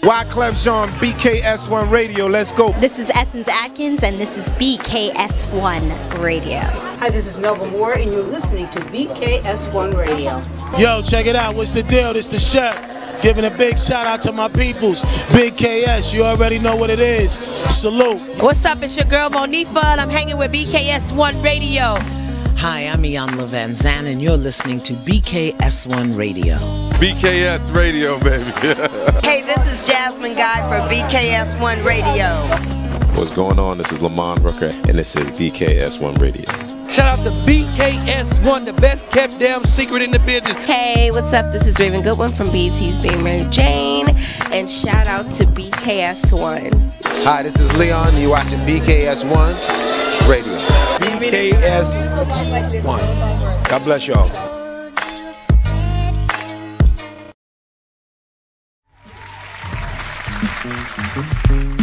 Wyclef Jean, BKS1 Radio. Let's go. This is Essence Atkins, and this is BKS1 Radio. Hi, this is Melba Moore, and you're listening to BKS1 Radio. Yo, check it out. What's the deal? This the chef. Giving a big shout out to my peoples. Big KS, you already know what it is. Salute. What's up? It's your girl Monifa, and I'm hanging with BKS1 Radio. Hi, I'm Iyanla Van Zandt, and you're listening to BKS1 Radio. BKS Radio, baby. Hey, this is Jasmine Guy for BKS1 Radio. What's going on? This is Lamont Rooker, and this is BKS1 Radio. Shout out to BKS1, the best kept damn secret in the business. Hey, what's up? This is Raven Goodwin from BET's Being Mary Jane, and shout out to BKS1. Hi, this is Leon. You're watching BKS1 Radio. BKS1. God bless y'all.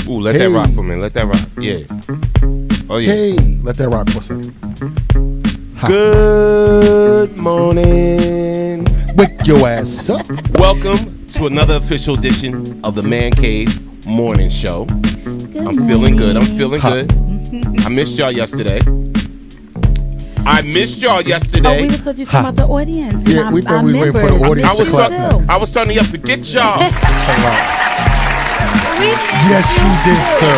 Ooh, let that rock for a minute. Let that rock. Yeah. Oh, yeah. Hey, let that rock for a second. Good morning. Wake your ass up. Welcome to another official edition of the Man Cave Morning Show. I'm feeling good. I'm feeling good. I missed y'all yesterday. Oh, we were supposed to talk about the audience. Yeah, we thought we were waiting for the audience. I was starting to forget y'all. Yes, you did, sir.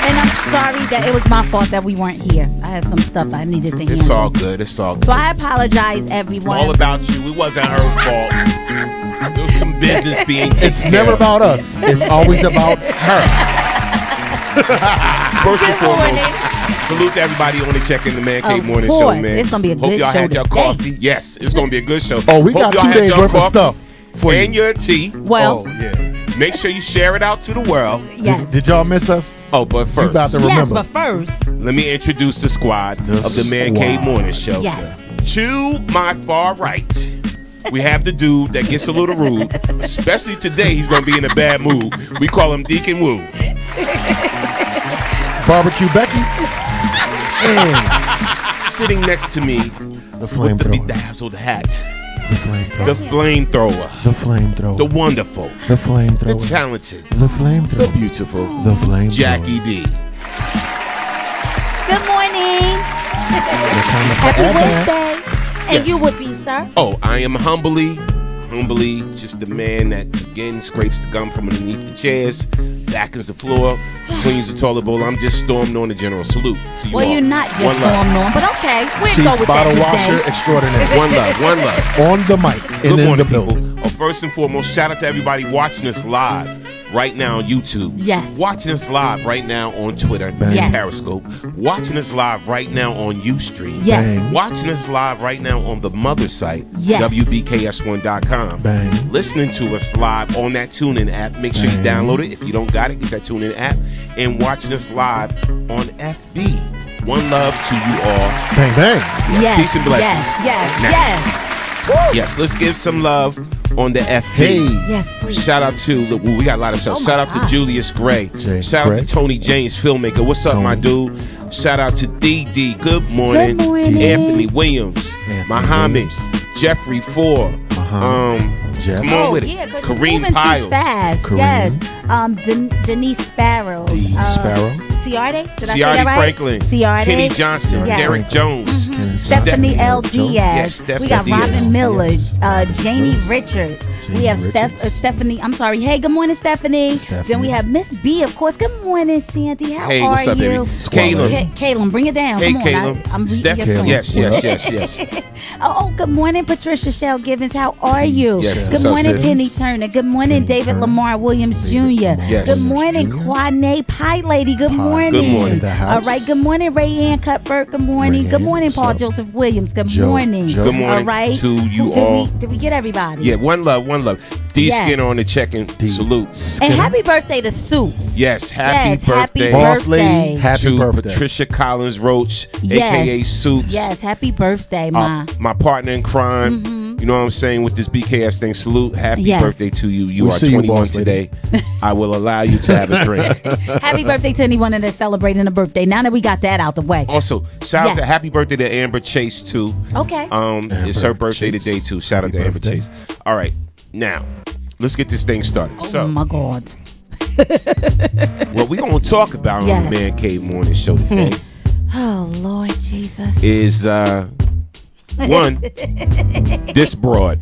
And I'm sorry that it was my fault that we weren't here. I had some stuff I needed to handle. It's all good. It's all good. So I apologize, everyone. All about you. It wasn't her fault. There was some business being taken. It's never about us. It's always about her. First and foremost, salute to everybody on the Check in the Man Cave Morning Show, man. It's gonna be a good show. Hope y'all had your coffee. Yes, it's gonna be a good show. Oh, we got 2 days worth of stuff for you. And your tea. Well, yeah. Make sure you share it out to the world. Yes. Did y'all miss us? Oh, but first, you about to remember. Yes, but first, let me introduce the squad of the Man Cave Morning Show. Yes. To my far right, we have the dude that gets a little rude. Especially today, he's gonna be in a bad mood. We call him Deacon Woo. Barbecue Becky. And sitting next to me, the flamethrower, the bedazzled hat, the flamethrower, the wonderful, the flamethrower, the talented, the flamethrower, the beautiful, the flamethrower, Jackie D. Good morning. Happy Wednesday. And Yes. you would be, sir? Oh, I am humbly just the man that again scrapes the gum from underneath the chairs, vacuums the floor, cleans the toilet bowl. I'm just storming on the general. Salute to you all. Well, you're not just One love. storming on, but okay. We'll Chief go with bottle that washer today. extraordinaire. One love, one love. On the mic Good and in morning, the building. people. Oh, first and foremost, shout out to everybody watching us live right now on YouTube. Yes. Watching us live right now on Twitter and Yes. Periscope. Watching us live right now on Ustream. Yes. Bang. Watching us live right now on the mother site, Yes. WBKS1.com. Bang. Listening to us live on that TuneIn app. Make sure you download it. If you don't got it, get that TuneIn app. And watching us live on FB. One love to you all. Bang, bang. Yes. Peace and blessings. Yes. Now- Yes. Yes, let's give some love on the FB. Hey. Yes, please. Shout out to, we got a lot of stuff. Oh my Shout out God. to Julius Gray. James Shout out Gray. to Tony James, filmmaker. What's up, Tony. my dude? Shout out to DD. Good morning. Good morning. Anthony Williams. Muhammad. Jeffrey Ford. Jeff. Come on with it. Yeah, 'cause it's Kareem moving too Piles. fast. Kareem. Yes. Denise Sparrow. Sparrow. Ciarte? Did I say Ciarte that right? Franklin. Ciarte. Kenny Johnson. Yes. Derek Jones. Stephanie L. Diaz. Yes, Stephanie we got Diaz. Robin Miller, Yes. Janie Richards. Janie We have Richards. Stephanie. I'm sorry. Hey, good morning, Stephanie. Then we have Miss B, of course. Good morning, Sandy. How Hey, are what's up, you? baby? Kaylin. Kaylin, bring it down. Hey, Come on. Kaylin. I'm reading Steph. your phone. Yes. Oh, good morning, Patricia Shell Givens. How are you? Yes, Good what's up, morning, sis? Penny Turner. Good morning, Penny David Turner. Lamar Williams Jr. Yes. Good morning, Quane Pie Lady. Good morning. Good morning. In the house. All right. Good morning, Rayanne Cuthbert. Good morning. Rayanne, Good morning, what's Paul up? Joseph Williams. Good Joe. morning. Joe. Good morning All right. to you Did all. Did we get everybody? Yeah, one love, one love. D Yes. Skinner on the check-in. Salute. And happy birthday to Soups. Yes, happy Yes, birthday. happy Boss lady, birthday. happy to birthday. Patricia Collins Roach, Yes. aka Soups. Yes, happy birthday, Ma. My partner in crime, You know what I'm saying? With this BKS thing, salute. Happy birthday to you. You We'll are see you, 21 boss lady. today. I will allow you to have a drink. Happy birthday to anyone that is celebrating a birthday. Now that we got that out the way. Also, shout out to happy birthday to Amber Chase too. Okay. It's her birthday today too. Shout out to Amber Chase. All right, now let's get this thing started. Oh my God. What we gonna talk about on the Man Cave Morning Show today? Oh Lord Jesus. Is one, this broad.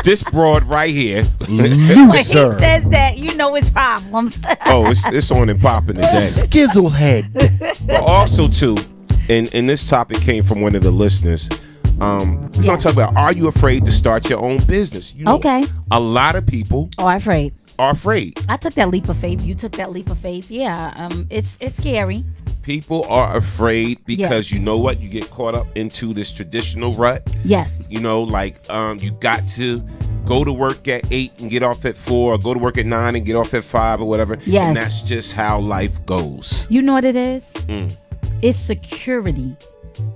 This broad right here. When he says that, you know it's problems. Oh, it's on and popping today. Skizzle head. But also too, and this topic came from one of the listeners. We're gonna talk about, are you afraid to start your own business? You know, a lot of people are afraid. I took that leap of faith. You took that leap of faith. Yeah. It's scary. People are afraid because you know what? You get caught up into this traditional rut. Yes. You know, like you got to go to work at 8 and get off at 4, or go to work at 9 and get off at 5 or whatever. Yes. And that's just how life goes. You know what it is? It's security.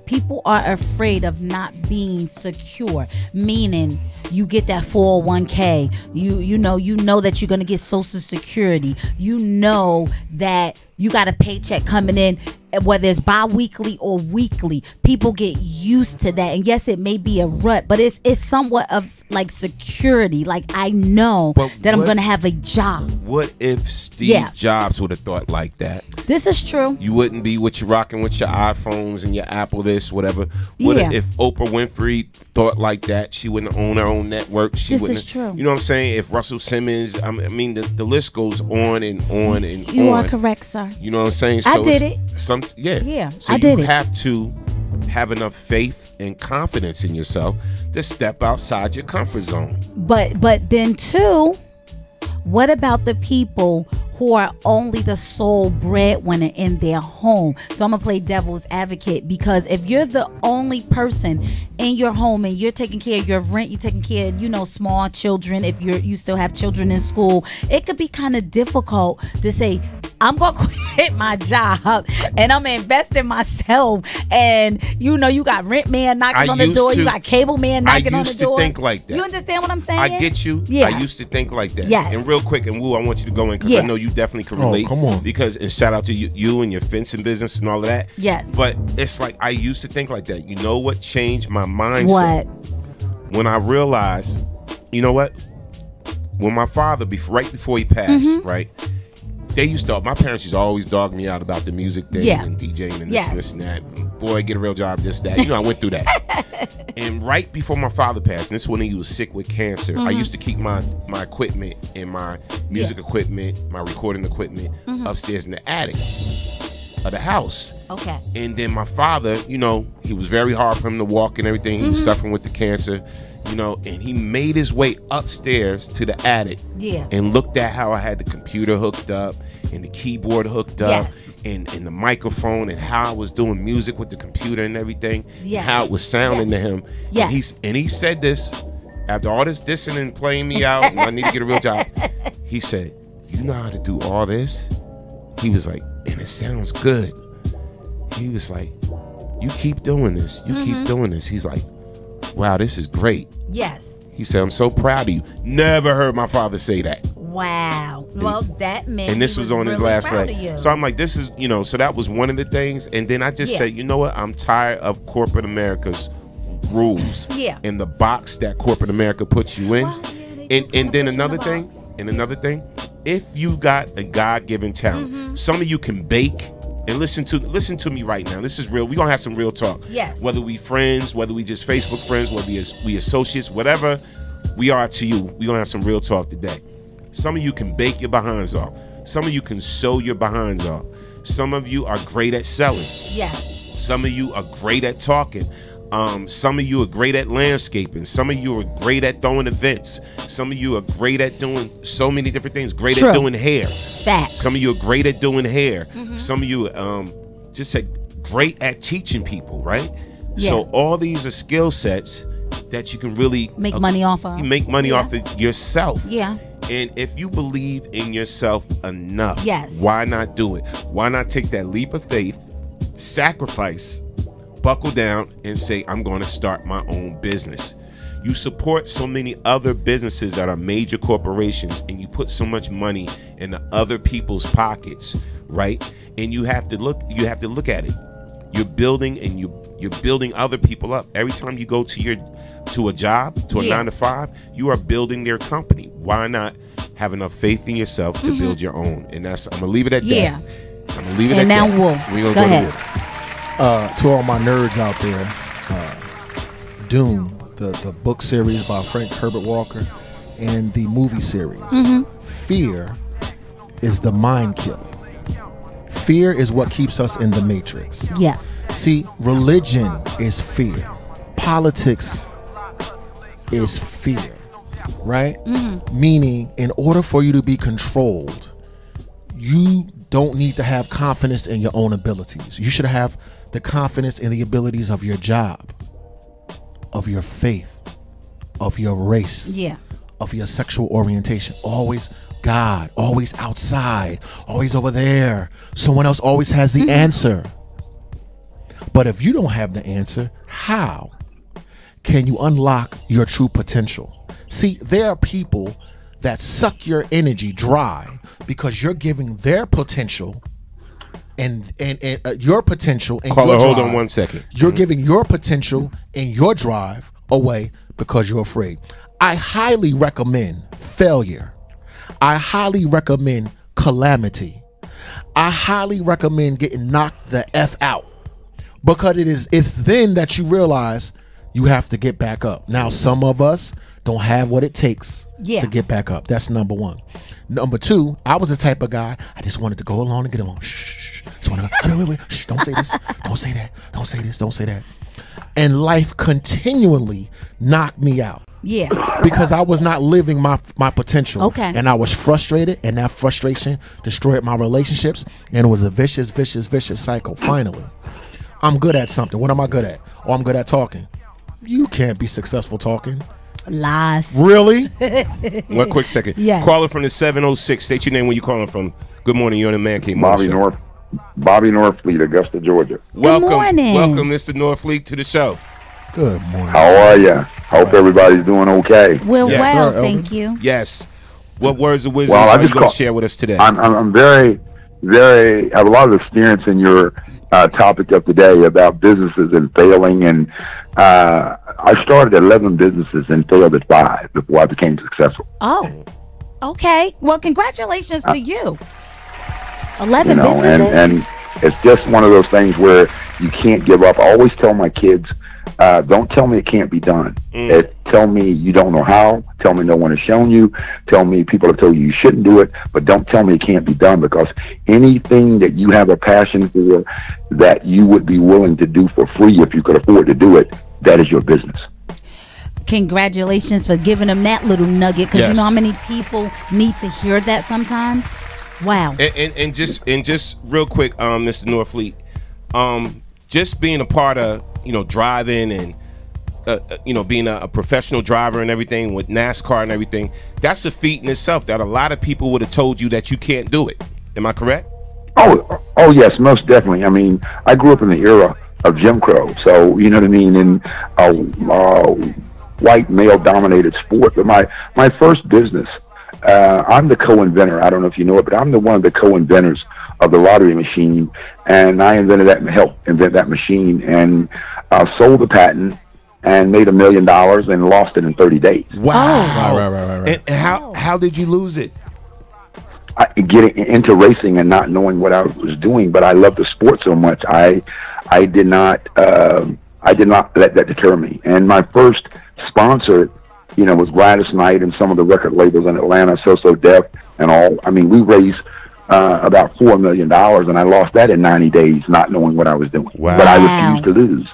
People are afraid of not being secure, meaning you get that 401k. You know that you're going to get Social Security. You know that you got a paycheck coming in, whether it's bi-weekly or weekly. People get used to that. And yes, it may be a rut, but it's somewhat of like security. Like, I know that I'm going to have a job. What if Steve Jobs would have thought like that? This is true. You wouldn't be what you're rocking with your iPhones and your Apple this, whatever. What if Oprah Winfrey thought like that? She wouldn't own her own network. This is true. You know what I'm saying? If Russell Simmons, I mean, the list goes on and on and on. You are correct, sir. You know what I'm saying? I did it. So I did it. You have to have enough faith and confidence in yourself to step outside your comfort zone. But then too, what about the people who are only the sole breadwinner in their home? So I'm gonna play devil's advocate, because if you're the only person in your home and you're taking care of your rent, you're taking care of, small children, if you still have children in school, it could be kind of difficult to say, I'm gonna quit my job and I'm gonna invest in myself. And you got rent man knocking on the door, you got cable man knocking on the door. I used to think like that. You understand what I'm saying? I get you. Yeah. I used to think like that. Yes. And real quick, and Woo, I want you to go in because I know you definitely can relate. Oh, come on. Because, and shout out to you and your fencing business and all of that. Yes. But it's like, I used to think like that. You know what changed my mindset? What? When I realized, you know what? When my father, right before he passed, right? My parents used to always dog me out about the music thing and DJing and this and that. Boy, get a real job, this, that. I went through that. And right before my father passed, and this is when he was sick with cancer, I used to keep my equipment and my music equipment, my recording equipment upstairs in the attic of the house. Okay. And then my father, he was very hard for him to walk and everything. He was suffering with the cancer. And he made his way upstairs to the attic and looked at how I had the computer hooked up and the keyboard hooked up and the microphone, and how I was doing music with the computer and everything, how it was sounding to him. And he said this, after all this dissing and playing me out, and I need to get a real job, he said, you know how to do all this? He was like, and it sounds good. He was like, you keep doing this. You keep doing this. He's like, wow, this is great. Yes. He said, I'm so proud of you. Never heard my father say that. Wow. Well, that meant. And this was on his last leg. So I'm like, this is, so that was one of the things. And then I just said, you know what? I'm tired of corporate America's rules. Yeah. And the box that corporate America puts you in. Well, and then another thing, if you got a God-given talent, some of you can bake. And listen to me right now. This is real. We're going to have some real talk. Yes. Whether we friends, whether we just Facebook friends, whether we associates, whatever we are to you, we're going to have some real talk today. Some of you can bake your behinds off. Some of you can sew your behinds off. Some of you are great at selling. Yes. Some of you are great at talking. Some of you are great at landscaping. Some of you are great at throwing events. Some of you are great at doing so many different things. Great at doing hair. Facts. Some of you are great at doing hair. Some of you just say great at teaching people, right? Yeah. So all these are skill sets that you can really make money off of. You make money off of yourself. Yeah. And if you believe in yourself enough, yes, why not do it? Why not take that leap of faith, sacrifice buckle down and say, I'm going to start my own business. You support so many other businesses that are major corporations, and you put so much money into other people's pockets, right? And you have to look at it. You're building, and you're building other people up. Every time you go to a job, to a 9 to 5, you are building their company. Why not have enough faith in yourself to build your own? And I'm gonna leave it at that. I'm gonna leave it at that. And now Wolf. We're gonna go ahead. To all my nerds out there, Dune, the book series by Frank Herbert Walker, and the movie series. Fear is the mind killer. Fear is what keeps us in the matrix. Yeah. See, religion is fear. Politics is fear, right? Meaning, in order for you to be controlled, you don't need to have confidence in your own abilities. You should have the confidence in the abilities of your job, of your faith, of your race, of your sexual orientation. Always God, always outside, always over there. Someone else always has the answer. But if you don't have the answer, how can you unlock your true potential? See, there are people that suck your energy dry because you're giving their potential and your potential and Caller, your drive. hold on 1 second. You're giving your potential and your drive away because you're afraid. I highly recommend failure. I highly recommend calamity. I highly recommend getting knocked the F out, because it's then that you realize you have to get back up. Now, some of us don't have what it takes to get back up. That's number one. Number two, I was the type of guy, I just wanted to go along and get along. Shh. Just wanna go, wait. Shh, don't say this. Don't say that. Don't say this. Don't say that. And life continually knocked me out. Yeah. Because I was not living my potential. Okay. And I was frustrated, and that frustration destroyed my relationships, and it was a vicious cycle. Finally, I'm good at something. What am I good at? Oh, I'm good at talking. You can't be successful talking. Lies. Really? 1 quick second. Yeah. Caller from the 706. State your name, where you calling from. Good morning. You're on the Man Cave. Bobby Northfleet, Augusta, Georgia. Welcome, morning. welcome, Mr. Northfleet, to the show. Good morning. How are you? Hope everybody's doing okay. We're Yes, well, sir, thank you. Yes. What words of wisdom Well, I are you just going to call- share with us today? I'm very, very, have a lot of experience in your topic of today about businesses and failing. And I started 11 businesses and failed at 5 before I became successful. Oh, okay. Well, congratulations to you. 11 You know, businesses. and it's just one of those things where you can't give up. I always tell my kids, don't tell me it can't be done. Tell me you don't know how. Tell me no one has shown you. Tell me people have told you shouldn't do it. But don't tell me it can't be done, because anything that you have a passion for that you would be willing to do for free if you could afford to do it, that is your business. Congratulations for giving them that little nugget, because Yes. you know how many people need to hear that sometimes. Wow. And just real quick, Mr. Northfleet, just being a part of, driving and being a professional driver and everything with NASCAR and everything, that's a feat in itself that a lot of people would have told you that you can't do it. Am I correct? Oh yes, most definitely. I mean, I grew up in the era of Jim Crow, so you know what I mean, in a white male-dominated sport. But my first business, I'm the co-inventor. I don't know if you know it, but I'm one of the co-inventors of the lottery machine, and I helped invent that machine, and sold the patent and made $1 million and lost it in 30 days. Wow. Right. And how did you lose it? Getting into racing and not knowing what I was doing, but I love the sport so much. I did not let that deter me. And my first sponsor, was Gladys Knight and some of the record labels in Atlanta, So Def and all. I mean, we raised about $4 million, and I lost that in 90 days, not knowing what I was doing. Wow. But I refused to lose.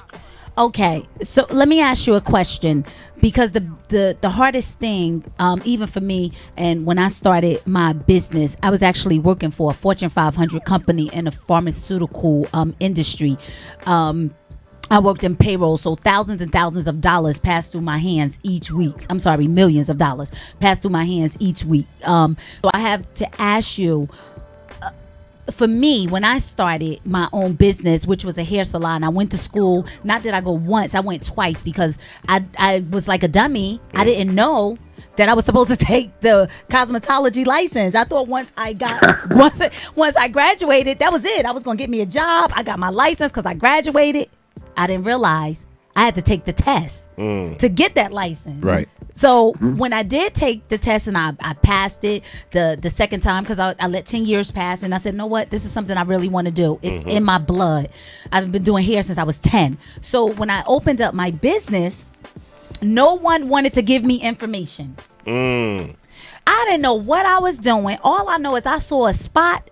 Okay, so let me ask you a question, because the hardest thing, even for me, and when I started my business, I was actually working for a Fortune 500 company in the pharmaceutical industry. I worked in payroll, so thousands and thousands of dollars passed through my hands each week. I'm sorry, millions of dollars passed through my hands each week. So I have to ask you, for me, when I started my own business, which was a hair salon, I went to school. Not that I go once, I went twice because I was like a dummy. I didn't know that I was supposed to take the cosmetology license. I thought once I graduated, that was it. I was gonna get me a job. I got my license because I graduated. I didn't realize I had to take the test to get that license. Right. So when I did take the test and I passed it the second time, because I let 10 years pass, and I said, know what, this is something I really want to do. It's in my blood. I've been doing hair since I was 10. So when I opened up my business, no one wanted to give me information. I didn't know what I was doing. All I know is I saw a spot.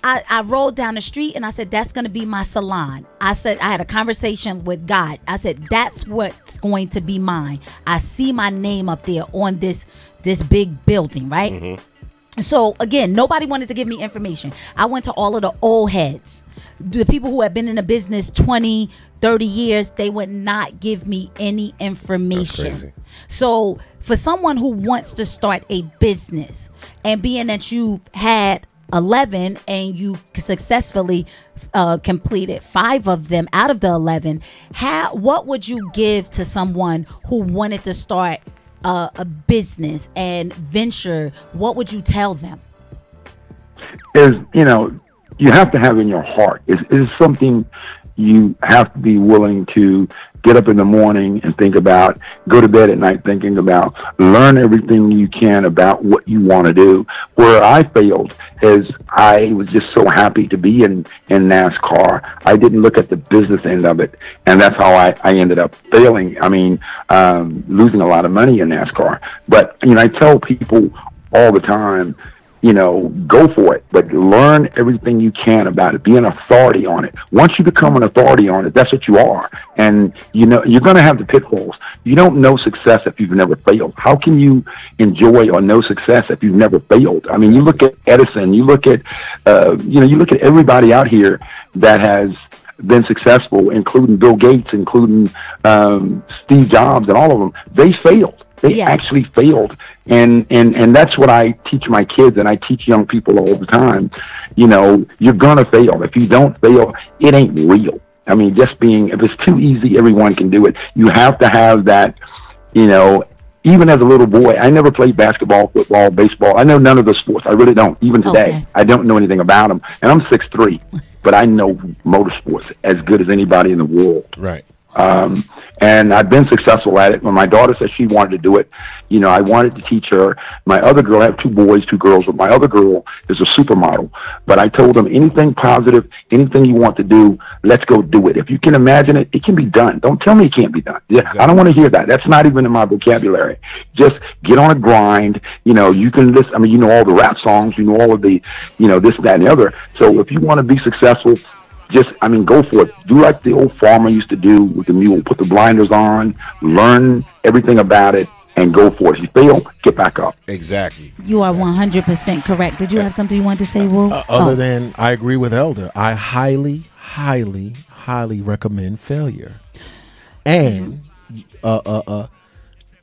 I rolled down the street and I said, that's going to be my salon. I said, I had a conversation with God. I said, that's what's going to be mine. I see my name up there on this big building, right? So again, nobody wanted to give me information. I went to all of the old heads, the people who have been in the business 20, 30 years. They would not give me any information. That's crazy. So for someone who wants to start a business, and being that you've had 11 and you successfully completed 5 of them out of the 11, what would you give to someone who wanted to start a business and venture? What would you tell them? Is, you have to have in your heart. Is something you have to be willing to get up in the morning and think about, go to bed at night thinking about, learn everything you can about what you want to do. Where I failed is I was just so happy to be in NASCAR. I didn't look at the business end of it, and that's how I ended up failing. I mean, losing a lot of money in NASCAR. But, I tell people all the time, go for it, but learn everything you can about it. Be an authority on it. Once you become an authority on it, that's what you are. And, you're going to have the pitfalls. You don't know success if you've never failed. How can you enjoy or know success if you've never failed? I mean, you look at Edison, you look at, you look at everybody out here that has been successful, including Bill Gates, including Steve Jobs, and all of them. They failed. They actually failed. And that's what I teach my kids, and I teach young people all the time. You're going to fail. If you don't fail, it ain't real. I mean, if it's too easy, everyone can do it. You have to have that, even as a little boy. I never played basketball, football, baseball. I know none of the sports. I really don't. Even today, okay. I don't know anything about them. And I'm 6'3", but I know motorsports as good as anybody in the world. Right. And I've been successful at it. When my daughter said she wanted to do it, I wanted to teach her. My other girl, I have 2 boys, 2 girls, but my other girl is a supermodel. But I told them, anything positive, anything you want to do, let's go do it. If you can imagine it, it can be done. Don't tell me it can't be done. Exactly. I don't want to hear that. That's not even in my vocabulary. Just get on a grind. You can listen. I mean, you know all the rap songs. You know all of the, this, that, and the other. So if you want to be successful, go for it. Do like the old farmer used to do with the mule. Put the blinders on, learn everything about it, and go for it. If you fail, get back up. Exactly. You are 100% correct. Did you have something you wanted to say, Will? Other than I agree with Elder, I highly, highly, highly recommend failure. And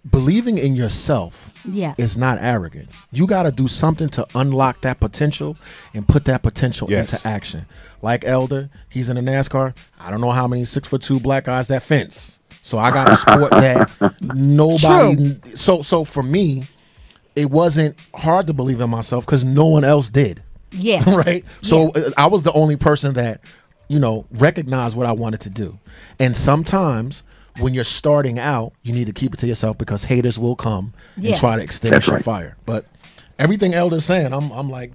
believing in yourself is not arrogance. You got to do something to unlock that potential and put that potential into action. Like Elder, he's in a NASCAR. I don't know how many 6'2" black guys that fence. So I got a sport that nobody. True. So for me, it wasn't hard to believe in myself because no one else did. Yeah. Right. So I was the only person that recognized what I wanted to do. And sometimes when you're starting out, you need to keep it to yourself because haters will come and try to extinguish your fire. But everything Elder's saying, I'm like,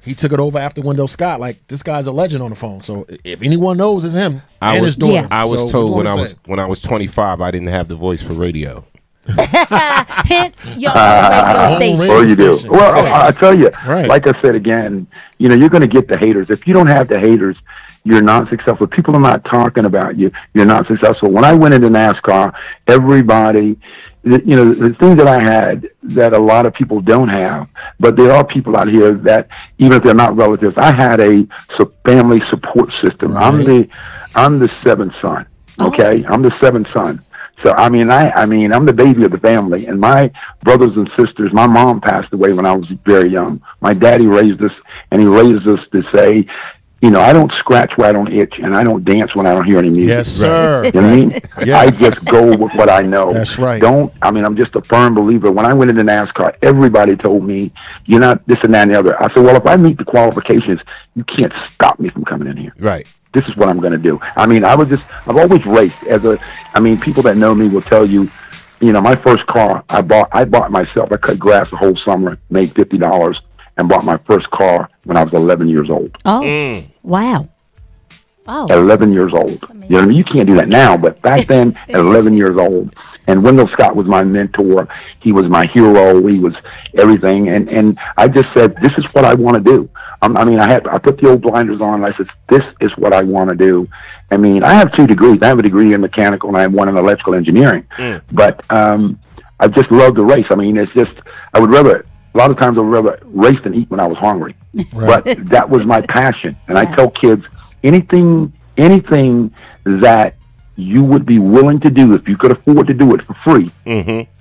he took it over after Wendell Scott. Like, this guy's a legend on the phone. So if anyone knows, it's him and his daughter. I was told when I was 25, I didn't have the voice for radio. Hence your radio station. Oh, you do. Well, I tell you, like I said again, you're going to get the haters. If you don't have the haters, you're not successful. People are not talking about you. You're not successful. When I went into NASCAR, everybody, the things that I had that a lot of people don't have, but there are people out here that, even if they're not relatives, I had a family support system. Right. I'm the 7th son. Okay, I'm the 7th son. So I mean, I'm the baby of the family, and my brothers and sisters. My mom passed away when I was very young. My daddy raised us, and he raised us to say, you know, I don't scratch where I don't itch, and I don't dance when I don't hear any music. Yes, sir. You know what I mean? Yes. I just go with what I know. That's right. I'm just a firm believer. When I went into NASCAR, everybody told me, you're not this and that and the other. I said, well, if I meet the qualifications, you can't stop me from coming in here. Right. This is what I'm going to do. I mean, I've always raced people that know me will tell you, you know, my first car I bought myself. I cut grass the whole summer, made $50, and bought my first car when I was 11 years old. Oh, wow. Oh. 11 years old. You know what I mean? You can't do that now, but back then, at 11 years old. And Wendell Scott was my mentor. He was my hero. He was everything. And I just said, this is what I want to do. I put the old blinders on, and I said, this is what I want to do. I mean, I have 2 degrees. I have a degree in mechanical, and I have one in electrical engineering. But I just love to race. I mean, it's just, a lot of times I would rather race than eat when I was hungry. Right. But that was my passion. And I tell kids, anything that you would be willing to do if you could afford to do it for free,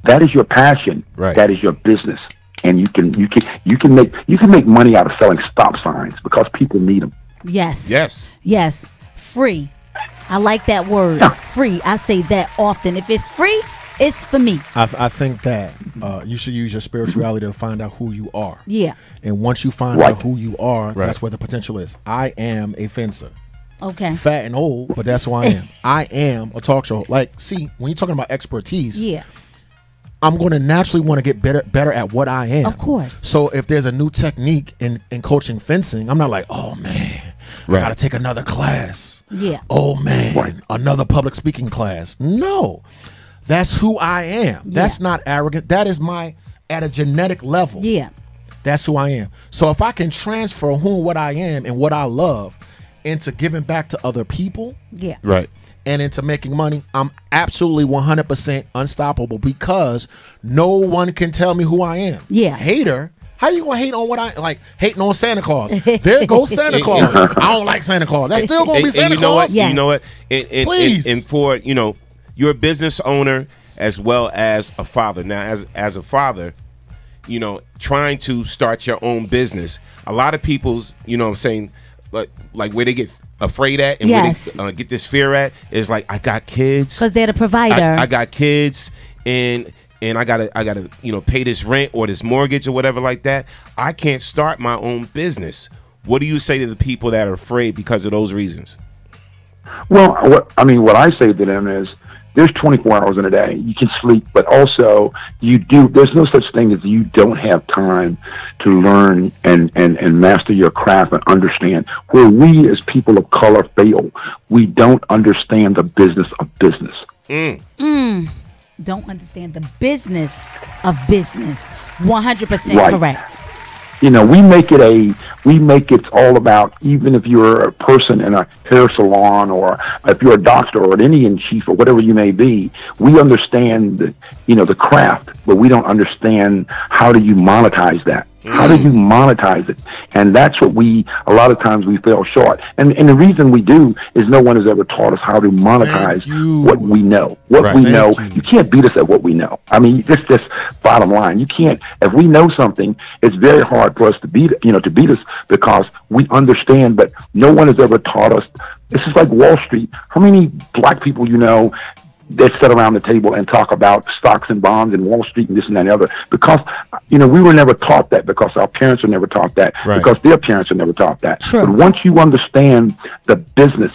that is your passion. Right. That is your business. And you can make money out of selling stop signs because people need them. Yes. Free. I like that word. Free. I say that often. If it's free, it's for me. I think that you should use your spirituality to find out who you are. Yeah. And once you find out who you are, that's where the potential is. I am a fencer. Okay. Fat and old, but that's who I am. I am a talk show. Like, see, when you're talking about expertise, I'm going to naturally want to get better at what I am. Of course. So if there's a new technique in coaching fencing, I'm not like, oh man, I got to take another class. Yeah. Oh man, another public speaking class. No, that's who I am. That's not arrogant. That is at a genetic level. Yeah. That's who I am. So if I can transfer what I am and what I love into giving back to other people. Yeah. Right. And into making money, I'm absolutely 100% unstoppable because no one can tell me who I am. Yeah. Hater. How you gonna hate on what I like? Hating on Santa Claus. There goes Santa Claus. I don't like Santa Claus. That's still gonna be Santa Claus. You know what? Please. And for, you know, you're a business owner as well as a father. Now, as a father, you know, trying to start your own business, a lot of people's, you know what I'm saying, like where they get afraid at and where they get this fear at is like, I got kids. Because they're the provider. I got kids and I gotta you know, pay this rent or this mortgage or whatever like that. I can't start my own business. What do you say to the people that are afraid because of those reasons? Well, what I say to them is, there's 24 hours in a day. You can sleep, but also there's no such thing as you don't have time to learn and master your craft and understand. Where we as people of color fail, we don't understand the business of business. Don't understand the business of business. 100% correct. You know, we make it all about, even if you're a person in a hair salon or if you're a doctor or an Indian chief or whatever you may be, we understand the craft, but we don't understand how do you monetize that. How do you monetize it? And that's what a lot of times we fell short. And the reason we do is no one has ever taught us how to monetize what we know. What we know, you can't beat us at what we know. I mean, just bottom line. You can't, if we know something, it's very hard for us to beat us because we understand, but no one has ever taught us. This is like Wall Street. How many black people that sit around the table and talk about stocks and bonds and Wall Street and this and that and the other? Because, we were never taught that, because our parents were never taught that, because their parents were never taught that. True. But once you understand the business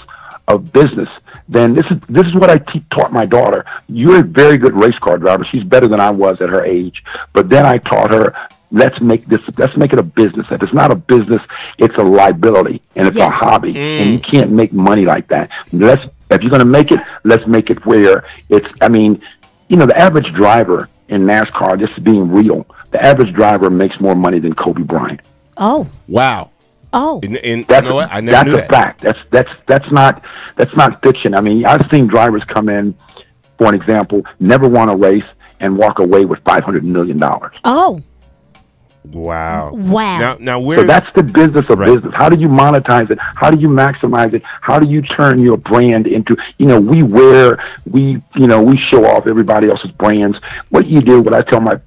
of business, then this is what I taught my daughter. You're a very good race car driver. She's better than I was at her age. But then I taught her, let's make it a business. If it's not a business, it's a liability and it's a hobby. And you can't make money like that. If you're going to make it, let's make it where it's, the average driver in NASCAR, just being real, the average driver makes more money than Kobe Bryant. Oh. Wow. Oh. And you know what? I never knew that. That's a fact. That's not fiction. I've seen drivers come in, for an example, never won a race and walk away with $500 million. Oh. Wow. Wow. Now So where? that's the business of business. How do you monetize it? How do you maximize it? How do you turn your brand into, we show off everybody else's brands. What you do, what I tell my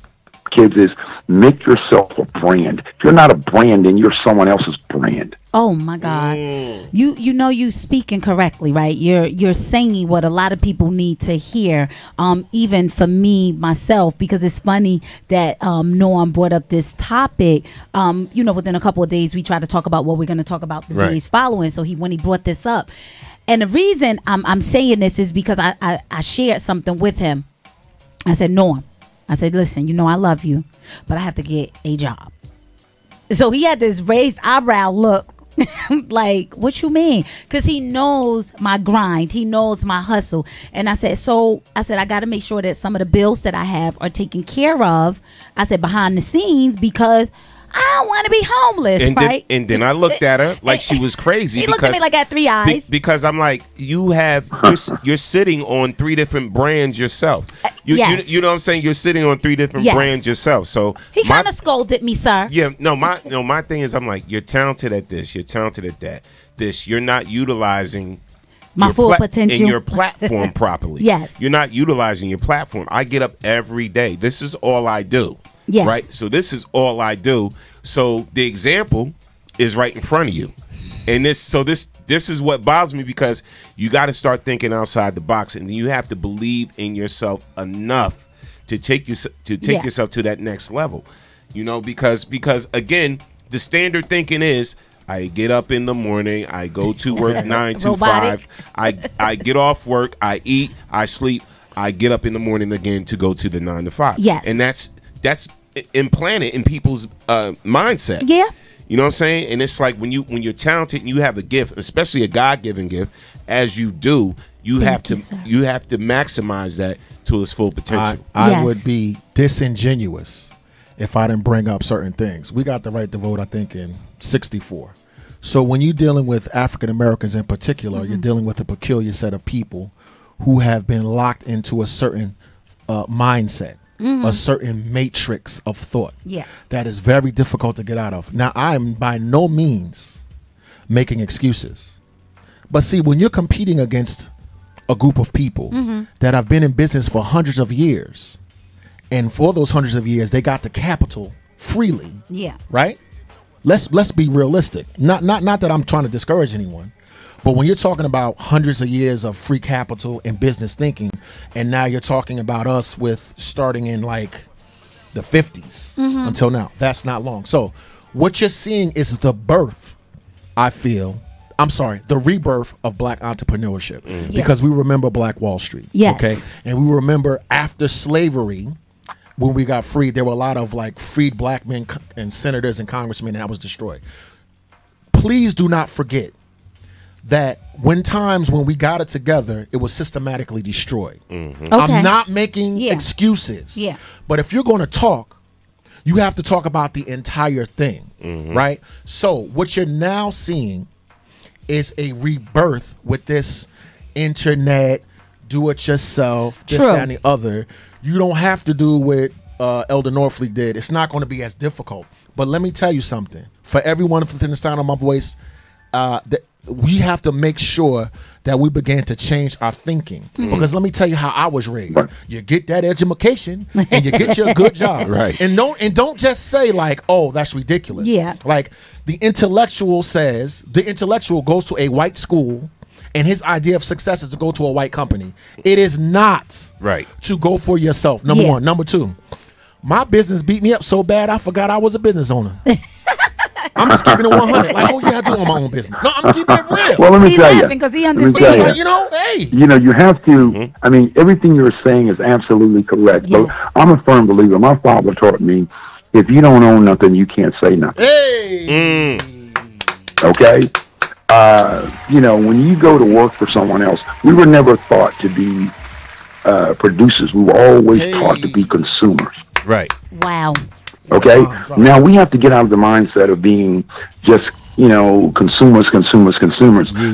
kids is make yourself a brand. If you're not a brand, then you're someone else's brand. Oh my God. You speaking correctly, right? You're saying what a lot of people need to hear, even for me myself, because it's funny that Norm brought up this topic. Within a couple of days we try to talk about what we're going to talk about the days following. So when he brought this up, and the reason I'm saying this is because I shared something with him. I said, Norm, I said, listen, I love you, but I have to get a job. So he had this raised eyebrow look like, what you mean? Because he knows my grind. He knows my hustle. And I said, I got to make sure that some of the bills that I have are taken care of. I said, behind the scenes, because I don't want to be homeless, right? Then I looked at her like she was crazy. He looked at me like I had 3 eyes. Because I'm like, you're sitting on 3 different brands yourself. You know what I'm saying? You're sitting on 3 different brands yourself. So he kind of scolded me, sir. Yeah, my thing is, I'm like, you're talented at this, you're talented at that. You're not utilizing my full potential in your platform properly. Yes. You're not utilizing your platform. I get up every day. This is all I do. Yes. Right? So this is all I do. So the example is right in front of you. And this is what bothers me, because you got to start thinking outside the box, and you have to believe in yourself enough to take yourself to that next level. Because again, the standard thinking is, I get up in the morning, I go to work 9 to 5, I get off work, I eat, I sleep, I get up in the morning again to go to the 9 to 5. Yes. And that's implanted in people's mindset. Yeah. You know what I'm saying? And it's like when you're talented and you have a gift, especially a God-given gift, as you do, you have to maximize that to its full potential. I would be disingenuous if I didn't bring up certain things. We got the right to vote, I think, in 1964. So when you're dealing with African Americans in particular, you're dealing with a peculiar set of people who have been locked into a certain mindset. A certain matrix of thought that is very difficult to get out of. Now, I'm by no means making excuses, but see, when you're competing against a group of people that have been in business for hundreds of years, and for those hundreds of years they got the capital freely, right? Let's be realistic. Not that I'm trying to discourage anyone, but when you're talking about hundreds of years of free capital and business thinking, and now you're talking about us with starting in like the 50s until now, that's not long. So what you're seeing is the birth, the rebirth of black entrepreneurship, because we remember Black Wall Street. Yes. Okay. And we remember after slavery, when we got freed, there were a lot of like freed black men and senators and congressmen, and that was destroyed. Please do not forget that when we got it together, it was systematically destroyed. Okay. I'm not making excuses. Yeah. But if you're going to talk, you have to talk about the entire thing, right? So what you're now seeing is a rebirth with this internet, do it yourself, this, that, and the other. You don't have to do what Elder Norfleet did. It's not going to be as difficult. But let me tell you something. For everyone within the sound of my voice, we have to make sure that we begin to change our thinking. Because let me tell you how I was raised. You get that education and you get you a good job. Right. And don't just say like, oh, that's ridiculous. Yeah. Like the intellectual goes to a white school and his idea of success is to go to a white company. It is not to go for yourself. Number one. Number two, my business beat me up so bad I forgot I was a business owner. I'm just keeping it 100. Like, oh yeah, I do own my own business. No, I'm keeping it real. Well, let me tell you. Because he understands. Like, hey. You have to. I mean, everything you're saying is absolutely correct. Yes. But I'm a firm believer. My father taught me, if you don't own nothing, you can't say nothing. Hey. Okay. When you go to work for someone else, we were never thought to be producers. We were always taught to be consumers. Right. Wow. Okay. Now we have to get out of the mindset of being just consumers.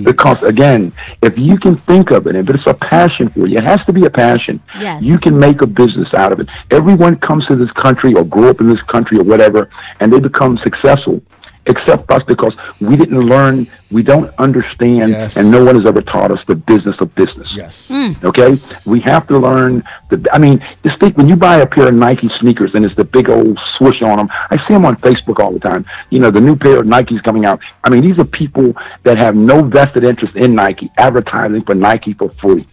Because again, if you can think of it, if it's a passion for you, it has to be a passion. Yes. You can make a business out of it. Everyone comes to this country or grew up in this country or whatever, and they become successful, except us, because we didn't learn, we don't understand, and no one has ever taught us the business of business. Yes. Okay? We have to learn just think, when you buy a pair of Nike sneakers and it's the big old swoosh on them, I see them on Facebook all the time. The new pair of Nikes coming out. These are people that have no vested interest in Nike, advertising for Nike for free.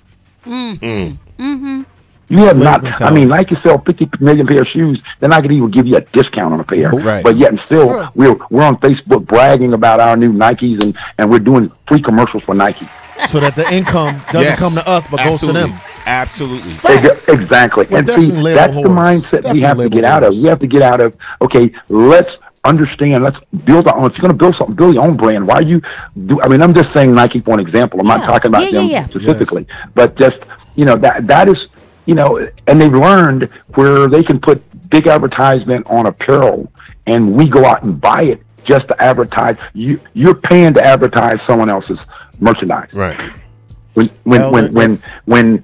You have not. Nike sell 50 million pair of shoes. They're not going to even give you a discount on a pair. Right. But yet, and still, we're on Facebook bragging about our new Nikes, and we're doing free commercials for Nike. So that the income doesn't come to us, but goes to them. Absolutely. Exactly. Well, and see, that's the mindset we have to get out of. We have to get out of, okay, let's understand, let's build our own. If you're going to build something, build your own brand. Why you do? I'm just saying Nike for an example. I'm not talking about them specifically. But just, that is, and they've learned where they can put big advertisement on apparel, and we go out and buy it just to advertise. You're paying to advertise someone else's merchandise. Right. When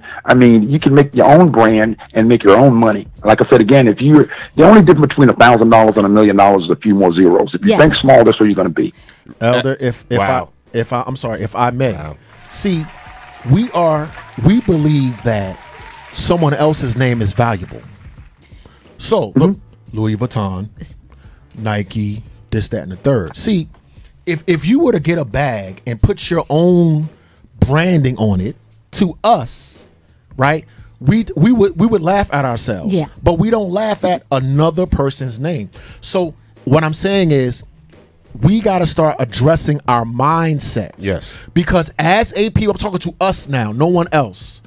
you can make your own brand and make your own money. Like I said again, the only difference between $1,000 and $1 million is a few more zeros. If you think small, that's where you're going to be. Elder, if I may, see, we believe that someone else's name is valuable. So look, Louis Vuitton, Nike, this, that, and the third. See, if you were to get a bag and put your own branding on it, to us, right, we would laugh at ourselves. But we don't laugh at another person's name. So what I'm saying is, we got to start addressing our mindset. Yes. Because as a people, I'm talking to us now, no one else.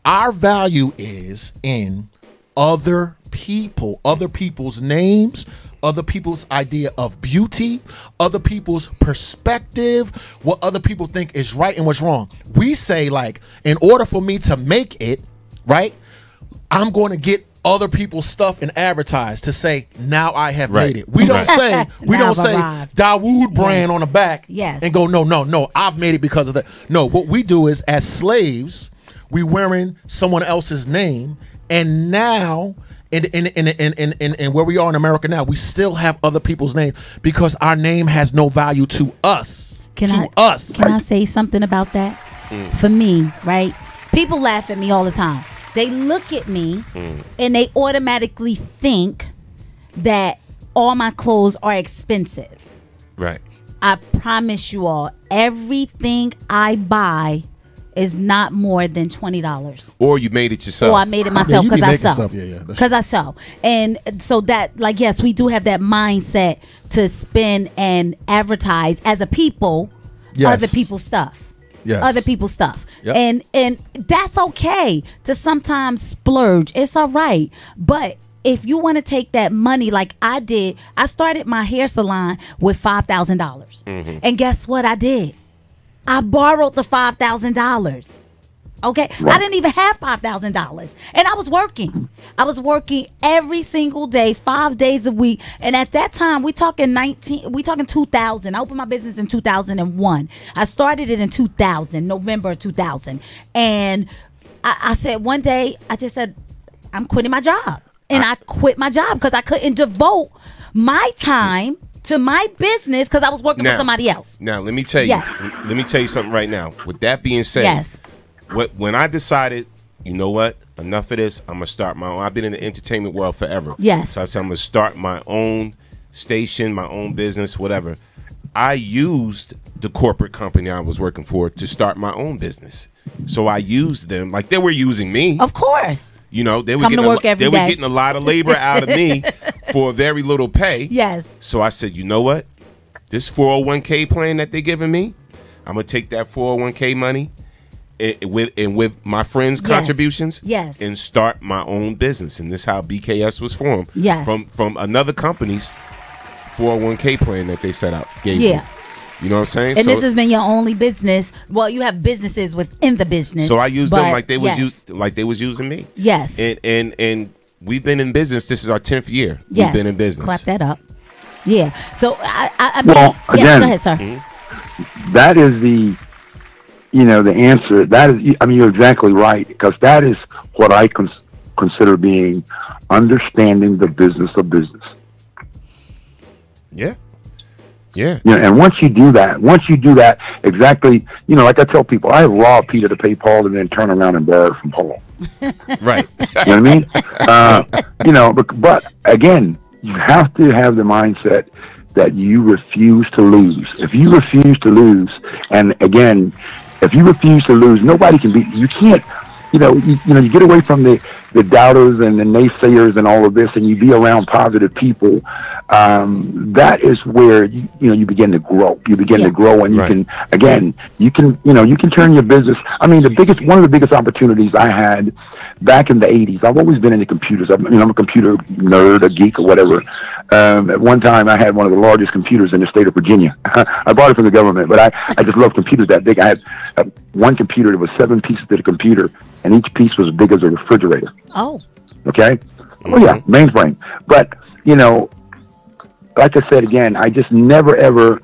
Our value is in other people, other people's names, other people's idea of beauty, other people's perspective, what other people think is right and what's wrong. We say, like, in order for me to make it, right, I'm going to get other people's stuff and advertise to say, now I have made it. We don't say, Dawood brand on the back and go, no, I've made it because of that. No, what we do is, as slaves, we wearing someone else's name, and now in where we are in America now, we still have other people's names because our name has no value to us. Can I say something about that? For me, right? People laugh at me all the time. They look at me and they automatically think that all my clothes are expensive. Right. I promise you all, everything I buy is not more than $20. Or you made it yourself. Or I made it myself because I sell. Because I sell. And so that, like, yes, we do have that mindset to spend and advertise as a people other people's stuff. Yes. Other people's stuff. Yep. And that's okay to sometimes splurge. It's all right. But if you want to take that money like I did, I started my hair salon with $5,000. And guess what I did? I borrowed the $5,000. Okay, I didn't even have $5,000, and I was working. I was working every single day, 5 days a week. And at that time, we talking 2000. I opened my business in 2001. I started it in 2000, November 2000. And I said one day, I just said, I'm quitting my job, and I quit my job because I couldn't devote my time to my business because I was working for somebody else. Now, let me tell you. Let me tell you something right now. With that being said, when I decided, you know what, enough of this, I'm gonna start my own. I've been in the entertainment world forever. So I said I'm gonna start my own station, my own business, whatever. I used the corporate company I was working for to start my own business. So I used them like they were using me. Of course. You know, they were getting a lot of labor out of me for very little pay. Yes. So I said, you know what? This 401k plan that they're giving me, I'm gonna take that 401k money with my friends' contributions and start my own business. And this is how BKS was formed. From another company's 401k plan that they set up. Gave me. You know what I'm saying? And this has been your only business. Well, you have businesses within the business. So I used them like they was using me. Yes. And we've been in business. This is our 10th year. We've been in business. Clap that up. Yeah. So I mean, Well, yes, again, go ahead, sir. That is the, the answer. That is, I mean, you're exactly right, because that is what I consider being understanding the business of business. Yeah. Yeah. And once you do that, exactly, like I tell people, I robbed Peter to pay Paul and then turn around and borrow from Paul. Right. You know what I mean? But again, you have to have the mindset that you refuse to lose. If you refuse to lose, and again, if you refuse to lose, nobody can beat you. You can't, you get away from the doubters and the naysayers and all of this, and you be around positive people. That is where you begin to grow. You begin to grow, and you can turn your business. I mean, one of the biggest opportunities I had back in the '80s. I've always been into computers. I'm a computer nerd, a geek, or whatever. At one time, I had one of the largest computers in the state of Virginia. I bought it from the government, but I just love computers that big. I had one computer. There was 7 pieces to the computer, and each piece was as big as a refrigerator. Oh. Okay. Well, yeah, mainframe. But like I said again, I just never ever,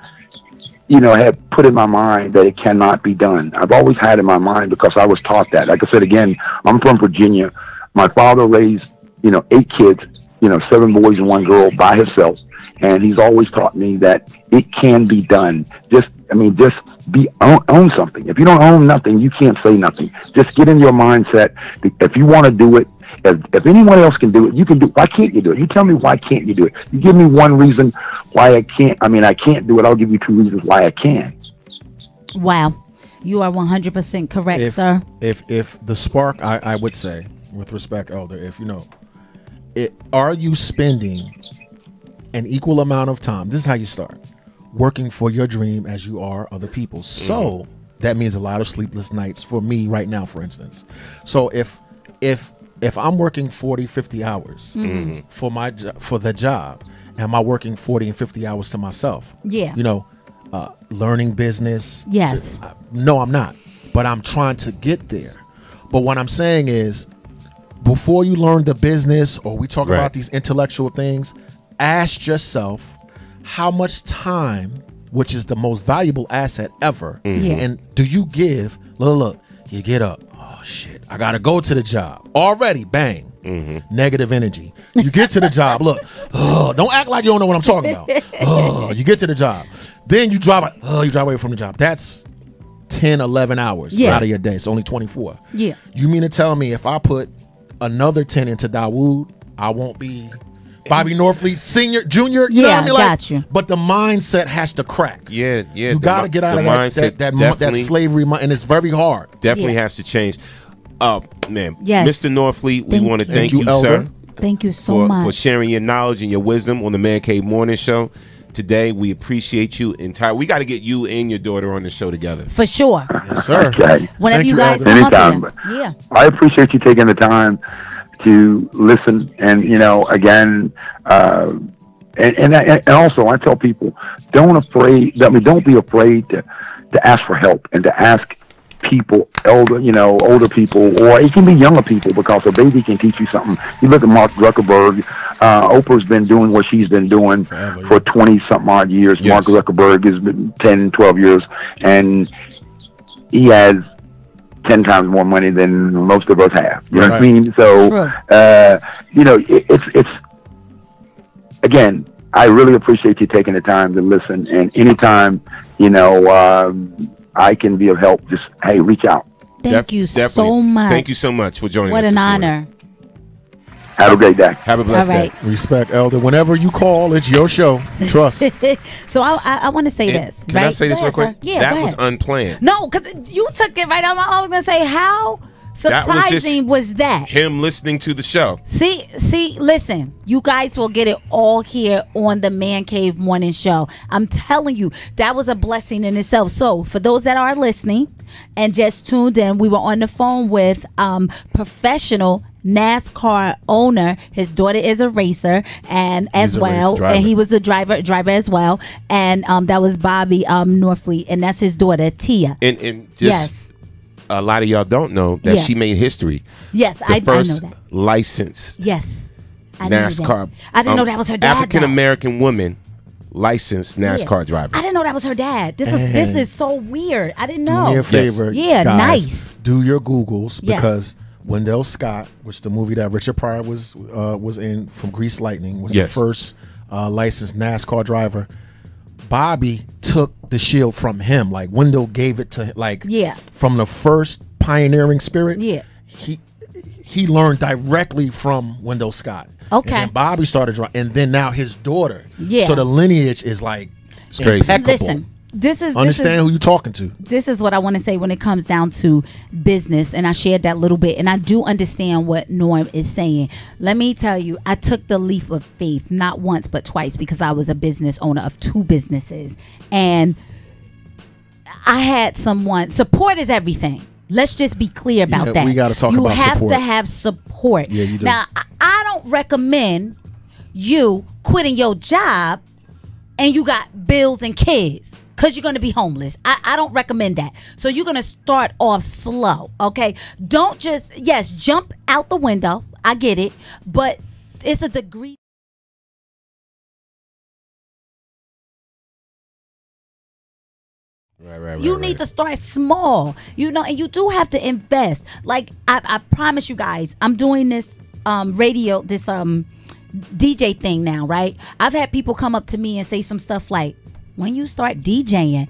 had put in my mind that it cannot be done. I've always had in my mind, because I was taught that. Like I said again, I'm from Virginia. My father raised 8 kids, 7 boys and 1 girl by himself, and he's always taught me that it can be done. Just own something. If you don't own nothing, you can't say nothing. Just get in your mindset. If you want to do it, if anyone else can do it, you can do it. Why can't you do it? You tell me, why can't you do it? You give me one reason why I can't. I mean, I can't do it. I'll give you 2 reasons why I can. Wow. You are 100% correct, sir. If the spark, I would say, with respect, Elder, are you spending an equal amount of time? This is how you start. Working for your dream as you are other people. So that means a lot of sleepless nights for me right now, for instance. So if I'm working 40, 50 hours for the job, am I working 40 and 50 hours to myself? Yeah. Learning business. Yes. No, I'm not. But I'm trying to get there. But what I'm saying is, before you learn the business, or we talk about these intellectual things, ask yourself, how much time, which is the most valuable asset ever, and do you give? Look, you get up. Oh shit, I gotta go to the job. Already, bang, negative energy. You get to the job. Look, don't act like you don't know what I'm talking about. You get to the job, then you drive away from the job. That's 10, 11 hours out of your day. It's only 24. Yeah. You mean to tell me if I put another 10 into Dawood, I won't be Bobby Norfleet, senior, junior? You know what I mean? Got you. But the mindset has to crack. Yeah. You got to get out of that slavery, and it's very hard. Definitely has to change. Man. Yes. Mr. Norfleet, we want to thank you, sir. Thank you so much for sharing your knowledge and your wisdom on the Man Cave Morning Show. Today, we appreciate you entirely. We got to get you and your daughter on the show together. For sure. Yes, sir. Okay. Whenever you guys come up here. Yeah. I appreciate you taking the time to listen, and again, and also I tell people, don't be afraid to ask for help and to ask people, older people, or it can be younger people, because a baby can teach you something. You look at Mark Zuckerberg. Oprah's been doing what she's been doing for 20-something odd years. Yes. Mark Zuckerberg has been 10, 12 years, and he has 10 times more money than most of us have. You know what I mean? So, it's again, I really appreciate you taking the time to listen. And anytime, I can be of help, just, hey, reach out. Thank you so much. Thank you so much for joining us. What an honor. Have a great day. Have a blessed day. Respect, Elder. Whenever you call, it's your show. Trust. So I want to say this. Can I say this real quick? Yeah, that was unplanned. No, because you took it right out. I was going to say, how surprising was that? Him listening to the show. See, listen, you guys will get it all here on the Man Cave Morning Show. I'm telling you, that was a blessing in itself. So for those that are listening and just tuned in, we were on the phone with professional NASCAR owner. His daughter is a racer, and he was a driver as well. And that was Bobby Norfleet, and that's his daughter Tia. And just a lot of y'all don't know that she made history. Yes, I know that. Licensed. Yes, NASCAR. I didn't know that was her dad. African American woman licensed NASCAR driver. I didn't know that was her dad. This is so weird. I didn't know. Do me a favor, yeah, guys, nice. Do your Googles Yes. because Wendell Scott, which the movie that Richard Pryor was in from Grease Lightning, was the first licensed NASCAR driver. Bobby took the shield from him. Like Wendell gave it to from the first pioneering spirit. Yeah. He learned directly from Wendell Scott. Okay. And then Bobby started driving, and then now his daughter. Yeah. So the lineage is like crazy. impeccable. Listen, Understand who you're talking to. This is what I want to say when it comes down to business, and I shared that little bit, and I do understand what Norm is saying. Let me tell you, I took the leap of faith not once but twice because I was a business owner of 2 businesses, and I had someone. Support is everything. Let's just be clear about that. We got to talk about support. You have to have support. Yeah, you do. Now, I don't recommend you quitting your job and you got bills and kids because you're going to be homeless. I don't recommend that. So you're going to start off slow, okay? Don't just, jump out the window. I get it. But it's a degree. Right. You need to start small, and you do have to invest. Like I promise you guys, I'm doing this radio, this DJ thing now, right? I've had people come up to me and say some stuff like, when you start DJing,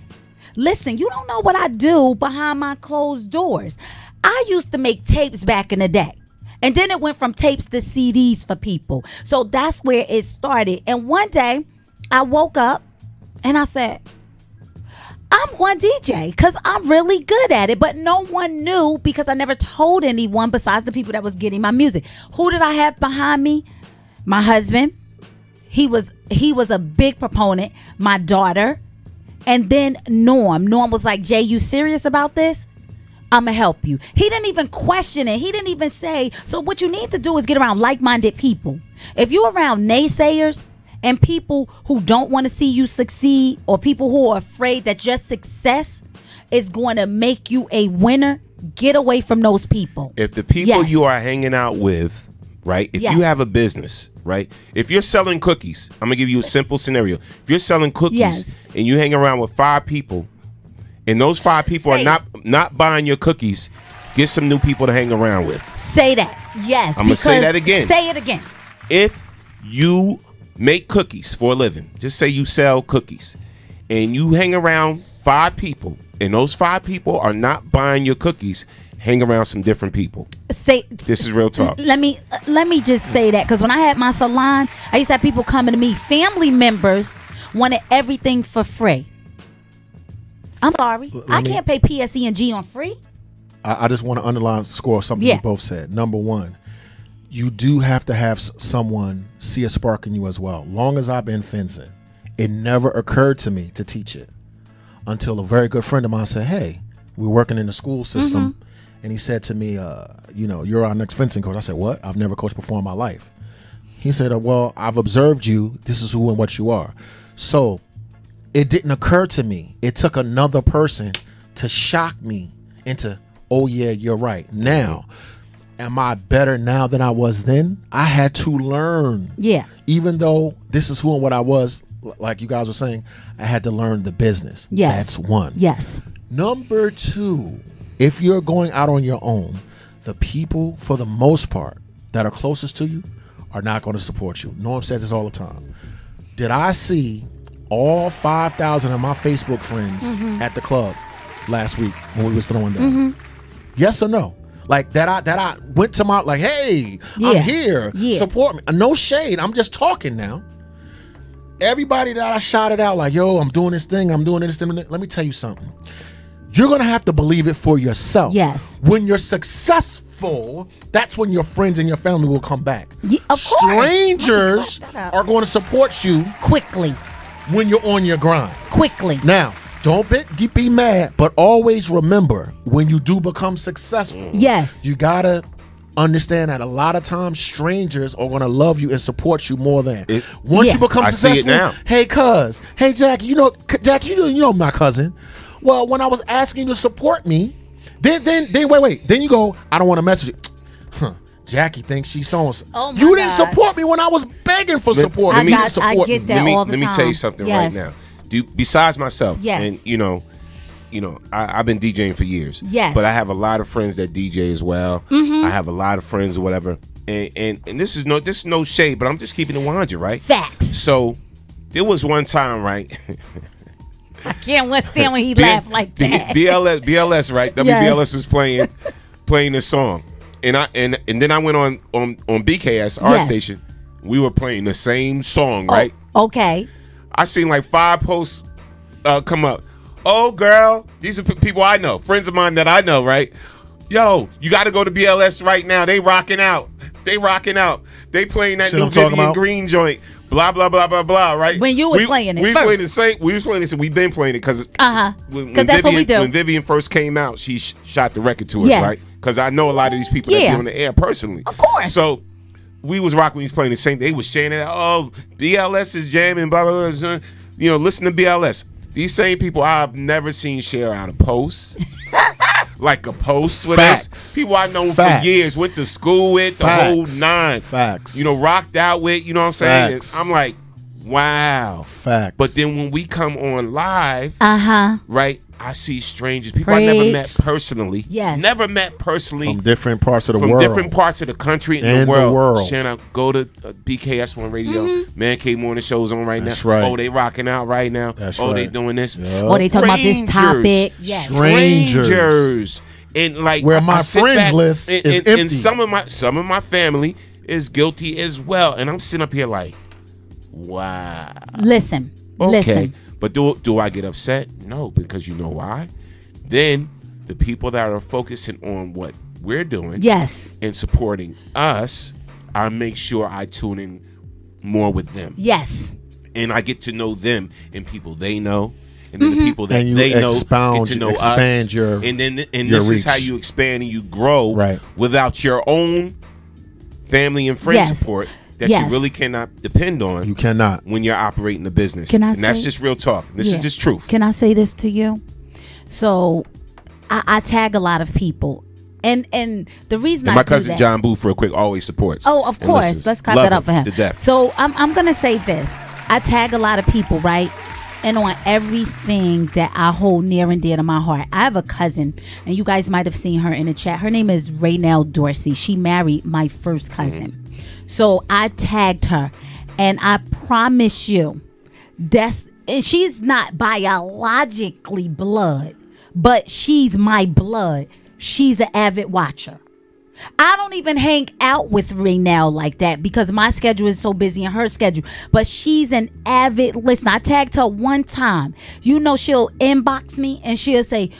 listen, you don't know what I do behind my closed doors. I used to make tapes back in the day. And then it went from tapes to CDs for people. So that's where it started. And one day I woke up and I said, I'm one DJ because I'm really good at it, but no one knew because I never told anyone besides the people that was getting my music. Who did I have behind me? My husband. He was a big proponent. My daughter. And then Norm. Norm was like, Jay, you serious about this? I'm going to help you. He didn't even question it. He didn't even say, so what you need to do is get around like-minded people. If you're around naysayers, and people who don't want to see you succeed, or people who are afraid that your success is going to make you a winner, get away from those people. If the people you are hanging out with, right? If you have a business, right? If you're selling cookies, I'm going to give you a simple scenario. If you're selling cookies and you hang around with 5 people, and those 5 people are not buying your cookies, get some new people to hang around with. Say that. Yes. I'm going to say that again. Say it again. If you make cookies for a living, just say you sell cookies, and you hang around 5 people, and those 5 people are not buying your cookies, hang around some different people. This is real talk. Let me just say that, because when I had my salon, I used to have people coming to me, family members wanted everything for free. I'm sorry, I can't pay PSE&G on free. I just want to underline score something you both said. Number 1, you do have to have someone see a spark in you as well. Long as I've been fencing, it never occurred to me to teach it until a very good friend of mine said, hey, we're working in the school system. And he said to me, you're our next fencing coach. I said, what? I've never coached before in my life. He said, well, I've observed you. This is who and what you are. So it didn't occur to me. It took another person to shock me into, oh, yeah, you're right. Now, am I better now than I was then? I had to learn. Yeah. Even though this is who and what I was, like you guys were saying, I had to learn the business. Yes. That's 1. Yes. Number 2, if you're going out on your own, the people, for the most part, that are closest to you are not going to support you. Norm says this all the time. Did I see all 5,000 of my Facebook friends at the club last week when we was throwing down? Yes or no? Like that I went to my, like, hey, I'm here, support me. No shade, I'm just talking now. Everybody that I shouted out, like, yo, I'm doing this thing, let me tell you something. You're going to have to believe it for yourself. Yes. When you're successful, that's when your friends and your family will come back. Of course. Strangers are going to support you quickly when you're on your grind. Quickly. Now, don't be mad, but always remember, when you do become successful, you got to understand that a lot of times strangers are going to love you and support you more than. Once you become successful, I see it now. Hey, cuz, hey, Jackie, you know my cousin. Well, when I was asking you to support me, then wait. Then you go, I don't want to mess with you. Jackie thinks she's so. Oh you didn't support me when I was begging for support. I get that all the time. Let me tell you something right now. Besides myself, yes. and I've been DJing for years. Yes. But I have a lot of friends that DJ as well. Mm-hmm. I have a lot of friends or whatever. And this is no shade, but I'm just keeping it 100, right? Facts. So there was one time, right? I can't understand when he laughed like that. BLS, right? WBLS was playing this song. And then I went on BKS, our station. We were playing the same song, right? Okay. I seen like 5 posts come up. Oh, girl, these are people I know, friends of mine that I know, right? Yo, you got to go to BLS right now. They rocking out. They playing that new Vivian Green joint. Blah blah blah blah blah. Right? When you was playing it, we played the same. We was playing this, and we've been playing it because that's what we do. When Vivian first came out, she shot the record to us, right? Because I know a lot of these people that be on the air personally. Of course. So we was rocking. We was playing the same. They was sharing it. Oh, BLS is jamming. Blah blah blah. Listen to BLS. These same people I've never seen share out a post. Like a post with us. People I've known for years, went to school with, the whole 9. Facts. Rocked out with, you know what I'm saying? Facts. I'm like, wow. Facts. But then when we come on live, right, I see strangers, people I never met personally. Yes. Never met personally. From different parts of the world. From different parts of the country and the world. Shanna, go to BKS1 Radio. Man Cave Morning Show's on right now. Right. Oh, they rocking out right now. They doing this. Yep. Oh, they talking about this topic. Yes. Strangers. And like where my friends list is empty. And some of my family is guilty as well. And I'm sitting up here like, wow. Listen. But do I get upset? No, because you know why? Then the people that are focusing on what we're doing, and supporting us, I make sure I tune in more with them. Yes. And I get to know them and people they know. And then the people that they know get to know us. And this is how you expand and you grow without your own family and friend support that you really cannot depend on. You cannot. When you're operating a business. And that's just real talk. This is just truth. Can I say this to you? So I tag a lot of people. And the reason my cousin John Booth, real quick, always supports. Oh, of course. Let's cut that up for him. To death. So I'm going to say this. I tag a lot of people, right? And on everything that I hold near and dear to my heart. I have a cousin, and you guys might have seen her in the chat. Her name is Raynell Dorsey. She married my first cousin. So I tagged her, and I promise you, and she's not biologically blood, but she's my blood. She's an avid watcher. I don't even hang out with Raynell like that because my schedule is so busy and her schedule. But she's an avid listener. I tagged her one time. She'll inbox me and she'll say,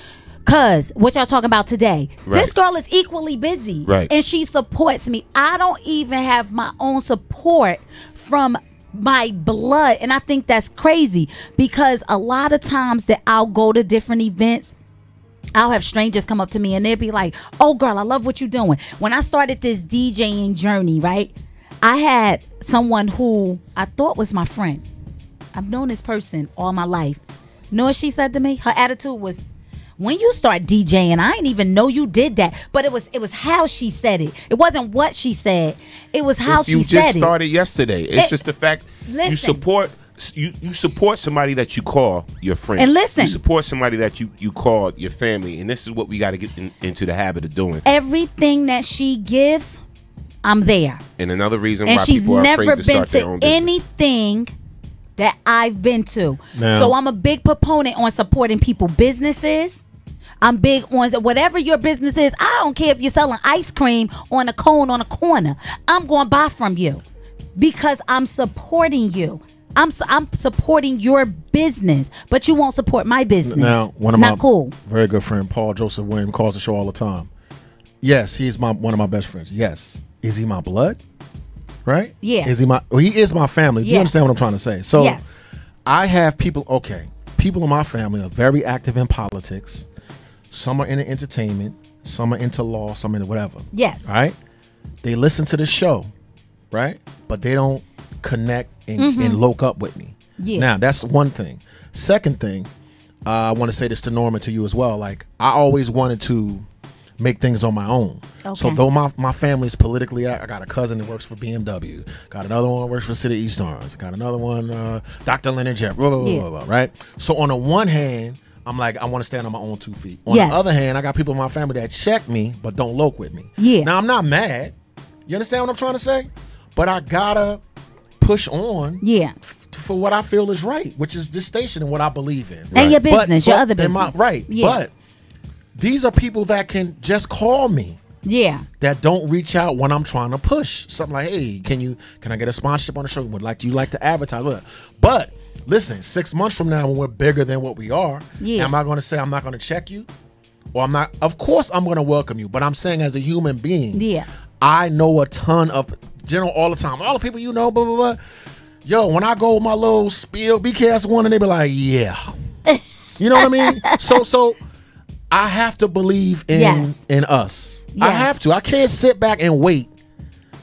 "Cuz, what y'all talking about today?" Right. This girl is equally busy. Right. And she supports me. I don't even have my own support from my blood. And I think that's crazy because a lot of times that I'll go to different events, I'll have strangers come up to me and they'll be like, "Oh girl, I love what you're doing." When I started this DJing journey, right, I had someone who I thought was my friend. I've known this person all my life. You know what she said to me? Her attitude was, "When you start DJing, I didn't even know you did that." But it was how she said it. It wasn't what she said. It was how she said it. You just started yesterday. It's just the fact you support. You support somebody that you call your friend. And listen. You support somebody that you call your family. And this is what we got to get into the habit of doing. Everything that she gives, I'm there. And another reason why people are afraid to start their own business. And she's never been to anything that I've been to. Now, so I'm a big proponent on supporting people businesses. I'm big on whatever your business is. I don't care if you're selling ice cream on a cone on a corner. I'm going to buy from you because I'm supporting you. I'm supporting your business, but you won't support my business. Now, one of my very good friend, Paul Joseph Williams, calls the show all the time. Yes, he's one of my best friends. Yes. Is he my blood? Right? Yeah. Is he he is my family. Do you understand what I'm trying to say? So yes. I have people in my family are very active in politics. Some are in entertainment, some are into law, some into whatever. Yes. Right? They listen to the show, right? But they don't connect and loke up with me. Yeah. Now, that's one thing. Second thing, I want to say this to Norman, to you as well. Like, I always wanted to make things on my own. Okay. So though my family is politically, I got a cousin that works for BMW, got another one that works for City East Orange, got another one, Dr. Leonard Jeff, blah, blah, blah, blah, right? So on the one hand, I'm like, I want to stand on my own 2 feet. On the other hand, I got people in my family that check me but don't loke with me. Yeah. Now I'm not mad. You understand what I'm trying to say? But I gotta push on. Yeah. For what I feel is right, which is this station and what I believe in. And your business, your other business. Right. Yeah. But these are people that can just call me. Yeah. That don't reach out when I'm trying to push. Something like, hey, can I get a sponsorship on the show? Do you like to advertise? But listen, 6 months from now when we're bigger than what we are, am I gonna say I'm not gonna check you? Or I'm not? Of course I'm gonna welcome you, but I'm saying as a human being, I know a ton of general all the time. All the people you know, blah, blah, blah. Yo, when I go with my little spiel, BKS1, and they be like, yeah. You know what I mean? So I have to believe in us. Yes. I have to. I can't sit back and wait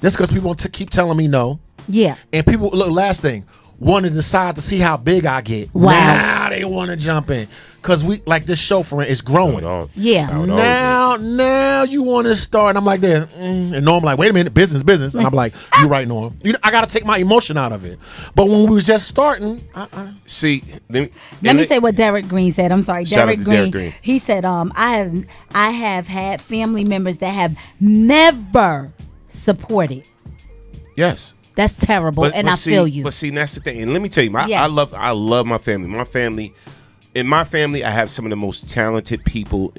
just because people keep telling me no. Yeah. And people, look, last thing, want to decide to see how big I get. Wow. Now they want to jump in. Because we, like this show for it is growing. Now you want to start. And I'm like this. And Norm like, wait a minute, business. And I'm like, you're right, Norm. I got to take my emotion out of it. But when we was just starting, see, let me say what Derek Green said. I'm sorry, Derek Green. He said, I have had family members that have never supported. Yes. That's terrible, and I feel you. But see, that's the thing. And let me tell you, I love my family. In my family, I have some of the most talented people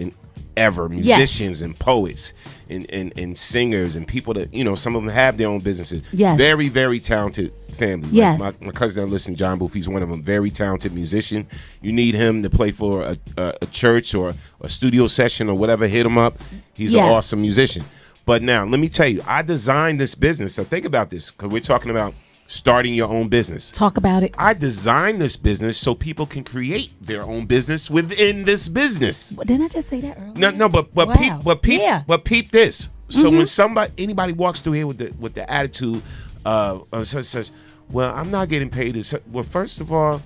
ever, musicians and poets and singers and people that, some of them have their own businesses. Yes. Very, very talented family. Yes. Like my cousin that listens, John Booth, he's one of them. Very talented musician. You need him to play for a church or a studio session or whatever, hit him up. He's an awesome musician. But now, let me tell you, I designed this business. So think about this, because we're talking about starting your own business. Talk about it. I designed this business so people can create their own business within this business. Well, didn't I just say that earlier? No, but peep this. So when anybody walks through here with the attitude of such, well, I'm not getting paid this. Well, first of all,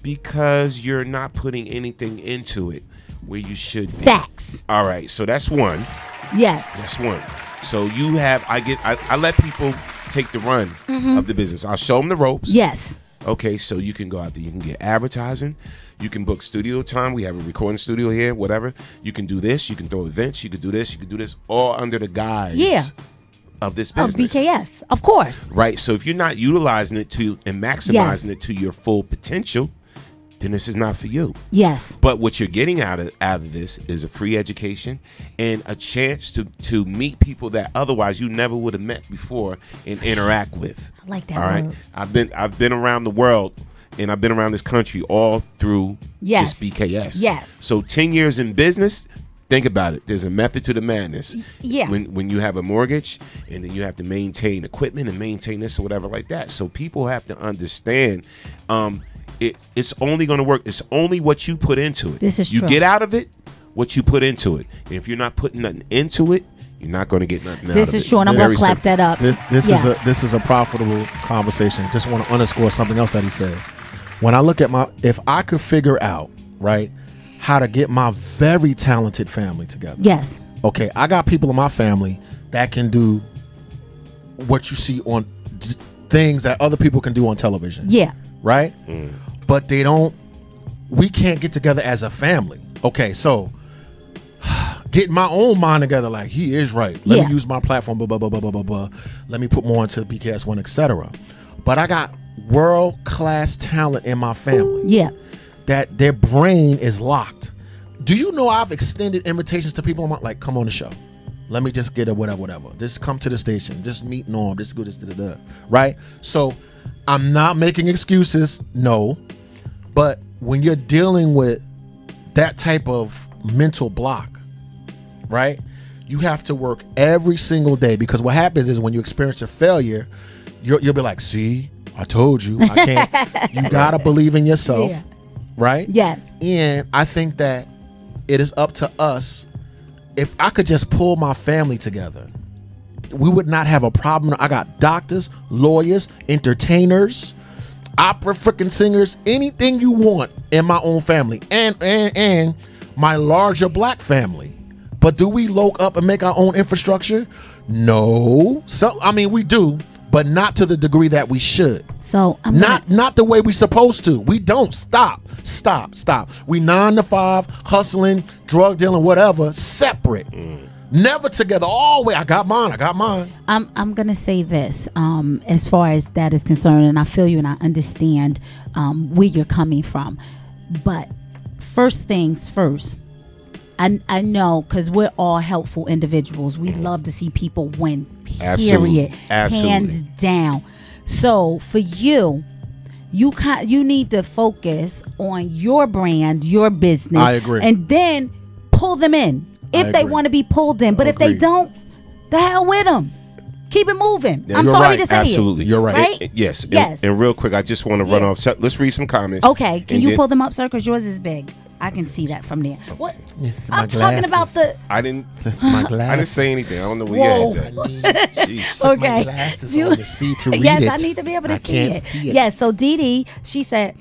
because you're not putting anything into it where you should be. Facts. All right, so that's one. Yes. That's one. So you have, I let people take the run of the business. I'll show them the ropes. Yes. Okay, so you can go out there. You can get advertising. You can book studio time. We have a recording studio here, whatever. You can do this. You can throw events. You can do this. You can do this all under the guise of this business. Of BKS, of course. Right. So if you're not utilizing it and maximizing it to your full potential, then this is not for you. Yes. But what you're getting out of this is a free education and a chance to meet people that otherwise you never would have met before and interact with. I like that. All right. I've been around the world and I've been around this country all through just BKS. Yes. So 10 years in business. Think about it. There's a method to the madness. Yeah. When you have a mortgage and then you have to maintain equipment and maintain this or whatever like that. So people have to understand it's only going to work. It's only what you put into it. This is true. You get out of it what you put into it. And if you're not putting nothing into it, you're not going to get nothing out of it. This is true, and I'm going to clap that up. This is a profitable conversation. Just want to underscore something else that he said. When I look at if I could figure out, right, how to get my very talented family together. Yes. Okay, I got people in my family that can do what you see on things that other people can do on television. Yeah. Right? But we can't get together as a family. Okay, so getting my own mind together, like he is right. Let me use my platform, blah, blah, blah, blah, blah, blah, blah. Let me put more into BKS1, etc. But I got world-class talent in my family. Yeah. That their brain is locked. Do you know I've extended invitations to people? I'm like, come on the show. Let me just get a whatever. Just come to the station. Just meet Norm. Just go this, right? So I'm not making excuses, no. But when you're dealing with that type of mental block, right? You have to work every single day, because what happens is when you experience a failure, you'll be like, see, I told you, I can't. You gotta believe in yourself, right? Yes. And I think that it is up to us. If I could just pull my family together, we would not have a problem. I got doctors, lawyers, entertainers, opera freaking singers, anything you want in my own family, and my larger black family. But do we load up and make our own infrastructure? No. So I mean, we do, but not to the degree that we should. So not the way we supposed to. We don't stop. We 9 to 5 hustling, drug dealing, whatever, separate. Never together. Always. I got mine. I'm gonna say this as far as that is concerned, and I feel you and I understand where you're coming from. But first things first, I know, because we're all helpful individuals. We love to see people win, period. Absolutely. Hands down. So for you, you need to focus on your brand, your business. I agree. And then pull them in if they want to be pulled in. But if they don't, the hell with them. Keep it moving. Yeah, I'm sorry to say Absolutely. it. You're right. Right? Yes. Yes. And real quick, I just want to run off. Let's read some comments. Okay. Can you pull them up, sir? Because yours is big. I can see that from there. What? I'm talking about the. I didn't. My glasses. I didn't say anything. I don't know where your head's at. Jeez. Okay. My glasses on to see to read yes, it. I need to be able to see can't it. see it. Yes. So Dee Dee, she said,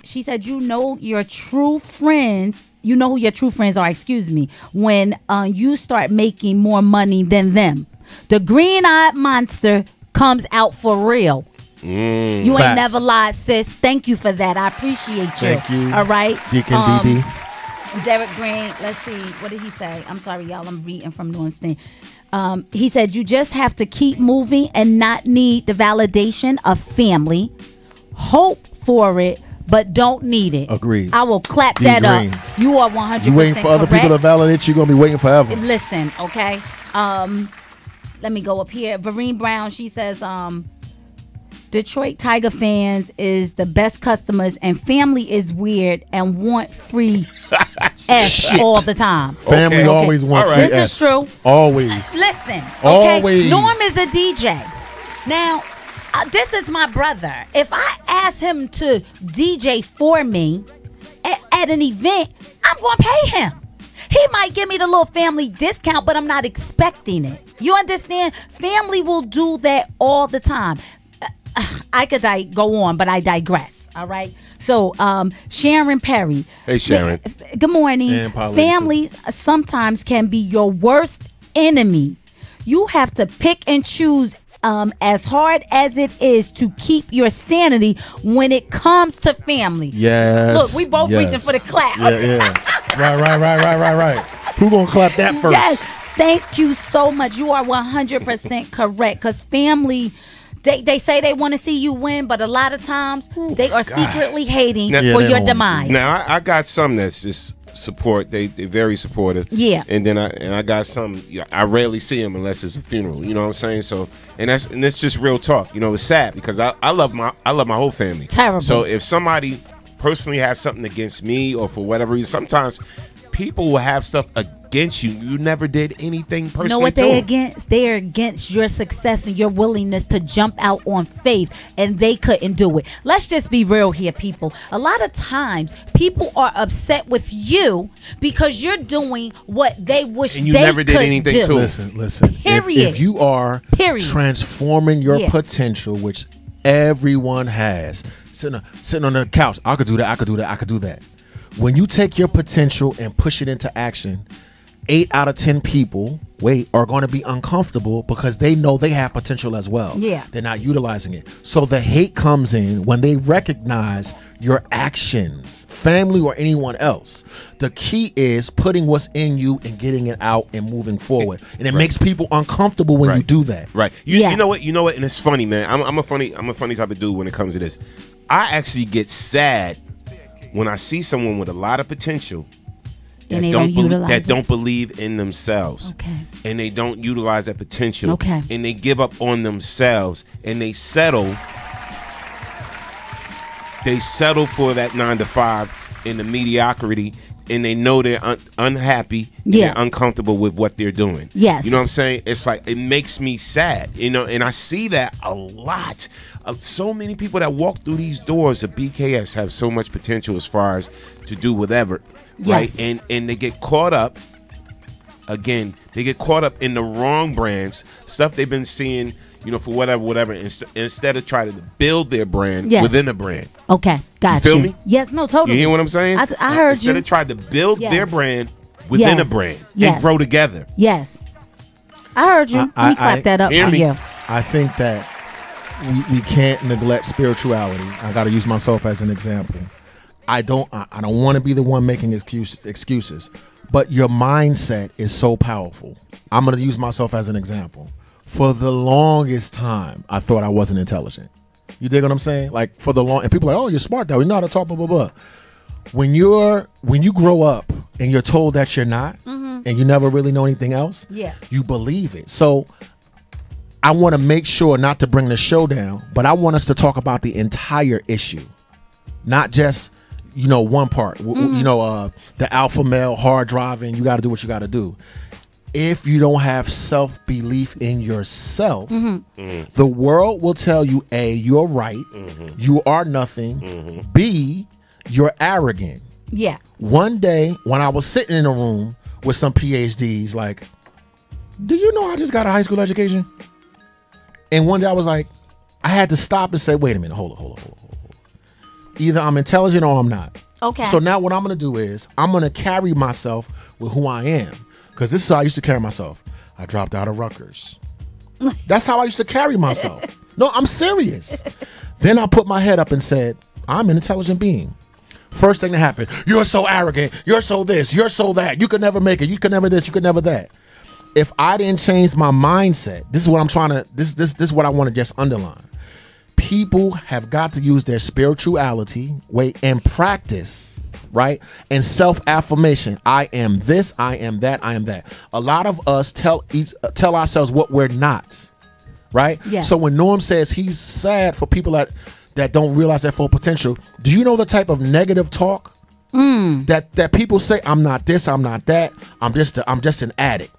she said, you know your true friends. You know who your true friends are. Excuse me. When you start making more money than them, the green-eyed monster comes out for real. You ain't Facts. never lied, sis. Thank you for that. I appreciate you. Thank you. All right. Deacon Dee Dee. Derek Green, let's see. What did he say? I'm sorry, y'all. I'm reading from Noon's thing. He said, you just have to keep moving and not need the validation of family. Hope for it, but don't need it. Agreed. I will clap D that Green. up. You are 100% You waiting for other people to validate you, you're going to be waiting forever. Listen, okay? Let me go up here. Vereen Brown, she says, Detroit Tiger fans is the best customers, and family is weird and want free S all the time. Family always want free S. This is true. Always. Listen, okay? Always. Norm is a DJ. Now, this is my brother. If I ask him to DJ for me at an event, I'm going to pay him. He might give me the little family discount, but I'm not expecting it. You understand? Family will do that all the time. I could go on, but I digress. All right. So, Sharon Perry. Hey, Sharon. Good morning. And Paulette, Families sometimes can be your worst enemy. You have to pick and choose as hard as it is to keep your sanity when it comes to family. Yes. Look, we both reaching for the clap. Yeah. Right. Who gonna clap that first? Yes. Thank you so much. You are 100% correct. Because family, they say they want to see you win, but a lot of times they are secretly hating for your demise. Now I got some that's just support. They're very supportive. Yeah. And then I got some. I rarely see them unless it's a funeral. You know what I'm saying? So and that's just real talk. You know, it's sad because I love my whole family. Terrible. So if somebody personally has something against me or for whatever reason, sometimes people will have stuff against you. You never did anything personally. You know what they're against? They're against your success and your willingness to jump out on faith, and they couldn't do it. Let's just be real here, people. A lot of times, people are upset with you because you're doing what they wish and you they never did could anything do. to Listen. Period. If you are transforming your potential, which everyone has, sitting on the couch, I could do that. When you take your potential and push it into action, 8 out of 10 people are going to be uncomfortable because they know they have potential as well. Yeah. They're not utilizing it. So the hate comes in when they recognize your actions, family or anyone else. The key is putting what's in you and getting it out and moving forward. And it makes people uncomfortable when you do that. Right. You know what? And it's funny, man. I'm a funny type of dude when it comes to this. I actually get sad when I see someone with a lot of potential that don't believe in themselves. Okay. And they don't utilize that potential. Okay. And they give up on themselves and they settle for that 9 to 5 in the mediocrity, and they know they're unhappy and they're uncomfortable with what they're doing. Yes. You know what I'm saying? It's like, it makes me sad, and I see that a lot. So many people that walk through these doors of BKS have so much potential as far as to do whatever, right? And they get caught up. Again, they get caught up in the wrong brands, stuff they've been seeing, for whatever. Instead of trying to build their brand within a brand. Okay, got you. Feel me? Yes, no, totally. You hear what I'm saying? I heard Instead of trying to build their brand within Yes. a brand Yes. and grow together. Yes. I heard you. Let me clap that up for you. I think that we can't neglect spirituality. I got to use myself as an example. I don't want to be the one making excuses, but your mindset is so powerful. I'm going to use myself as an example. For the longest time, I thought I wasn't intelligent. You dig what I'm saying? Like for the long, and people are like, oh, you're smart though. You know how to talk, blah, blah, blah. When you grow up and you're told that you're not, and you never really know anything else, you believe it. So I want to make sure not to bring the show down, but I want us to talk about the entire issue, not just one part. The alpha male, hard driving. You got to do what you got to do. If you don't have self-belief in yourself, the world will tell you, A, you're right, you are nothing, B, you're arrogant. Yeah. One day when I was sitting in a room with some PhDs, like, do you know I just got a high school education? And one day I was like, I had to stop and say, wait a minute, hold on. Either I'm intelligent or I'm not. Okay. So now what I'm going to do is I'm going to carry myself with who I am. Because this is how I used to carry myself. I dropped out of Rutgers. That's how I used to carry myself. No, I'm serious. Then I put my head up and said, I'm an intelligent being. First thing that happened, you're so arrogant. You're so this. You're so that. You could never make it. You could never this. You could never that. If I didn't change my mindset, this is what I'm trying to, this is what I want to just underline. People have got to use their spirituality, and practice, right? And self-affirmation. I am this, I am that, I am that. A lot of us tell ourselves what we're not, right? Yeah. So when Norm says he's sad for people that don't realize their full potential, do you know the type of negative talk that people say? I'm not this, I'm not that. I'm just an addict.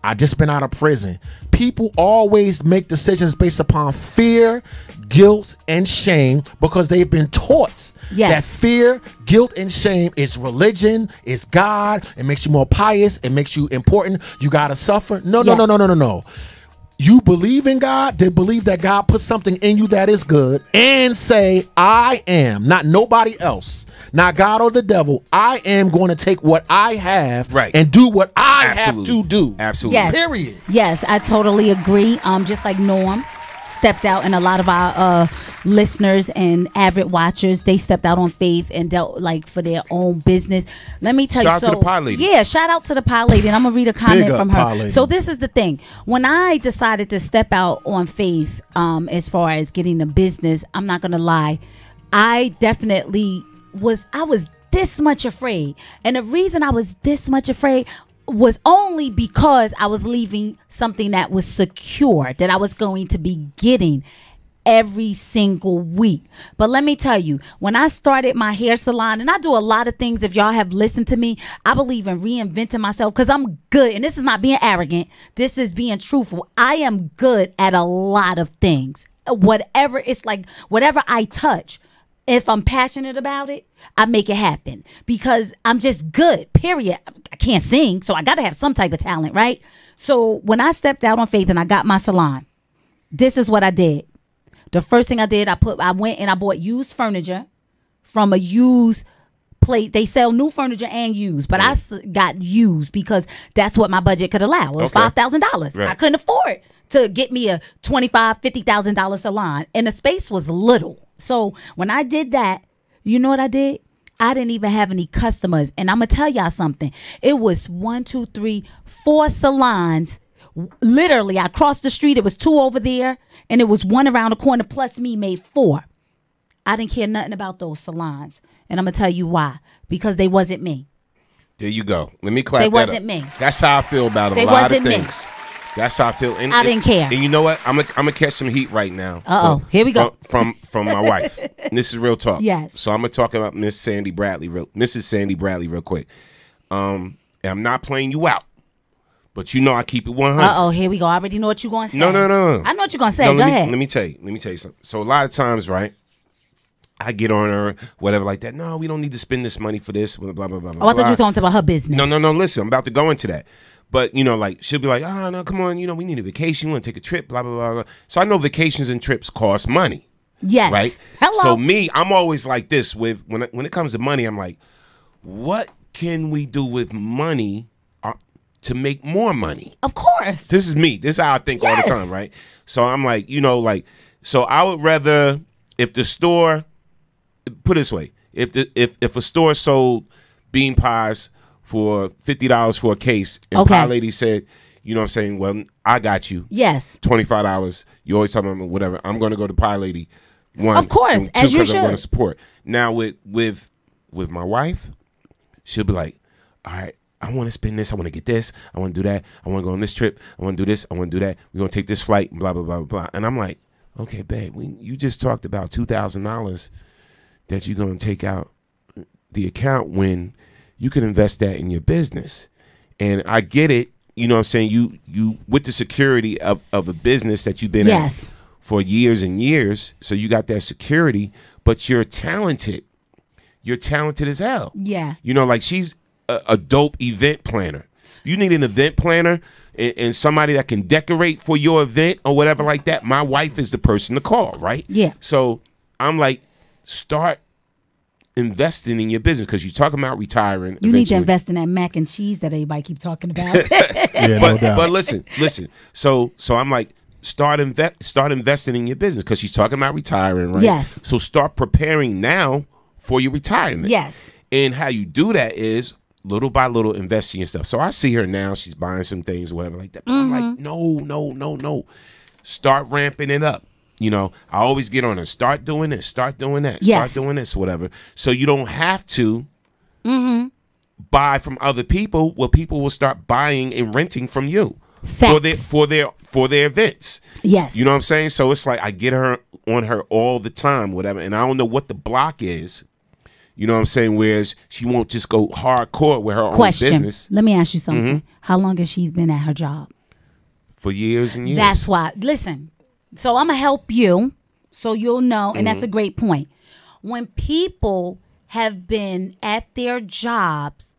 I just been out of prison. People always make decisions based upon fear, guilt, and shame because they've been taught that fear, guilt, and shame is religion, is God. It makes you more pious. It makes you important. You gotta suffer. No. You believe in God, then believe that God put something in you that is good, and say, I am, not nobody else, not God or the devil. I am going to take what I have and do what I have to do. Absolutely. Yes. Period. Yes, I totally agree. Just like Norm stepped out, and a lot of our listeners and avid watchers, they stepped out on faith and dealt for their own business. Let me tell you. Shout out to the pie lady. Yeah, shout out to the pie lady, and I'm gonna read a comment from her. Pie lady. So this is the thing. When I decided to step out on faith, as far as getting a business, I'm not gonna lie, I definitely was this much afraid, and the reason I was this much afraid was only because I was leaving something that was secure, that I was going to be getting every single week. But let me tell you, when I started my hair salon, and I do a lot of things, if y'all have listened to me, I believe in reinventing myself because I'm good. And this is not being arrogant. This is being truthful. I am good at a lot of things. Whatever I touch, if I'm passionate about it, I make it happen because I'm just good, period. I can't sing, so I got to have some type of talent, right? So when I stepped out on faith and I got my salon, this is what I did. The first thing I did, I went and I bought used furniture from a used place. They sell new furniture and used, but I got used because that's what my budget could allow. It was $5,000. I couldn't afford to get me a $25,000, $50,000 salon, and the space was little. So when I did that, you know what I did? I didn't even have any customers. And I'm going to tell y'all something. It was 1, 2, 3, 4 salons. Literally, I crossed the street. It was 2 over there. And it was 1 around the corner plus me made 4. I didn't care nothing about those salons. And I'm going to tell you why. Because they wasn't me. There you go. Let me clap They that wasn't up. me. That's how I feel about They a lot of wasn't me. things. That's how I feel. And, I didn't care. And you know what? I'm gonna catch some heat right now. Here we go. From my wife. And this is real talk. Yes. So I'm gonna talk about Mrs. Sandy Bradley real quick. And I'm not playing you out, but you know I keep it 100. Here we go. I already know what you're gonna say. No. I know what you're gonna say. Go ahead. Let me tell you something. So a lot of times, right? I get on her, whatever like that. No, we don't need to spend this money for this. Blah blah blah. I thought you were talking about her business. No. Listen, I'm about to go into that. But, she'll be like, oh, no, come on, we need a vacation. We want to take a trip, blah, blah, blah, blah. So I know vacations and trips cost money. Yes. Right? Hello. So I'm always like this with, when it comes to money, I'm like, what can we do with money to make more money. Of course. This is me. This is how I think all the time, right? So I'm like, so I would rather if the store, put it this way, if a store sold bean pies for $50 for a case, and Pie Lady said, you know what I'm saying, well, I got you. Yes. $25. You always talking about whatever. I'm going to go to Pie Lady. One, of course, and two, as you should. I'm going to support. Now with my wife, she'll be like, all right, I want to spend this. I want to get this. I want to do that. I want to go on this trip. I want to do this. I want to do that. We're going to take this flight, blah, blah, blah, blah, blah. And I'm like, okay, babe, you just talked about $2,000 that you're going to take out the account when you can invest that in your business. And I get it. You know what I'm saying? You with the security of a business that you've been at for years and years. So you got that security, but you're talented. You're talented as hell. Yeah. You know, like she's a dope event planner. If you need an event planner and somebody that can decorate for your event or whatever like that, my wife is the person to call, right? Yeah. So I'm like, start investing in your business because you're talking about retiring. You need to invest in that mac and cheese that everybody keep talking about. No doubt. But listen. So I'm like, start investing in your business because she's talking about retiring, right? Yes. So start preparing now for your retirement. Yes. And how you do that is little by little investing in stuff. So I see her now, she's buying some things or whatever like that. But I'm like, no. Start ramping it up. You know, I always get on her. Start doing this. Start doing that. Yes. Start doing this. Whatever. So you don't have to buy from other people. Well, people will start buying and renting from you for their events. Yes. You know what I'm saying? So it's like I get her on her all the time, whatever. And I don't know what the block is. You know what I'm saying? Whereas she won't just go hardcore with her own business. Let me ask you something. How long has she been at her job? For years and years. That's why. Listen. So I'm going to help you so you'll know, and that's a great point. When people have been at their jobs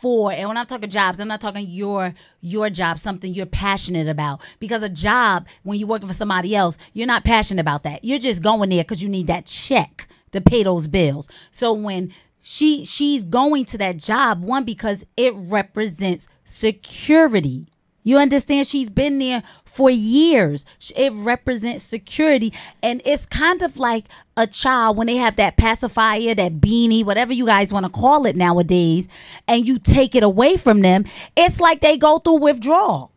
and when I'm talking jobs, I'm not talking your job, something you're passionate about. Because a job, when you're working for somebody else, you're not passionate about that. You're just going there because you need that check to pay those bills. So when she's going to that job, one, because it represents security. You understand? She's been there for years. It represents security. And it's kind of like a child when they have that pacifier, that beanie, whatever you guys want to call it nowadays, and you take it away from them. It's like they go through withdrawal.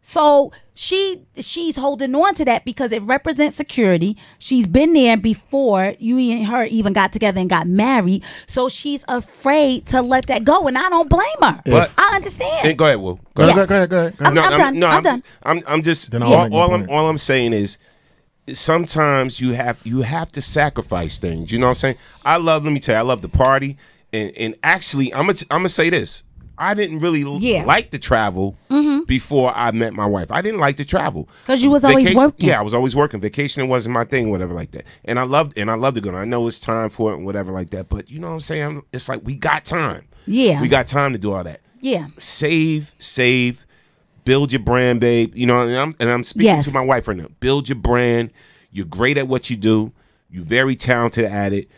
So she's holding on to that because it represents security. She's been there before you and her even got together and got married. So she's afraid to let that go, and I don't blame her. But I understand. Go ahead, Will. Go ahead. I'm done. I'm just all I'm saying is sometimes you have to sacrifice things. You know what I'm saying? Let me tell you, I love the party, and actually I'm gonna say this. I didn't really like to travel before I met my wife. I didn't like to travel because you was always working. Yeah, I was always working. Vacation wasn't my thing, whatever like that. And I loved to go. I know it's time for it and whatever like that. But you know what I'm saying? It's like we got time. Yeah, we got time to do all that. Yeah, save, build your brand, babe. You know, and I'm speaking to my wife right now. Build your brand. You're great at what you do. You're very talented at it.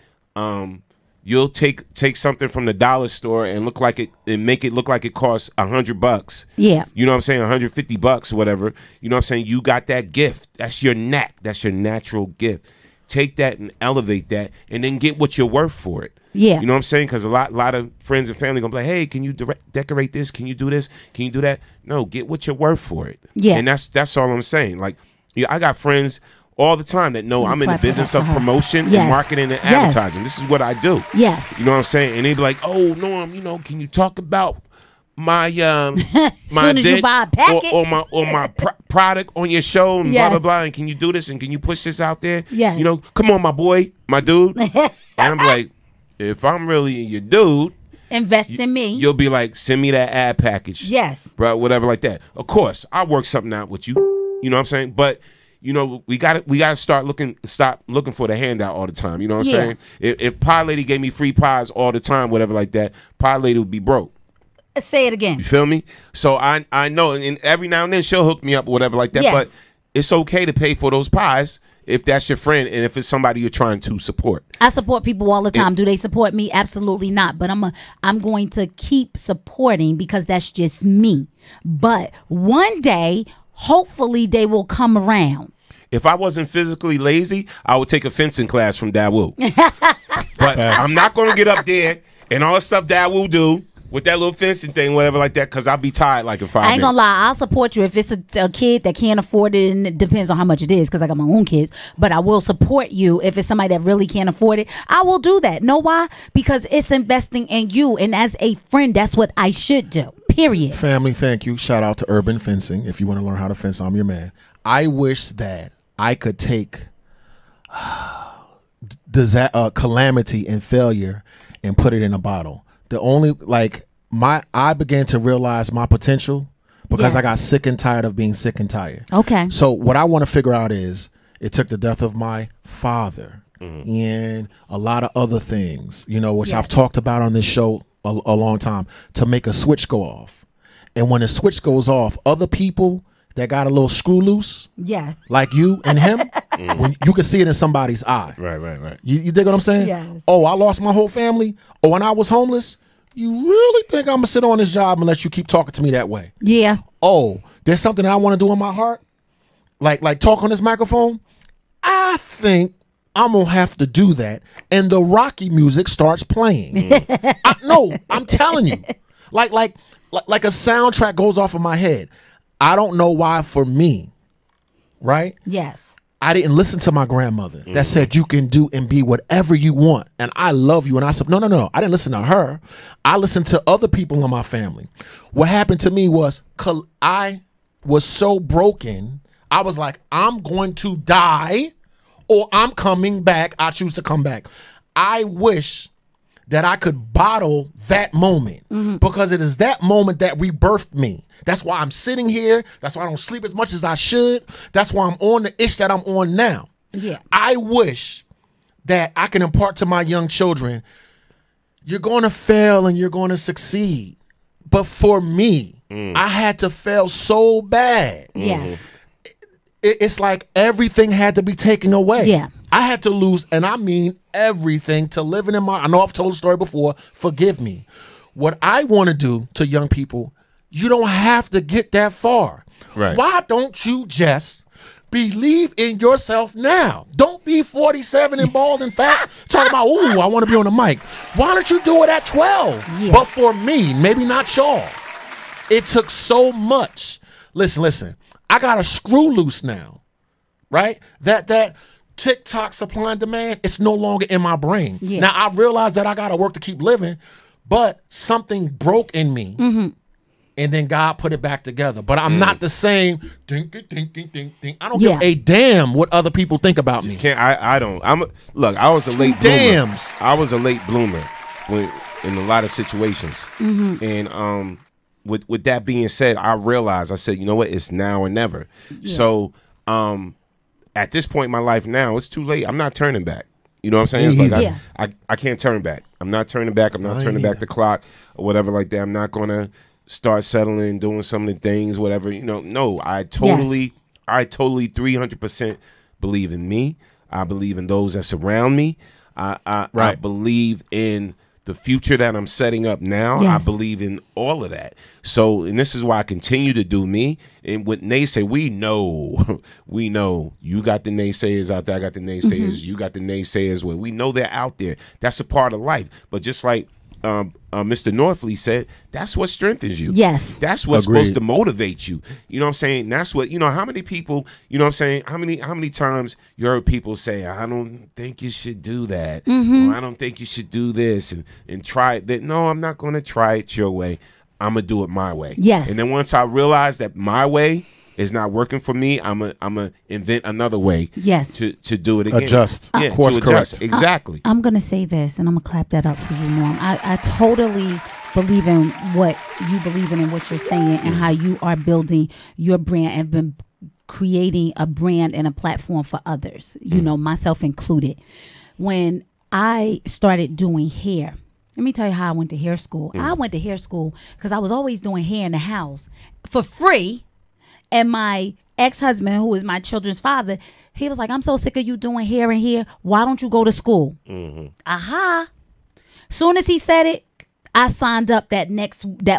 You'll take something from the dollar store and make it look like it costs $100. Yeah. You know what I'm saying? $150 or whatever. You know what I'm saying? You got that gift. That's your knack. That's your natural gift. Take that and elevate that and then get what you're worth for it. Yeah. You know what I'm saying? Because a lot of friends and family gonna be like, hey, can you decorate this? Can you do this? Can you do that? No, get what you're worth for it. Yeah. And that's all I'm saying. Like, I got friends all the time that know I'm in the business of promotion and marketing and advertising. This is what I do. Yes. You know what I'm saying? And they be like, oh, Norm, can you talk about my my soon as you buy a packet or my product on your show and blah blah blah, and can you do this and can you push this out there? Yes. Come on, my boy, my dude. And I'm like, if I'm really your dude, invest in me. You'll be like, send me that ad package. Yes. Bro, whatever like that. Of course, I'll work something out with you. You know what I'm saying? But we got to stop looking for the handout all the time. You know what I'm saying? If Pie Lady gave me free pies all the time, whatever like that, Pie Lady would be broke. Say it again. You feel me? So I know, and every now and then she'll hook me up or whatever like that. Yes. But it's okay to pay for those pies if that's your friend and if it's somebody you're trying to support. I support people all the time. Do they support me? Absolutely not. But I'm going to keep supporting because that's just me. But one day, hopefully, they will come around. If I wasn't physically lazy, I would take a fencing class from Dawu. But I'm not going to get up there and all the stuff Dawu do with that little fencing thing, whatever like that, because I'll be tired like in 5 minutes. I ain't gonna lie, I'll support you if it's a kid that can't afford it, and it depends on how much it is, because I got my own kids. But I will support you if it's somebody that really can't afford it. I will do that. Know why? Because it's investing in you, and as a friend, that's what I should do. Period. Family, thank you. Shout out to Urban Fencing. If you want to learn how to fence, I'm your man. I wish that I could take calamity and failure and put it in a bottle. The only I began to realize my potential because I got sick and tired of being sick and tired. Okay. So what I want to figure out is it took the death of my father and a lot of other things, which I've talked about on this show a long time, to make a switch go off. And when the switch goes off, other people that got a little screw loose, like you and him, when you can see it in somebody's eye. Right. You dig what I'm saying? Yes. Oh, I lost my whole family. Oh, when I was homeless. You really think I'm gonna sit on this job unless you keep talking to me that way? Yeah. Oh, there's something that I want to do in my heart, like talk on this microphone. I think I'm gonna have to do that, and the Rocky music starts playing. I'm telling you, like a soundtrack goes off of my head. I don't know why. For me, right? Yes. I didn't listen to my grandmother that said you can do and be whatever you want, and I love you. And I said, no. I didn't listen to her. I listened to other people in my family. What happened to me was I was so broken. I was like, I'm going to die or I'm coming back. I choose to come back. I wish that I could bottle that moment because it is that moment that rebirthed me. That's why I'm sitting here. That's why I don't sleep as much as I should. That's why I'm on the ish that I'm on now. Yeah. I wish that I can impart to my young children, you're going to fail and you're going to succeed. But for me, I had to fail so bad. Yes. It's like everything had to be taken away. Yeah. I had to lose, and I mean everything, to living in I know I've told the story before, forgive me. What I want to do to young people, you don't have to get that far. Right. Why don't you just believe in yourself now? Don't be 47 and bald and fat talking about, ooh, I want to be on the mic. Why don't you do it at 12? Yeah. But for me, maybe not y'all. It took so much. Listen. I got a screw loose now, right? That TikTok supply and demand, it's no longer in my brain. Yeah. Now, I realize that I got to work to keep living, but something broke in me. And then God put it back together. But I'm not the same. Ding. I don't give a damn what other people think about me. I don't. Look, I was a late bloomer. I was a late bloomer in a lot of situations. And with that being said, I realized, I said, you know what? It's now or never. Yeah. So at this point in my life now, it's too late. I'm not turning back. You know what I'm saying? It's like I can't turn back. I'm not turning back. I'm not turning back the clock or whatever like that. I'm not going to start settling, doing some of the things, whatever. No, I totally 300% believe in me. I believe in those that surround me. I believe in the future that I'm setting up now. I believe in all of that. So, and this is why I continue to do me. And with naysay, we know you got the naysayers out there. I got the naysayers. You got the naysayers. We know they're out there. That's a part of life. But just like Mr. Northley said, that's what strengthens you. Yes. That's what's supposed to motivate you. You know what I'm saying? That's what, how many people, you know what I'm saying? How many times you heard people say, I don't think you should do that. Or I don't think you should do this and try it. No, I'm not going to try it your way. I'm going to do it my way. Yes. And then once I realize that my way is not working for me, I'm gonna invent another way. Yes. To do it again. Adjust. Course correct. Exactly. I'm gonna say this, and I'm gonna clap that up for you, Norm. I totally believe in what you believe in and what you're saying, and how you are building your brand and been creating a brand and a platform for others. You know, myself included. When I started doing hair, let me tell you how I went to hair school. I went to hair school because I was always doing hair in the house for free. And my ex-husband, who is my children's father, He was like, I'm so sick of you doing here and here. Why don't you go to school? Aha. Soon as he said it, I signed up that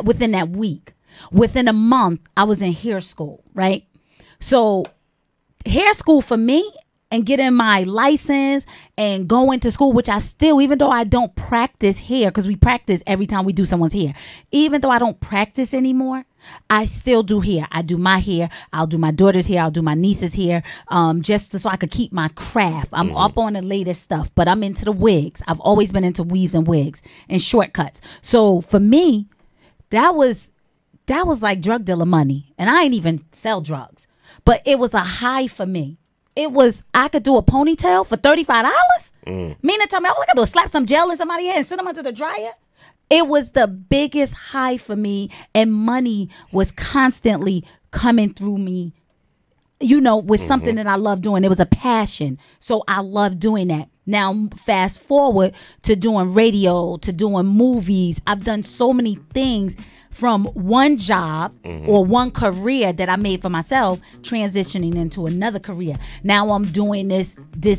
within that week. Within a month, I was in hair school, right? So hair school for me and getting my license and going to school, which I still, even though I don't practice hair, because we practice every time we do someone's hair, even though I don't practice anymore, I still do hair. I do my hair. I'll do my daughter's hair. I'll do my niece's hair, so I could keep my craft. I'm up on the latest stuff, but I'm into the wigs. I've always been into weaves and wigs and shortcuts. So for me, that was like drug dealer money, and I ain't even sell drugs, but it was a high for me. It was, I could do a ponytail for $35. Meaning, tell me, all I gotta do is slap some gel in somebody's head and send them under the dryer. It was the biggest high for me, and money was constantly coming through me, with something that I love doing. It was a passion. So I love doing that. Now, fast forward to doing radio, to doing movies. I've done so many things from one job or one career that I made for myself, transitioning into another career. Now I'm doing this.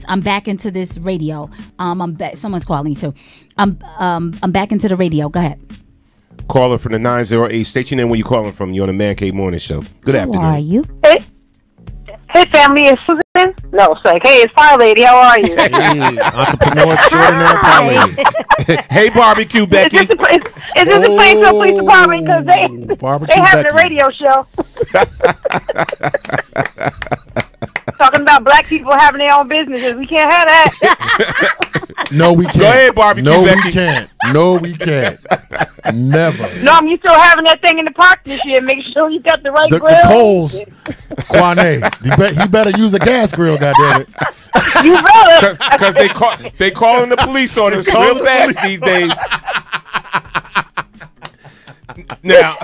I'm back into this radio. I'm back. Someone's calling too. I'm back into the radio. Go ahead. Caller from the 908. State your name where you calling from. You're on the Man Cave Morning Show. Good afternoon. How are you? Hey, family, it's Susan. No, it's like, hey, it's Pie Lady. How are you? Hey, entrepreneur extraordinaire Pie Lady. Hey, barbecue Becky. Is this the Plainfield Police Department? Because they having a radio show. Talking about black people having their own businesses. We can't have that. No, we can't. Go ahead, barbecue Becky. We can't. No, we can't. Never. No, you still having that thing in the park this year. Make sure you got the right grill. The coals. Kwane. He better use a gas grill, goddammit. You better. Because they calling the police on us real fast these days. Now,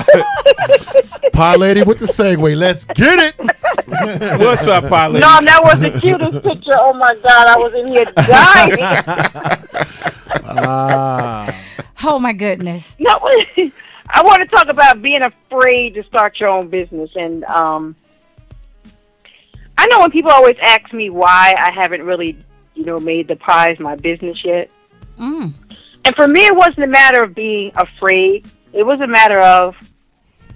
Pie Lady with the segue. Let's get it. What's up, Pie Lady? No, that was the cutest picture. Oh my God, I was in here dying. Oh my goodness. No, I want to talk about being afraid to start your own business, and I know when people always ask me why I haven't really, made the pies my business yet. And for me, it wasn't a matter of being afraid. It was a matter of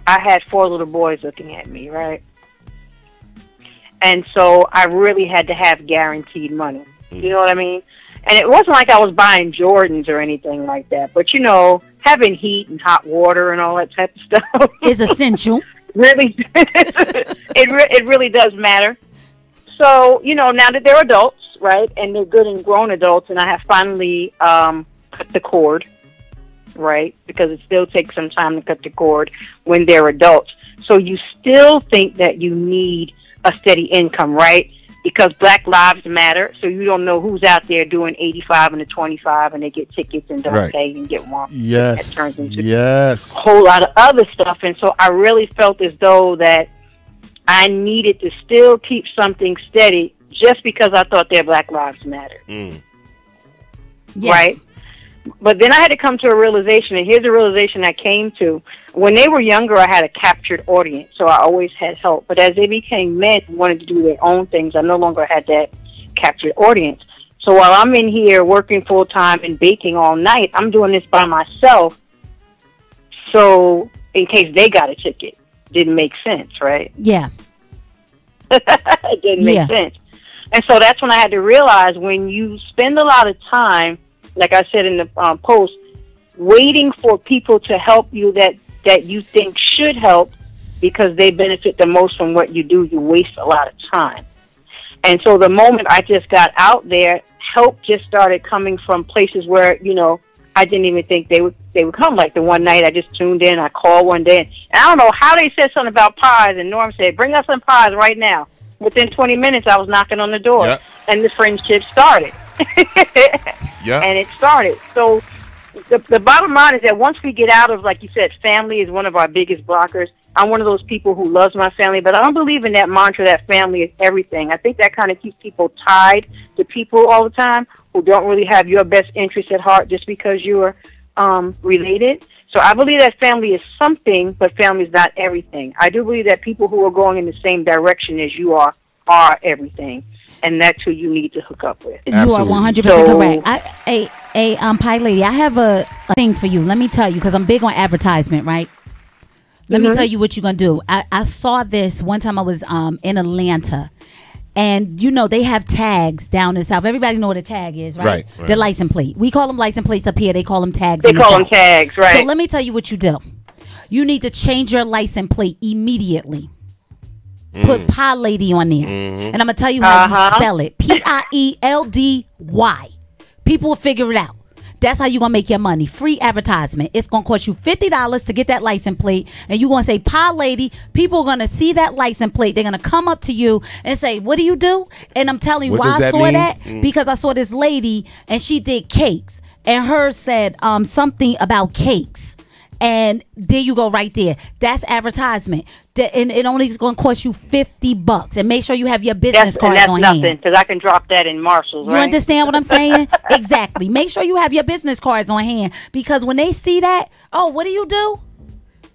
I had 4 little boys looking at me, right? And so I really had to have guaranteed money. You know what I mean? And it wasn't like I was buying Jordans or anything like that. But, having heat and hot water and all that type of stuff is essential. Really, it really does matter. So, now that they're adults, right, and they're good and grown adults, and I have finally cut the cord, right, because it still takes some time to cut the cord when they're adults. So you still think that you need a steady income, right? Because Black Lives Matter, so you don't know who's out there doing 85 and a 25, and they get tickets and don't pay and get one. Yes, that turns into a whole lot of other stuff. And so I really felt as though that I needed to still keep something steady just because I thought their Black Lives Matter. Yes. Right? But then I had to come to a realization, and here's a realization I came to. When they were younger, I had a captured audience, so I always had help. But as they became men who wanted to do their own things, I no longer had that captured audience. So while I'm in here working full-time and baking all night, I'm doing this by myself, so in case they got a ticket. Didn't make sense, right? Yeah. It didn't make sense. And so that's when I had to realize when you spend a lot of time, like I said in the post, waiting for people to help you that you think should help because they benefit the most from what you do, you waste a lot of time. And so the moment I just got out there, help just started coming from places where, I didn't even think they would come. Like the one night I just tuned in, I called one day, and I don't know how they said something about pies, and Norm said, bring us some pies right now. Within 20 minutes, I was knocking on the door, and the friendship started. And it started. So the bottom line is that once we get out of, like you said, family is one of our biggest blockers. I'm one of those people who loves my family, but I don't believe in that mantra that family is everything. I think that kind of keeps people tied to people all the time who don't really have your best interest at heart just because you're related. So I believe that family is something, but family is not everything. I do believe that people who are going in the same direction as you are are everything, and that's who you need to hook up with. You are 100% correct. Pie Lady, I have a thing for you. Let me tell you, because I'm big on advertisement, right? Let me tell you what you're going to do. I saw this one time I was in Atlanta. And, you know, they have tags down in the South. Everybody know what a tag is, right? Right. The license plate. We call them license plates up here. They call them tags. They call them tags, right. So let me tell you what you do. You need to change your license plate immediately. Put Pie Lady on there. And I'm going to tell you how you spell it. Pieldy. People will figure it out. That's how you're going to make your money. Free advertisement. It's going to cost you $50 to get that license plate. And you're going to say, Pie Lady. People are going to see that license plate. They're going to come up to you and say, what do you do? And I'm telling you why I saw that. Because I saw this lady and she did cakes. And hers said something about cakes. And there you go right there. That's advertisement. And it only is going to cost you $50. And make sure you have your business cards on hand. That's nothing, because I can drop that in Marshall's, You understand what I'm saying? Exactly. Make sure you have your business cards on hand. Because when they see that, oh, what do?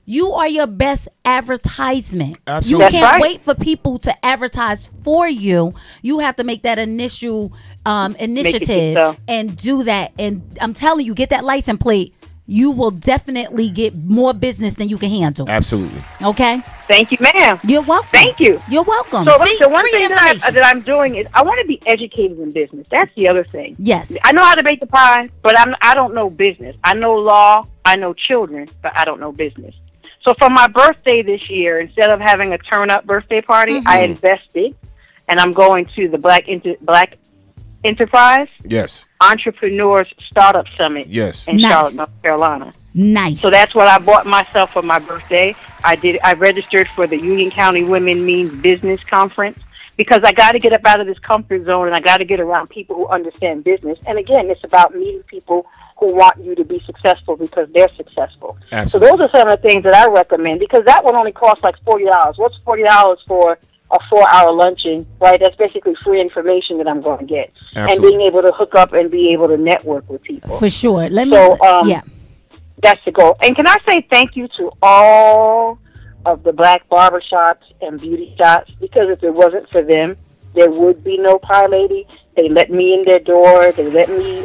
You are your best advertisement. Absolutely. You can't wait for people to advertise for you. You have to make that initial initiative and do that. And I'm telling you, get that license plate. You will definitely get more business than you can handle. Absolutely. Okay? Thank you, ma'am. You're welcome. Thank you. You're welcome. So the one thing that I'm doing is I want to be educated in business. That's the other thing. Yes. I know how to bake the pie, but I don't know business. I know law, I know children, but I don't know business. So for my birthday this year, instead of having a turn-up birthday party, I invested, and I'm going to the Black Enterprise Entrepreneurs Startup Summit in Charlotte, North Carolina. Nice. So that's what I bought myself for my birthday. I registered for the Union County Women Means Business Conference because I got to get up out of this comfort zone and I got to get around people who understand business. And again, it's about meeting people who want you to be successful because they're successful. Absolutely. So those are some of the things that I recommend because that one only costs like $40. What's $40 for a 4-hour luncheon, right? That's basically free information that I'm going to get. Absolutely. And being able to hook up and be able to network with people. For sure. That's the goal. And can I say thank you to all of the black barbershops and beauty shops, because if it wasn't for them, there would be no Pie Lady. They let me in their door. They let me,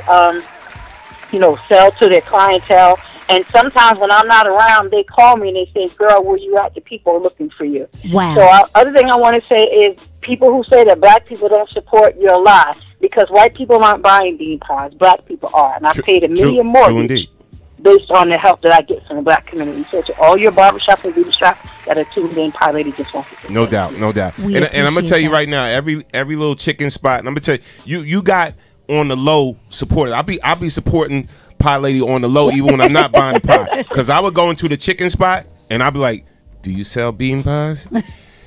sell to their clientele. And sometimes when I'm not around, they call me and they say, girl, where you at? The people are looking for you. Wow. So other thing I want to say is people who say that black people don't support your lie, because white people aren't buying bean pies. Black people are. And I paid $1 million mortgage based on the help that I get from the black community. So to all your barbershop and beauty shops that are tuned in, Pie Lady just wants to say no doubt. And I'm going to tell you right now, every little chicken spot, and I'm going to tell you got on the low support. I'll be supporting Pie Lady on the low even when I'm not buying the pie, because I would go into the chicken spot and I'd be like, do you sell bean pies?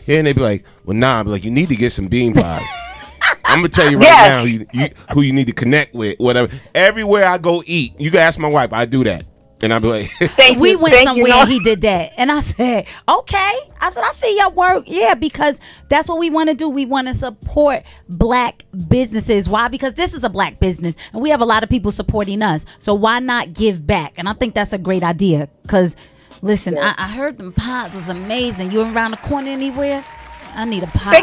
Yeah, and they'd be like, well, nah. I'd be like, you need to get some bean pies. I'm gonna tell you right now who you need to connect with, whatever. Everywhere I go eat, you can ask my wife, I do that. And I'd be like, we went somewhere and he did that. And I said, okay. I said, I see your work. Yeah, because that's what we want to do. We want to support black businesses. Why? Because this is a black business and we have a lot of people supporting us. So why not give back? And I think that's a great idea. Because, listen, I heard them pies was amazing. You around the corner anywhere? I need a pie.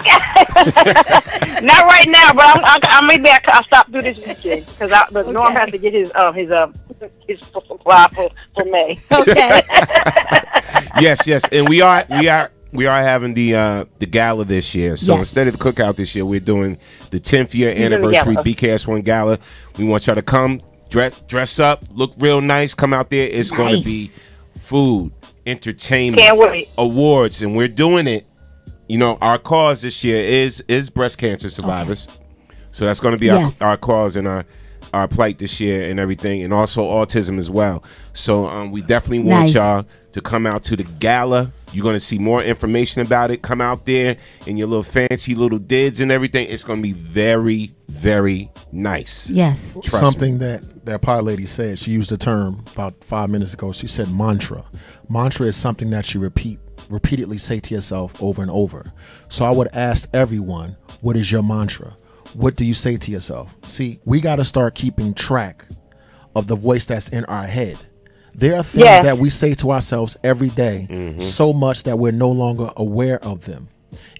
Not right now, but maybe I'll stop through this weekend because Norm has to get his supply for May. Okay. Yes, and we are having the gala this year. So instead of the cookout this year, we're doing the 10th year anniversary BKS1 gala. We want y'all to come dress up, look real nice, come out there. It's going to be food, entertainment, can't wait, awards, and we're doing it. You know, our cause this year is breast cancer survivors. Okay. So that's going to be our cause and our plight this year and everything, and also autism as well. So we definitely want y'all to come out to the gala. You're going to see more information about it. Come out there in your little fancy little dids and everything. It's going to be very, very nice. Yes. Something that Pie Lady said, she used the term about 5 minutes ago. She said mantra. Mantra is something that you repeatedly say to yourself over and over. So I would ask everyone, what is your mantra? What do you say to yourself? See, we got to start keeping track of the voice that's in our head. There are things that we say to ourselves every day, so much that we're no longer aware of them.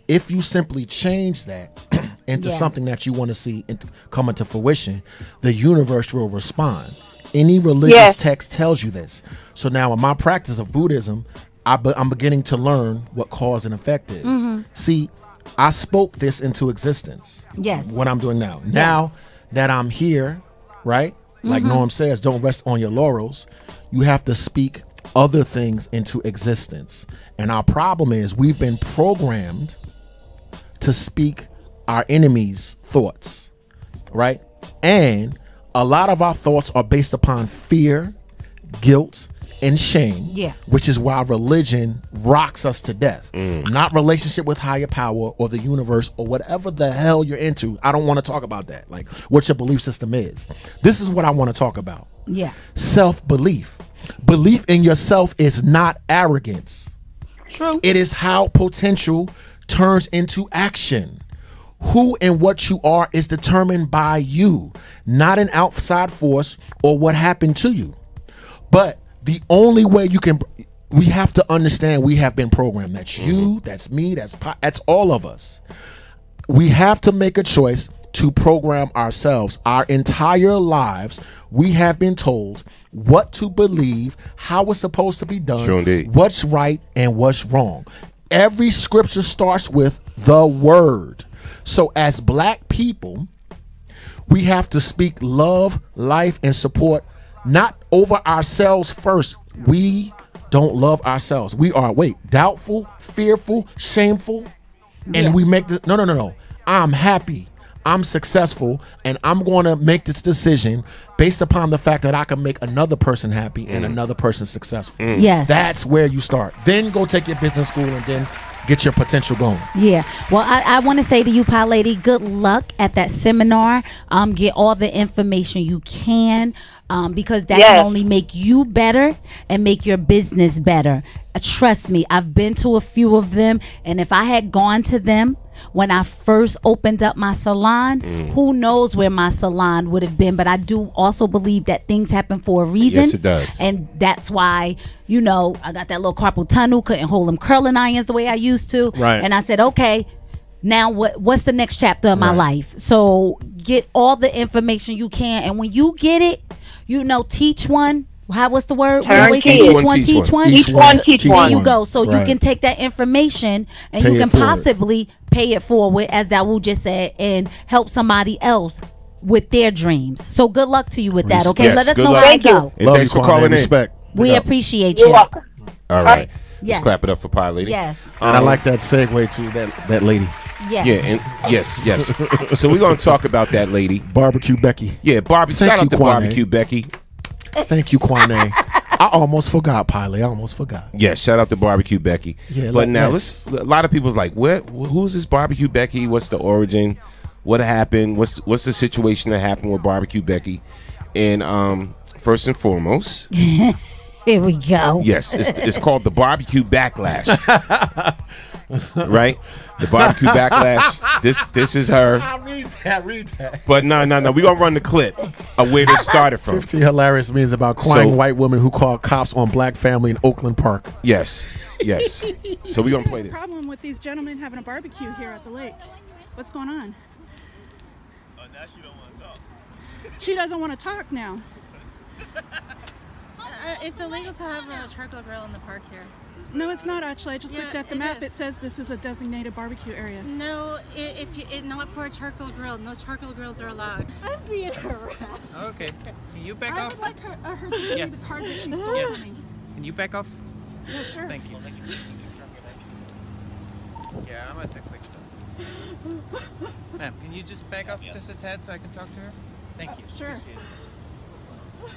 If you simply change that into something that you want to see come into fruition, the universe will respond. Any religious text tells you this. So now in my practice of Buddhism, I'm beginning to learn what cause and effect is. See, I spoke this into existence. Yes. What I'm doing now. Now that I'm here, right? Like Norm says, don't rest on your laurels. You have to speak other things into existence. And our problem is we've been programmed to speak our enemies' thoughts, right? And a lot of our thoughts are based upon fear, guilt, and shame, which is why religion rocks us to death. Not relationship with higher power or the universe or whatever the hell you're into. I don't want to talk about that, like what your belief system is. This is what I want to talk about. Self-belief. Belief in yourself is not arrogance. True. It is how potential turns into action. Who and what you are is determined by you, not an outside force or what happened to you. But the only way we have to understand we have been programmed. That's you, that's me, that's all of us. We have to make a choice to program ourselves. Our entire lives, we have been told what to believe, how it's supposed to be done, what's right and what's wrong. Every scripture starts with the word. So as black people, we have to speak love, life, and support, not over ourselves first. We don't love ourselves. We are, doubtful, fearful, shameful, and we make this, no. I'm happy, I'm successful, and I'm going to make this decision based upon the fact that I can make another person happy and another person successful. Yes. That's where you start. Then go take your business school and then get your potential going. Yeah. Well, I want to say to you, Pie Lady, good luck at that seminar. Get all the information you can, because that can only make you better and make your business better. Trust me, I've been to a few of them, and if I had gone to them when I first opened up my salon, who knows where my salon would have been. But I do also believe that things happen for a reason. Yes, it does. And that's why, I got that little carpal tunnel, couldn't hold them curling irons the way I used to. Right. And I said, okay, now what's the next chapter of my life? So get all the information you can. And when you get it, teach one. What's the word? Teach one. There you go. So you can take that information and you can possibly pay it forward, as Dawood just said, and help somebody else with their dreams. So good luck to you with that. Okay, let us know how it go. And thanks for calling in. Respect. We appreciate you. You're welcome. All right. Yes. Let's clap it up for Pie Lady. Yes. And I like that segue to that lady. Yes. Yeah, and yes. So we're gonna talk about that lady, Barbecue Becky. Yeah, shout out to Barbecue Becky. Thank you, Kwane. I almost forgot, Piley. I almost forgot. Yeah, shout out to Barbecue Becky. Yeah, but now a lot of people's like, who's this Barbecue Becky? What's the origin? What happened? What's the situation that happened with Barbecue Becky? And first and foremost, here we go. Yes, it's called the Barbecue Backlash. Right? The Barbecue Backlash. This is her. Read that. But no. We're going to run the clip of where this started from. 50 hilarious memes about crying white woman who called cops on black family in Oakland Park. Yes. So we're going to play this. Problem with these gentlemen having a barbecue here at the lake. What's going on? Oh, now she don't want to talk. She doesn't want to talk now. It's illegal to have a charcoal grill in the park here. No, it's not actually. I just looked at the map. It says this is a designated barbecue area. No, not for a charcoal grill. No charcoal grills are allowed. I'm being harassed. Okay. Can you back I off? would like her to see the card that she stole from me. Can you back off? Yeah, sure. Thank you. Yeah, I'm at the quick stop. Ma'am, can you just back off just a tad so I can talk to her? Thank you. Sure. Appreciate it. What's going on?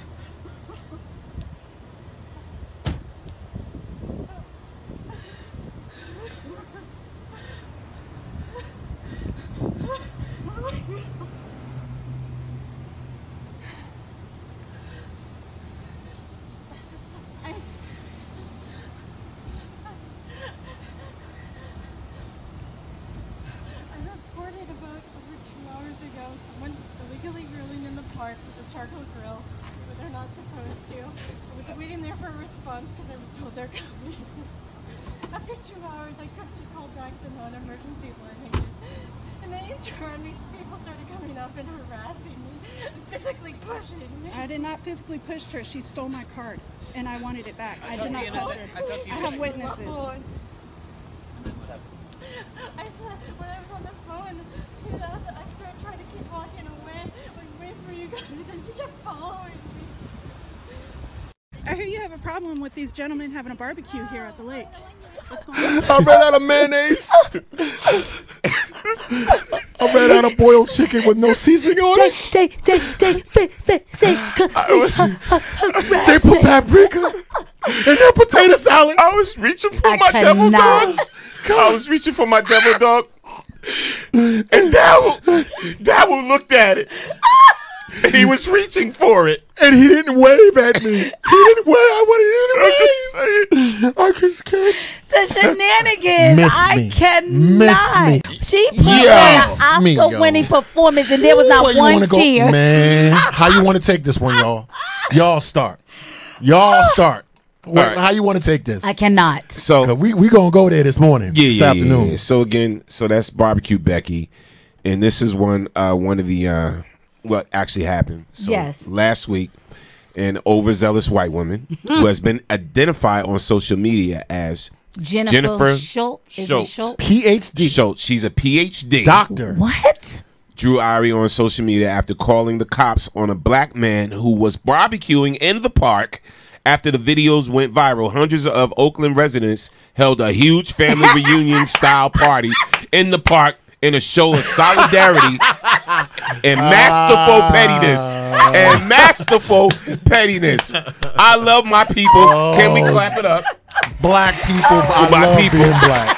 Someone illegally grilling in the park with a charcoal grill where they're not supposed to. I was waiting there for a response because I was told they're coming. After 2 hours, I quickly called back the non-emergency line. And then in turn, these people started coming up and harassing me, and physically pushing me. I did not physically push her. She stole my card, and I wanted it back. I did not touch her. I have witnesses. I said, when I was on the phone, I started trying to keep walking away, wait for you guys, and she kept following me. I hear you have a problem with these gentlemen having a barbecue here at the lake. What's going on? I ran out of mayonnaise. I ran out of boiled chicken with no seasoning on it. They put paprika in their potato salad. I was reaching for my devil dog. I was reaching for my devil dog. And Daryl looked at it. And he was reaching for it. And he didn't wave at me. He didn't wave. I wanted him to wave. I just can't. The shenanigans. I cannot. She put in an Oscar-winning performance, and there was not one tear. Man, how you want to take this one, y'all? Y'all start. Right. How you want to take this? I cannot. So we gonna go there this morning. This afternoon. Yeah. So again, that's Barbecue Becky, and this is one of the what actually happened. So yes. Last week, an overzealous white woman who has been identified on social media as Jennifer Schultz. PhD. Schultz. She's a PhD doctor. What? Drew Irie on social media after calling the cops on a black man who was barbecuing in the park. After the videos went viral, hundreds of Oakland residents held a huge family reunion style party in the park in a show of solidarity and masterful pettiness. I love my people. Can we clap it up? Black people. I love being black.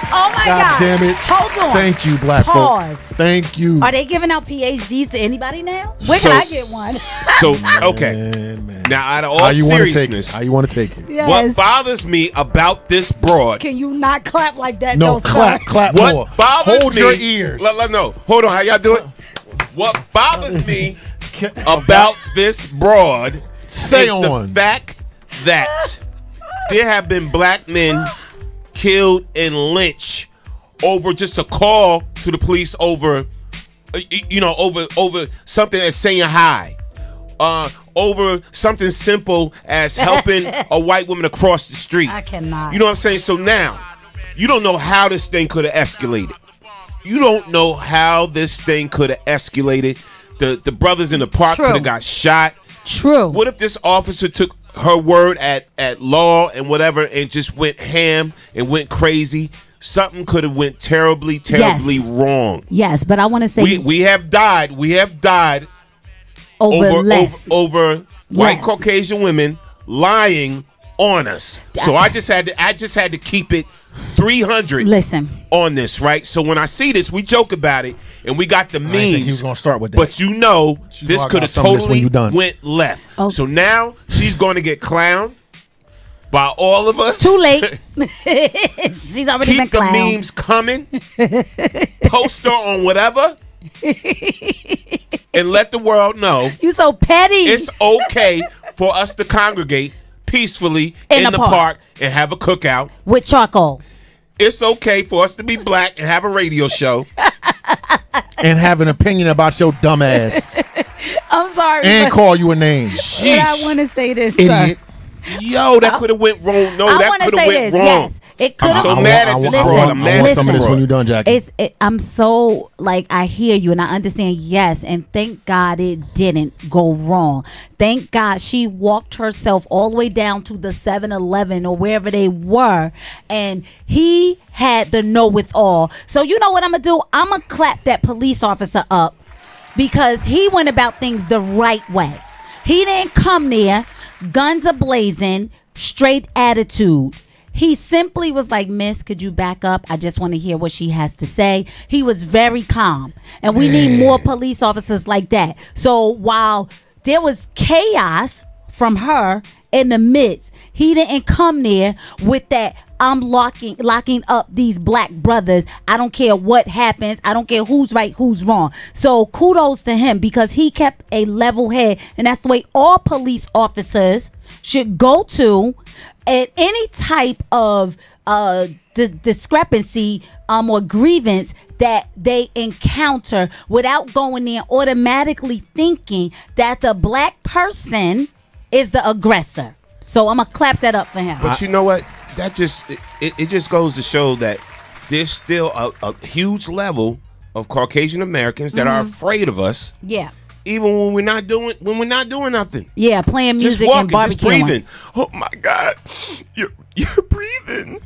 Oh my God. Damn it. Hold on. Thank you, black folks. Thank you. Are they giving out PhDs to anybody now? Where can I get one? So, okay. Now, out of all seriousness, how you want to take it? Yes. What bothers me about this broad? Can you not clap like that? No, clap what more. Bothers Hold me, your ears. No, hold on. How y'all do it? What bothers me about this broad is the fact that there have been black men killed and lynched over just a call to the police over something as saying hi, over something simple as helping a white woman across the street. I cannot. You know what I'm saying? So now you don't know how this thing could have escalated. You don't know how this thing could have escalated. The brothers in the park could have got shot. True. What if this officer took her word at law and whatever and just went ham and went crazy? Something could have went terribly wrong. Yes, but I want to say we have died over white Caucasian women lying on us. So I just had to keep it 300 on this, right? So when I see this, we joke about it and we got the memes. I think he was gonna start with that. But this could have totally went left. Oh. So now she's going to get clowned by all of us. Too late. She's already been clowned. Keep the memes coming. Post her on whatever. And let the world know you so petty. It's okay for us to congregate peacefully in the park and have a cookout with charcoal. It's okay for us to be black and have a radio show and have an opinion about your dumb ass. I'm sorry. And call you a name. But I want to say this, idiot. Yo, that could have went wrong. No, that could have went wrong. Yes. It could. I'm so mad at this broad. I'm mad at some of this when you're done, Jackie. I'm so I hear you and I understand. Yes, and thank God it didn't go wrong. Thank God she walked herself all the way down to the 7-Eleven or wherever they were, and he had the know-it-all. So you know what I'm gonna do? I'm gonna clap that police officer up because he went about things the right way. He didn't come there, guns a blazing, straight attitude. He simply was like, "Miss, could you back up? I just want to hear what she has to say." He was very calm. And we need more police officers like that. So while there was chaos from her in the midst, he didn't come there with that, "I'm locking up these black brothers. I don't care what happens. I don't care who's right, who's wrong." So kudos to him because he kept a level head. And that's the way all police officers should go to at any type of discrepancy or grievance that they encounter without going there automatically thinking that the black person is the aggressor. So I'm gonna clap that up for him. But you know what? That just it just goes to show that there's still a huge level of Caucasian Americans that are afraid of us. Yeah. Even when we're not doing nothing. Yeah, playing music just walking, and barbecuing. Just breathing. Oh my God, you're breathing.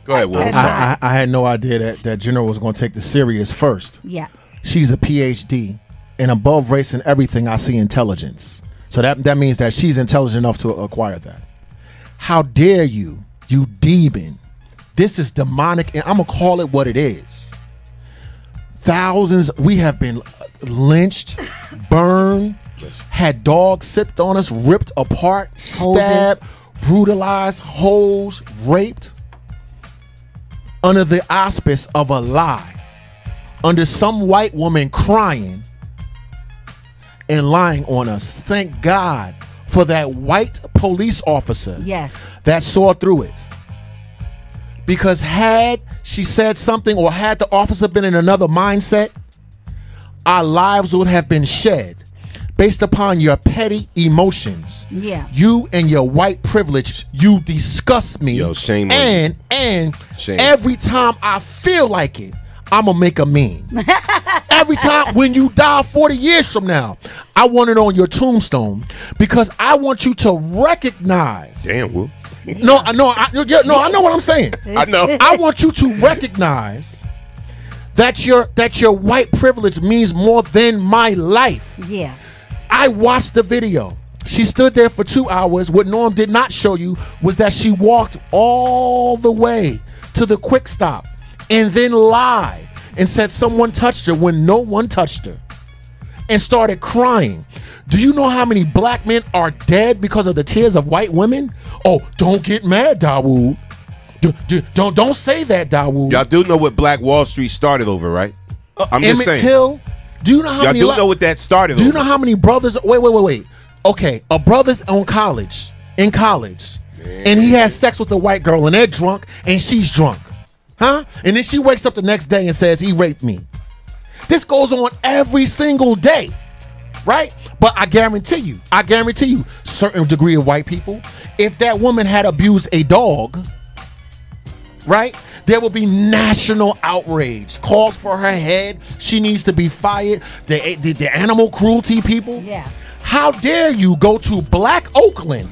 Go ahead, Will. I had no idea that General was going to take this serious first. Yeah. She's a PhD, and above race and everything, I see intelligence. So that means that she's intelligent enough to acquire that. How dare you demon? This is demonic, and I'm gonna call it what it is. Thousands, we have been lynched, burned, had dogs sipped on us, ripped apart, stabbed, brutalized, hoes, raped, under the auspice of a lie, under some white woman crying and lying on us. Thank God for that white police officer that saw through it. Because had she said something or had the officer been in another mindset, our lives would have been shed based upon your petty emotions. Yeah. You and your white privilege, you disgust me. Yo, shame on you. And every time I feel like it, I'm gonna make a meme. Every time when you die 40 years from now, I want it on your tombstone because I want you to recognize. Damn, Will. No, I know what I'm saying. I know. I want you to recognize that your white privilege means more than my life. Yeah. I watched the video. She stood there for 2 hours. What Norm did not show you was that she walked all the way to the quick stop and then lied and said someone touched her when no one touched her and started crying. Do you know how many black men are dead because of the tears of white women? Oh, don't get mad, Dawood. Don't say that, Dawood. Y'all do know what Black Wall Street started over, right? I'm just saying. Till, do you know how y'all many? Do know what that started? Do you know how many brothers? Wait. Okay, a brother's in college, and he has sex with a white girl, and they're drunk, and she's drunk, huh? And then she wakes up the next day and says he raped me. This goes on every single day, right? But I guarantee you, certain degree of white people, if that woman had abused a dog, right, there will be national outrage, calls for her head. She needs to be fired. The animal cruelty people. Yeah. How dare you go to Black Oakland?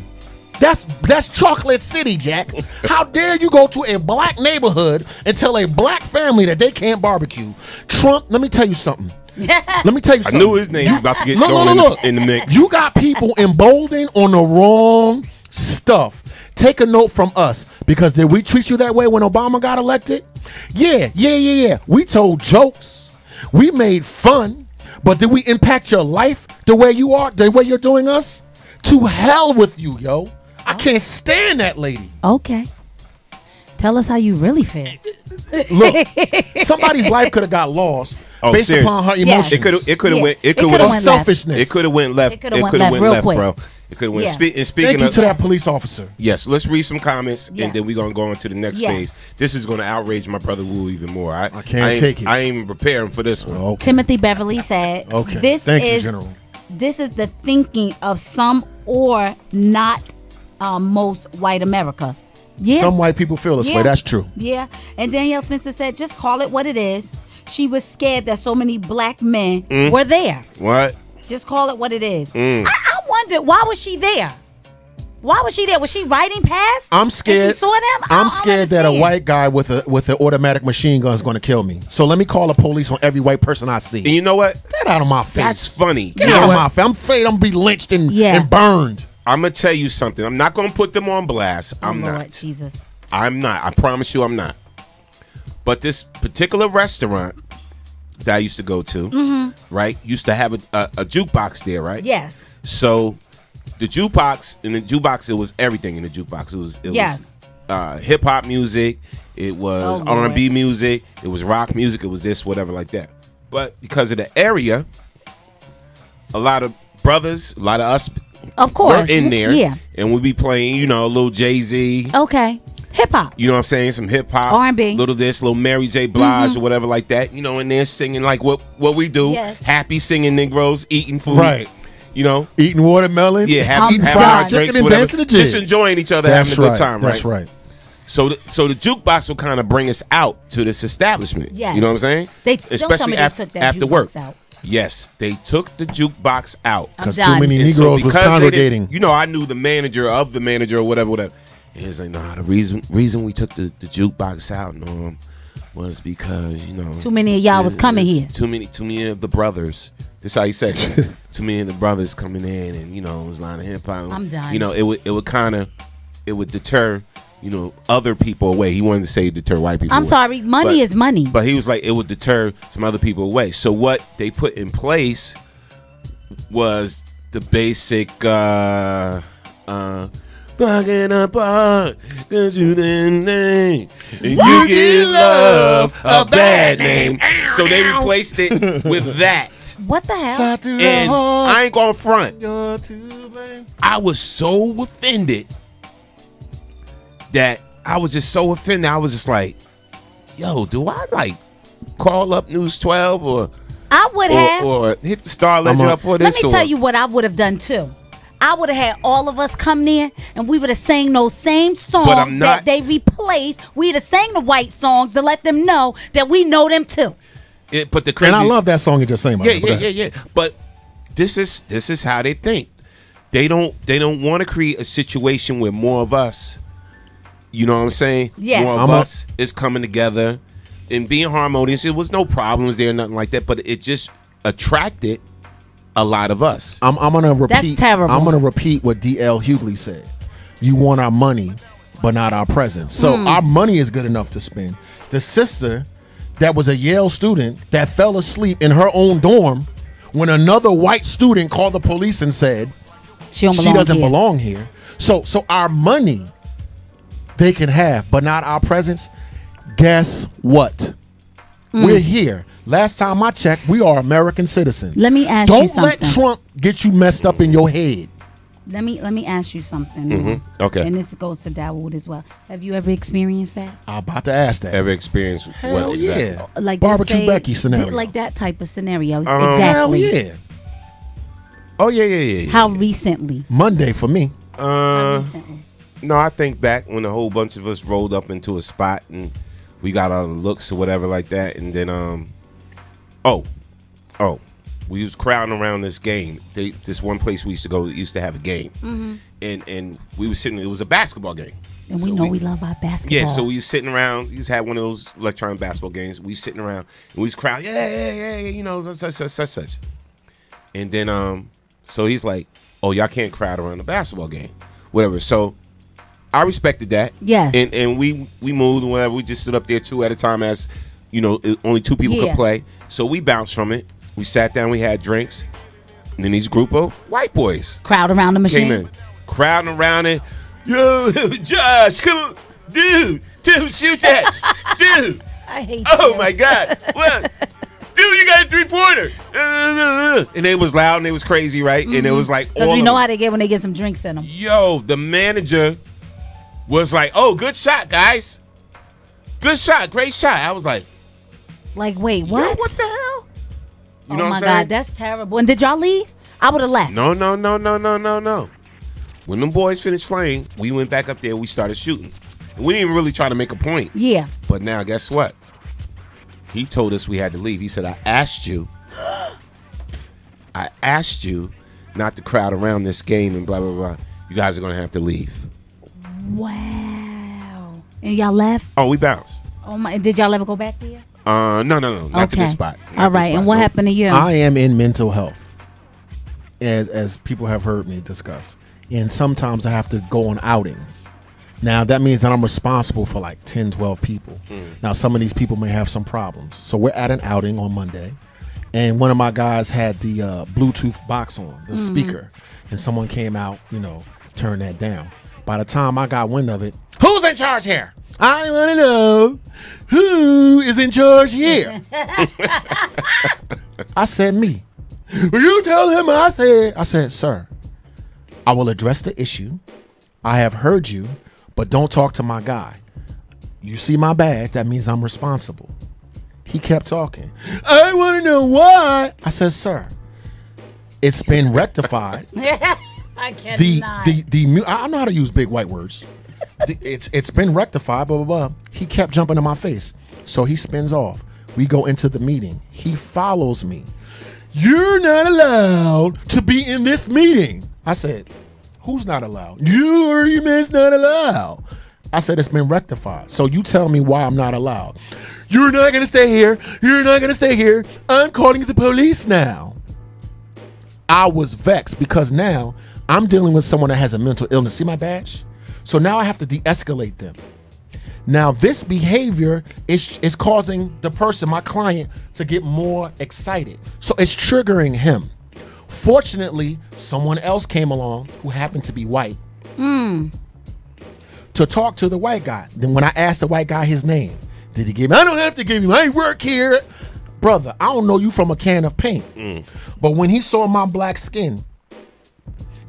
That's Chocolate City, Jack. How dare you go to a black neighborhood and tell a black family that they can't barbecue? Trump, let me tell you something. I knew his name was about to get thrown in the mix. You got people emboldened on the wrong stuff. Take a note from us, because did we treat you that way when Obama got elected? Yeah. We told jokes. We made fun. But did we impact your life the way you are, the way you're doing us? To hell with you, yo. I can't stand that lady. Okay. Tell us how you really feel. Look, somebody's life could have got lost based upon her emotions. Yes. It could have went. It could went have selfishness. It could have went left. It could have went left, bro. It could have went. Yeah. Thank you to that police officer. Yes, let's read some comments and then we're gonna go on to the next phase. This is gonna outrage my brother Wu even more. I can't take it. I ain't even preparing for this one. Okay. Timothy Beverly said, okay. Thank you, General. This is the thinking of some or not most white America. Yeah. Some white people feel this way. That's true. Yeah. And Danielle Spencer said, just call it what it is. She was scared that so many black men were there. What? Just call it what it is. I wondered, why was she there? Why was she there? Was she riding past? I'm scared. And she saw them? I'm scared that a white guy with an automatic machine gun is going to kill me. So let me call the police on every white person I see. And you know what? Get out of my face. That's funny. Get out of my face. I'm afraid I'm going to be lynched and burned. I'm going to tell you something. I'm not going to put them on blast. I'm Lord not. Jesus. I'm not. I promise you I'm not. But this particular restaurant that I used to go to, right, used to have a jukebox there, right? Yes. So the jukebox, it was everything in the jukebox. It was hip hop music, it was R&B music, it was rock music, it was this, whatever like that. But because of the area, a lot of brothers, a lot of us Of course. We're in there. Yeah. And we be playing, you know, a little Jay-Z. Okay. Hip hop. You know what I'm saying? Some hip hop. R&B. Little this, little Mary J. Blige or whatever like that. You know, and they're singing like what we do. Yes. Happy singing Negroes, eating food. Right. You know? Eating watermelon. Yeah, eating having our drinks, whatever. dancing Just enjoying each other, That's having a good right. time, right? That's right. So the jukebox will kind of bring us out to this establishment. Yes. You know what I'm saying? Don't tell me Especially they took that after jukebox work. out. Yes, they took the jukebox out. Because too many Negroes was congregating. You know, I knew the manager of the manager or whatever. And he's like, nah, the reason we took the jukebox out, Norm, was because, you know, Too many of y'all was coming here. Too many of the brothers. This is how he said it. Too many of the brothers coming in, and, you know, it was a lot of hip hop. I'm done. You know, it would deter, you know, other people away. He wanted to say deter white people I'm away. sorry, money is money. But he was like, it would deter some other people away. So what they put in place was the basic Blocking apart, cause you didn't think you give love a bad name. So they replaced it with that. What the hell? And I ain't gonna front. I was so offended that I was just so offended. I was just like, yo, do I like call up News 12 or I would have or hit the Star Ledger up for this? Let me tell you what I would have done too. I would have had all of us come there and we would have sang those same songs that they replaced. We'd have sang the white songs to let them know that we know them too. But the crazy, and I love that song you just sang. Yeah. But this is how they think. They don't want to create a situation where more of us, you know what I'm saying? Yeah. More of us is coming together and being harmonious. It was no problems there, nothing like that. But it just attracted a lot of us. I'm gonna repeat. That's terrible. I'm gonna repeat what D.L. Hughley said. You want our money, but not our presence. So our money is good enough to spend. The sister that was a Yale student that fell asleep in her own dorm when another white student called the police and said she doesn't belong here. So our money they can have, but not our presence. Guess what? We're here. Last time I checked, we are American citizens. Let me ask you something. Don't let Trump get you messed up in your head. Let me ask you something. Okay. And this goes to Dawood as well. Have you ever experienced that? I'm about to ask that. Ever experienced what exactly? Yeah. Like Barbecue Becky scenario. Like that type of scenario. Hell Exactly. yeah. Oh yeah. How recently? Monday for me. No, I think back when a whole bunch of us rolled up into a spot and we got our looks or whatever like that, and then we was crowding around this game. This one place we used to go used to have a game, and we was sitting. It was a basketball game, and we know we love our basketball. Yeah, so we was sitting around. We just had one of those electronic basketball games. We was sitting around and we was crowding. Yeah, you know, such. And then so he's like, "Oh, y'all can't crowd around a basketball game, whatever." So I respected that. Yes. And we moved and whatever. We just stood up there two at a time as, you know, only two people could play. So we bounced from it. We sat down. We had drinks. And then these group of white boys crowd around the machine. Came in, crowding around it. Yo, Josh, come on, dude, shoot that, dude. I hate. Oh my God, what? Dude, you got a 3-pointer. And it was loud and it was crazy, right? And it was like, because we know how they get when they get some drinks in them. Yo, the manager was like, "Oh, good shot, guys. Good shot, great shot." I was like, wait, what? Yo, what the hell? You know oh what my I'm saying? God, that's terrible. And did y'all leave? I would have left. No. When them boys finished playing, we went back up there. We started shooting. And we didn't even really try to make a point. Yeah. But now, guess what? He told us we had to leave. He said, I asked you not to crowd around this game and blah, blah, blah. You guys are going to have to leave. Wow. And y'all left? Oh, we bounced. Oh my! Did y'all ever go back there? No. Not to this spot. All right. And what happened to you? I am in mental health, as people have heard me discuss. And sometimes I have to go on outings. Now, that means that I'm responsible for like 10, 12 people. Now, some of these people may have some problems. So we're at an outing on Monday. And one of my guys had the Bluetooth box on, the speaker. And someone came out, turned that down. By the time I got wind of it, who's in charge here? I want to know who is in charge here. I said, me. Will you tell him I said, sir, I will address the issue. I have heard you, but don't talk to my guy. You see my badge, that means I'm responsible. He kept talking. I want to know why. I said, sir, it's been rectified. I cannot. I know how to use big white words. It's been rectified, blah, blah, blah. He kept jumping in my face. So he spins off. We go into the meeting. He follows me. You're not allowed to be in this meeting. I said, who's not allowed? You or your man's not allowed. I said, it's been rectified. So you tell me why I'm not allowed. You're not going to stay here. You're not going to stay here. I'm calling the police now. I was vexed because now I'm dealing with someone that has a mental illness. See my badge? So now I have to de-escalate them. Now this behavior is causing the person, my client, to get more excited. So it's triggering him. Fortunately, someone else came along who happened to be white to talk to the white guy. Then when I asked the white guy his name, did he give me? I don't have to give you. I work here. Brother, I don't know you from a can of paint. But when he saw my black skin,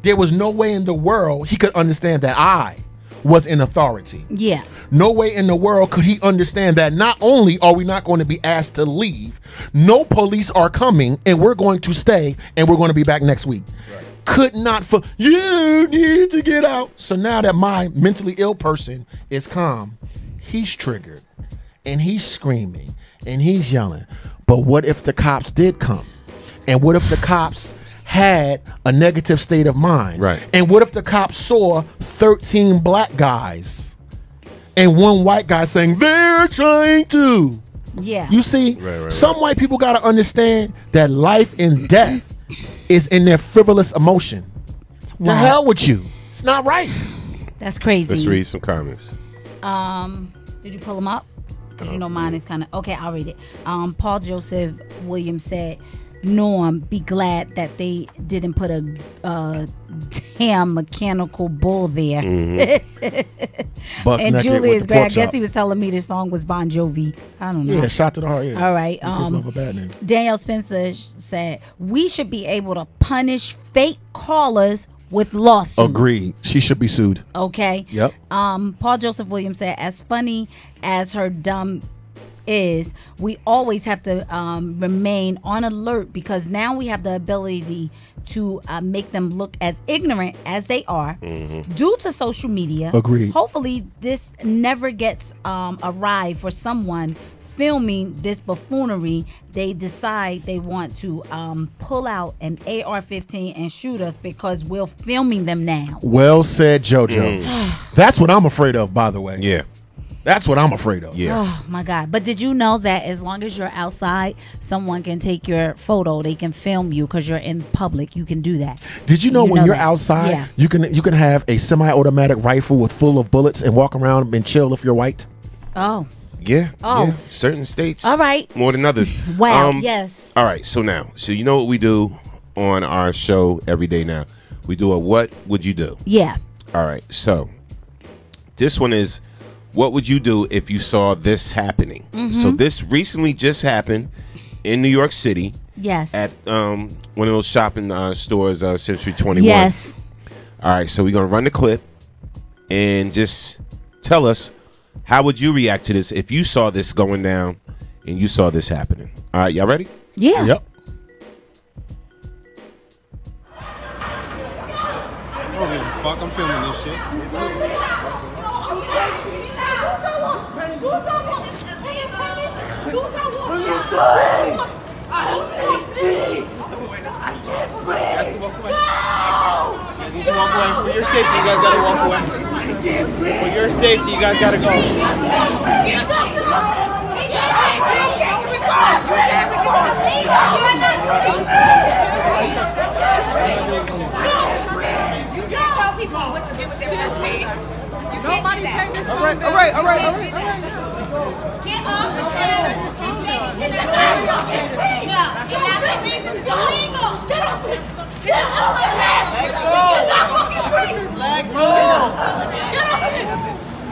there was no way in the world he could understand that I was in authority. Yeah. No way in the world could he understand that not only are we not going to be asked to leave, no police are coming and we're going to stay and we're going to be back next week. Right. Could not, you need to get out. So now that my mentally ill person is calm, he's triggered and he's screaming and he's yelling. But what if the cops did come? And what if the cops had a negative state of mind? Right. And what if the cops saw 13 black guys and one white guy saying they're trying to? Yeah. You see, some white people got to understand that life and death is in their frivolous emotion. Wow. To hell with you. It's not right. That's crazy. Let's read some comments. Did you pull them up? Because you know mine is kind of okay. I'll read it. Paul Joseph Williams said, Norm, be glad that they didn't put a damn mechanical bull there. And Julius Gray, I guess he was telling me this song was Bon Jovi. I don't know. Yeah, shot to the heart. Yeah. All right. Danielle Spencer said, we should be able to punish fake callers with lawsuits. Agreed. She should be sued. Okay. Yep. Paul Joseph Williams said, as funny as her dumb is, we always have to remain on alert because now we have the ability to make them look as ignorant as they are due to social media. Agreed. Hopefully this never gets awry for someone filming this buffoonery. They decide they want to pull out an AR-15 and shoot us because we're filming them now. Well said, JoJo. That's what I'm afraid of, by the way. Yeah. That's what I'm afraid of. Yeah. Oh my God. But did you know that as long as you're outside, someone can take your photo, they can film you because you're in public. You can do that. Did you know when you're outside, you can have a semi-automatic rifle with full of bullets and walk around and chill if you're white? Oh. Yeah. Oh. Yeah. Certain states. All right. More than others. Wow. Yes. All right. So you know what we do on our show every day now? We do a what would you do? Yeah. All right. So this one is, what would you do if you saw this happening? So this recently just happened in New York City. Yes. At one of those shopping stores, Century 21. Yes. All right, so we're going to run the clip and just tell us, how would you react to this if you saw this going down and you saw this happening? All right, y'all ready? Yeah. Yep. I don't give a fuck, I'm filming this shit. What are you doing? I can't breathe. No! You need to walk away. For your safety, you guys gotta walk away. I can't breathe. For your safety, you guys gotta go. You can't tell people what to do with their personal stuff. You can't do that. All right. Get off the chair. You're not releasing. It's illegal. Get off. Get off my chair. You cannot fucking breathe. Let go.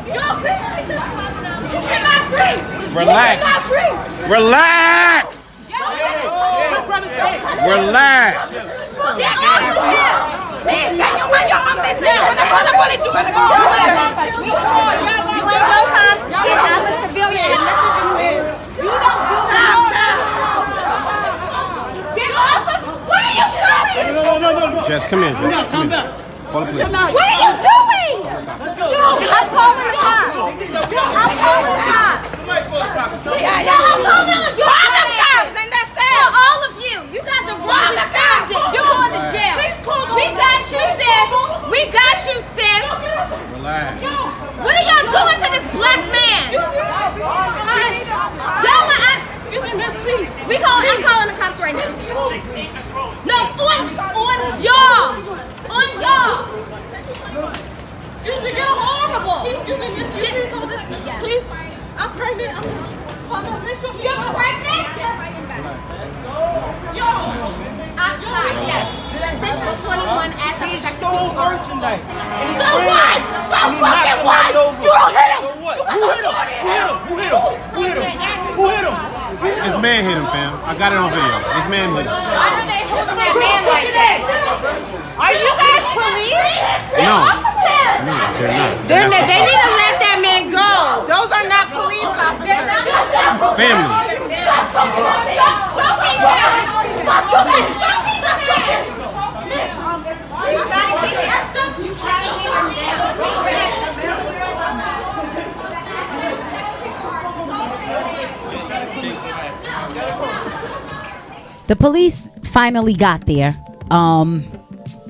Get off it. You cannot breathe. Relax. You cannot breathe. Relax. Relax. Get off of here. Please, can you bring your call the police. You better go. You ain't no cops. Shit, I'm a civilian. There's nothing for you is. You don't do that. Get off of. What are you doing? No. Jess, come in. Jess. Come in. Call the police. What are you doing? I'm calling the cops. I'm calling the cops. Yeah, I'm calling you. Call the cops, and that's it. For all of you. You guys are wrong. You're going to jail. We got you, sis. We got you, sis. Relax. What are y'all doing to this black man? Y'all are. Excuse me, Miss, please. I'm calling the cops right now. No, on y'all. On y'all. Excuse me, you're horrible. Excuse me, Miss, please hold this. Please. I'm pregnant. You're pregnant? Yo. Yes. The essential 21 as a protected people. So what? So fucking what? You don't hit him. Who hit him? This man hit him, fam. I got it on video. This man hit him. Why are they holding that man like that? Are you guys police? No. No, they're not. They need to let that man go. Those are not police officers. Family. Stop choking him. Stop choking him. You gotta get him. You gotta get him. The police finally got there.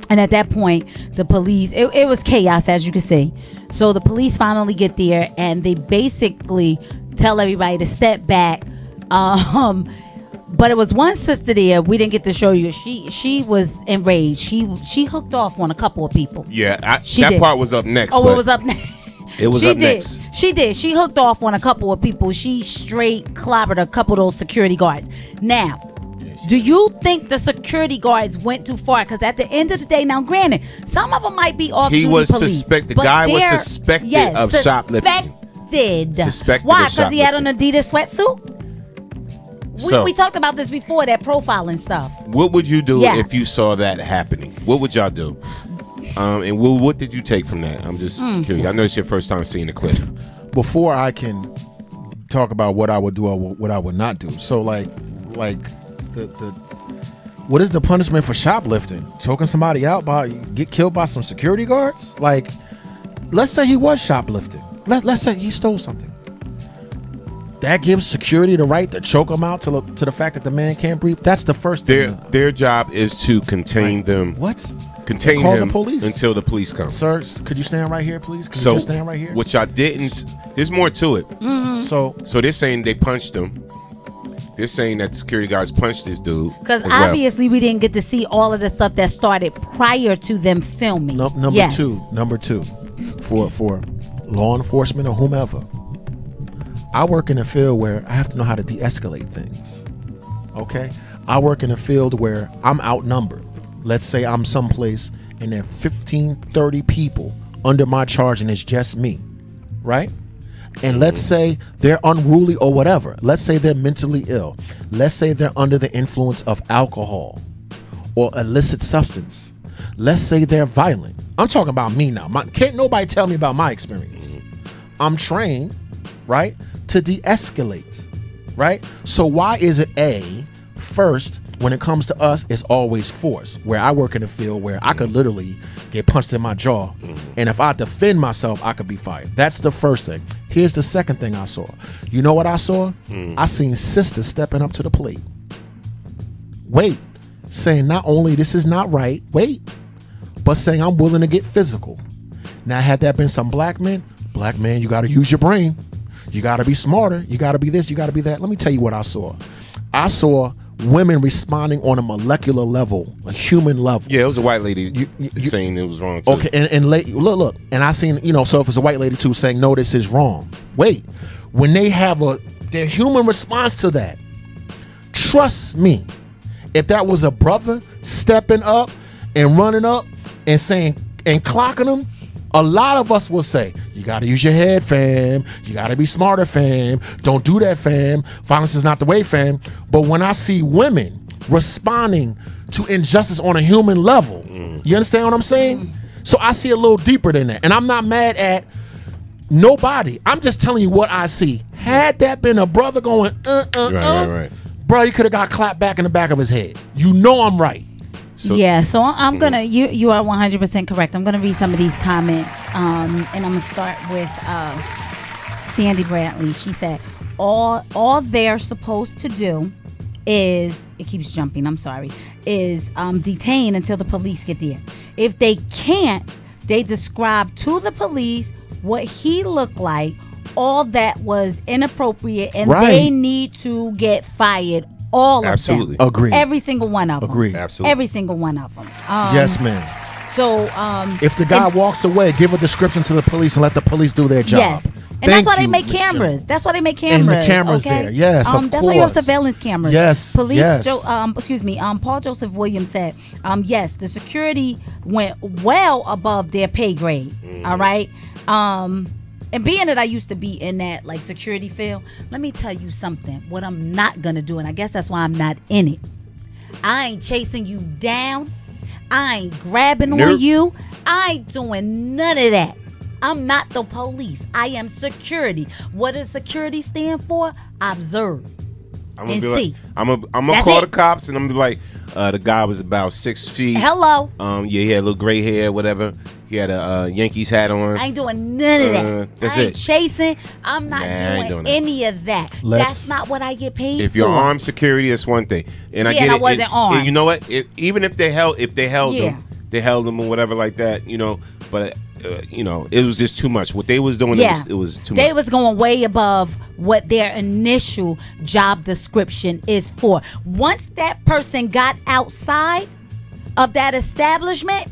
And at that point, the police, it was chaos, as you can see. So the police finally get there and they basically tell everybody to step back. But it was one sister there we didn't get to show you. She was enraged. She hooked off on a couple of people. Yeah, that part was up next. Oh, it was up next. It was up next. She did. She hooked off on a couple of people. She straight clobbered a couple of those security guards. Now, do you think the security guards went too far? Because at the end of the day, now granted, some of them might be off-duty police. He was suspected. The guy was suspected of shoplifting. Suspected. Why? Because he had an Adidas sweatsuit? So, we talked about this before, that profiling stuff. What would you do if you saw that happening? What would y'all do? And what did you take from that? I'm just curious. I know it's your first time seeing the clip. Before I can talk about what I would do or what I would not do. So like what is the punishment for shoplifting? Choking somebody out get killed by some security guards? Like, let's say he was shoplifting. Let's say he stole something. That gives security the right to choke him out to the fact that the man can't breathe. That's the first thing. Their job is to contain them. What? Contain Call him the police until the police come. Sir, could you stand right here, please? Could you just stand right here? Which I didn't. There's more to it. So they're saying they punched him. They're saying that the security guards punched this dude. Because obviously we didn't get to see all of the stuff that started prior to them filming. Number two, for law enforcement or whomever, I work in a field where I have to know how to de-escalate things. Okay? I work in a field where I'm outnumbered. Let's say I'm someplace and there are 15, 30 people under my charge and it's just me, right? And let's say they're unruly or whatever. Let's say they're mentally ill. Let's say they're under the influence of alcohol or illicit substance. Let's say they're violent. I'm talking about me now. Can't nobody tell me about my experience. I'm trained, right, to de-escalate, right? So why is it first, when it comes to us, it's always force? Where I work in a field where I could literally get punched in my jaw, and if I defend myself, I could be fired. That's the first thing. Here's the second thing I saw. You know what I saw? I seen sisters stepping up to the plate. Wait, saying not only this is not right, but saying I'm willing to get physical. Now, had that been some black men, you got to use your brain. You got to be smarter. You got to be this. You got to be that. Let me tell you what I saw. I saw women responding on a molecular level, a human level. Yeah, it was a white lady saying it was wrong too. Okay, and look, and I seen, so if it's a white lady too saying, no, this is wrong. Wait, when they have their human response to that, trust me, if that was a brother stepping up and running up and saying and clocking them, a lot of us will say, you got to use your head, fam. You got to be smarter, fam. Don't do that, fam. Violence is not the way, fam. But when I see women responding to injustice on a human level, you understand what I'm saying? So I see a little deeper than that. And I'm not mad at nobody. I'm just telling you what I see. Had that been a brother going, right. Bro, he could have got clapped back in the back of his head. You know I'm right. So I'm gonna. You are 100% correct. I'm gonna read some of these comments, and I'm gonna start with Sandy Bradley. She said, "All they're supposed to do is it keeps jumping. I'm sorry. Is detain until the police get there. If they can't, they describe to the police what he looked like. All that was inappropriate, and they need to get fired." All of them. Agreed. Every single one of them. Agreed. Absolutely. Every single one of them. Yes, ma'am. So, if the guy walks away, give a description to the police and let the police do their job. Yes. And that's why they make cameras. That's why they make cameras. And the cameras there. Yes, of course. That's why you have surveillance cameras. Yes. Police. Yes. Paul Joseph Williams said, yes, the security went well above their pay grade. All right. And being that I used to be in that like security field, let me tell you something. What I'm not gonna do, and I guess that's why I'm not in it. I ain't chasing you down. I ain't grabbing on you. I ain't doing none of that. I'm not the police. I am security. What does security stand for? Observe and see. I'm gonna call the cops and I'm gonna be like, the guy was about 6 feet. Hello. He had a little gray hair, whatever. He had a Yankees hat on. I ain't doing none of that. That's I ain't chasing. I'm not doing any of that. That's not what I get paid for. If you're armed security, that's one thing. And I get and it. I wasn't armed. And you know what? Even if they held him or whatever like that, but it was just too much. What they was doing, it was too much. They was going way above what their initial job description is for. Once that person got outside of that establishment,